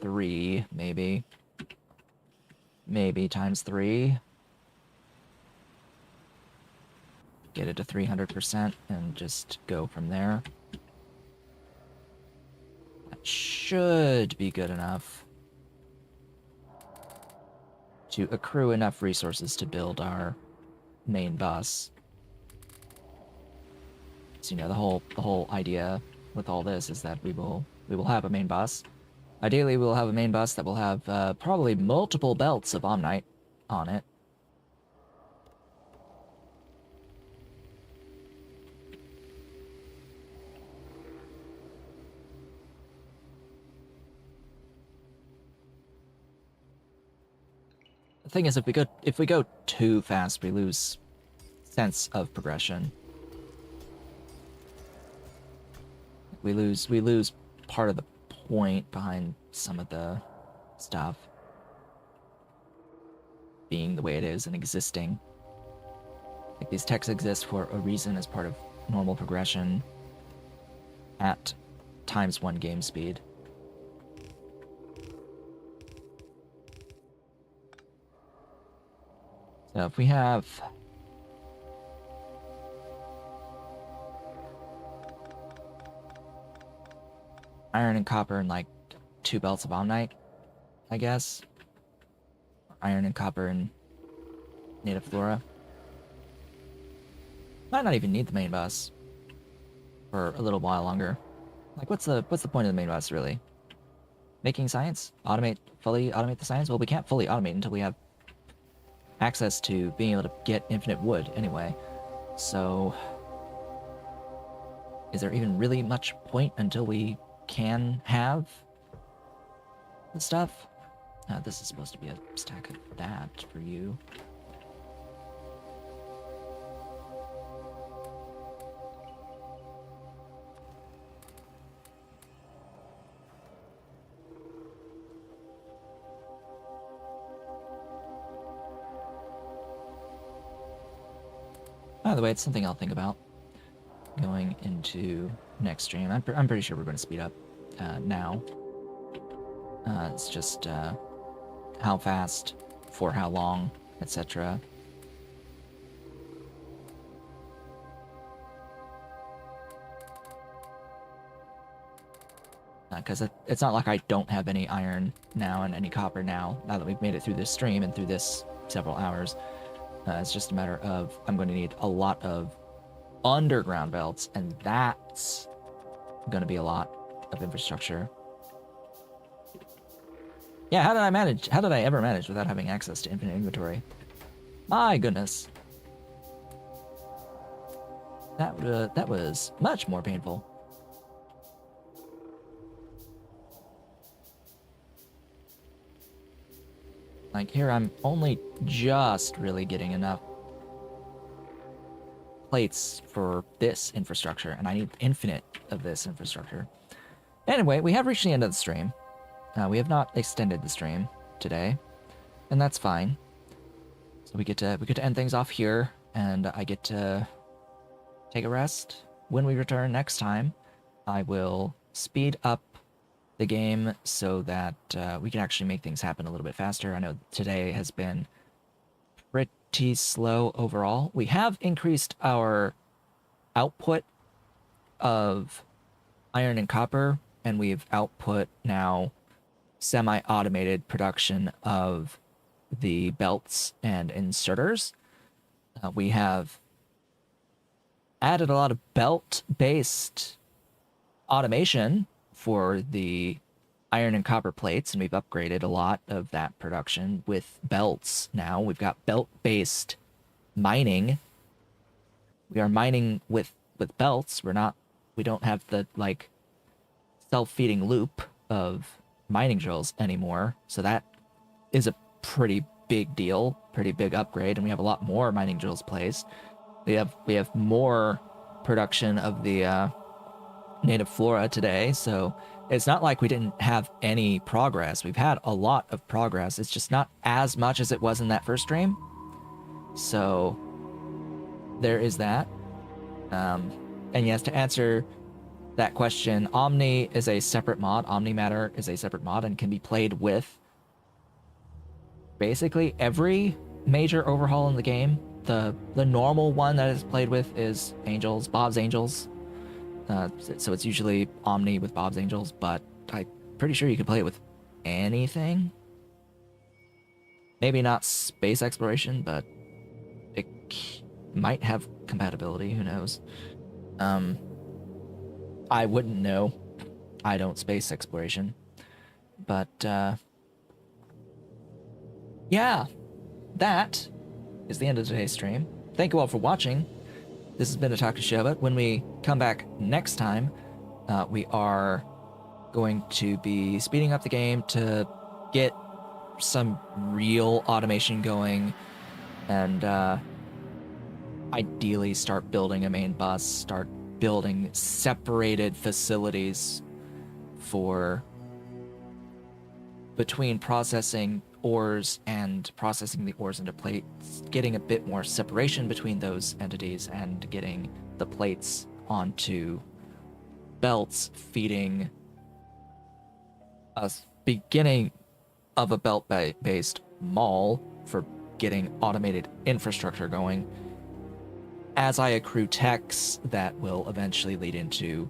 3, maybe. Maybe times 3. Get it to 300% and just go from there. That should be good enough to accrue enough resources to build our main bus. So, you know, the whole idea with all this is that we will have a main bus. Ideally, we'll have a main bus that will have probably multiple belts of Omnite on it. The thing is, if we go too fast, we lose sense of progression. We lose part of the point behind some of the stuff being the way it is and existing. Like, these techs exist for a reason as part of normal progression at ×1 game speed. So if we have iron and copper and like 2 belts of Omnite, I guess. Iron and copper and native flora. Might not even need the main bus for a little while longer. Like, what's the point of the main bus, really? Making science? Fully automate the science? Well, we can't fully automate until we have access to being able to get infinite wood anyway. So, is there even really much point until we can have the stuff? This is supposed to be a stack of that for you. By the way, it's something I'll think about going into next stream. I'm pretty sure we're going to speed up now. It's just how fast, for how long, etc. Because it's not like I don't have any iron now and any copper now that we've made it through this stream and through this several hours. It's just a matter of I'm going to need a lot of underground belts, and that's going to be a lot of infrastructure. Yeah, how did I ever manage without having access to infinite inventory? My goodness. That was much more painful. Like, here I'm only just really getting enough plates for this infrastructure, and I need infinite of this infrastructure. Anyway, we have reached the end of the stream. We have not extended the stream today, and that's fine. So we get to end things off here, and I get to take a rest. When we return next time, I will speed up the game so that we can actually make things happen a little bit faster. I know today has been pretty slow overall. We have increased our output of iron and copper, and we've output now semi-automated production of the belts and inserters. We have added a lot of belt-based automation for the iron and copper plates, and we've upgraded a lot of that production with belts now. We've got belt-based mining. We are mining with belts. We don't have the, like, self-feeding loop of mining drills anymore. So that is a pretty big deal, pretty big upgrade, and we have a lot more mining drills placed. We have more production of the native flora today, so it's not like we didn't have any progress. We've had a lot of progress. It's just not as much as it was in that first stream. So there is that. And yes, to answer that question, Omni is a separate mod. Omnimatter is a separate mod and can be played with basically every major overhaul in the game. The normal one that is played with is Angels, Bob's Angels. So it's usually Omni with Bob's Angels, but I'm pretty sure you can play it with anything. Maybe not space exploration, but it might have compatibility, who knows. I wouldn't know. I don't space exploration. But yeah, that is the end of today's stream. Thank you all for watching. This has been a Taku Show, but when we come back next time, we are going to be speeding up the game to get some real automation going, and ideally start building a main bus, start building separated facilities for between processing ores and processing the ores into plates, getting a bit more separation between those entities, and getting the plates onto belts, feeding a beginning of a belt-based mall for getting automated infrastructure going. As I accrue techs, that will eventually lead into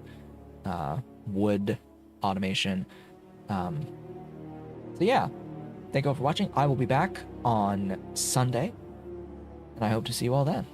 wood automation. So yeah, thank you all for watching. I will be back on Sunday, and I hope to see you all then.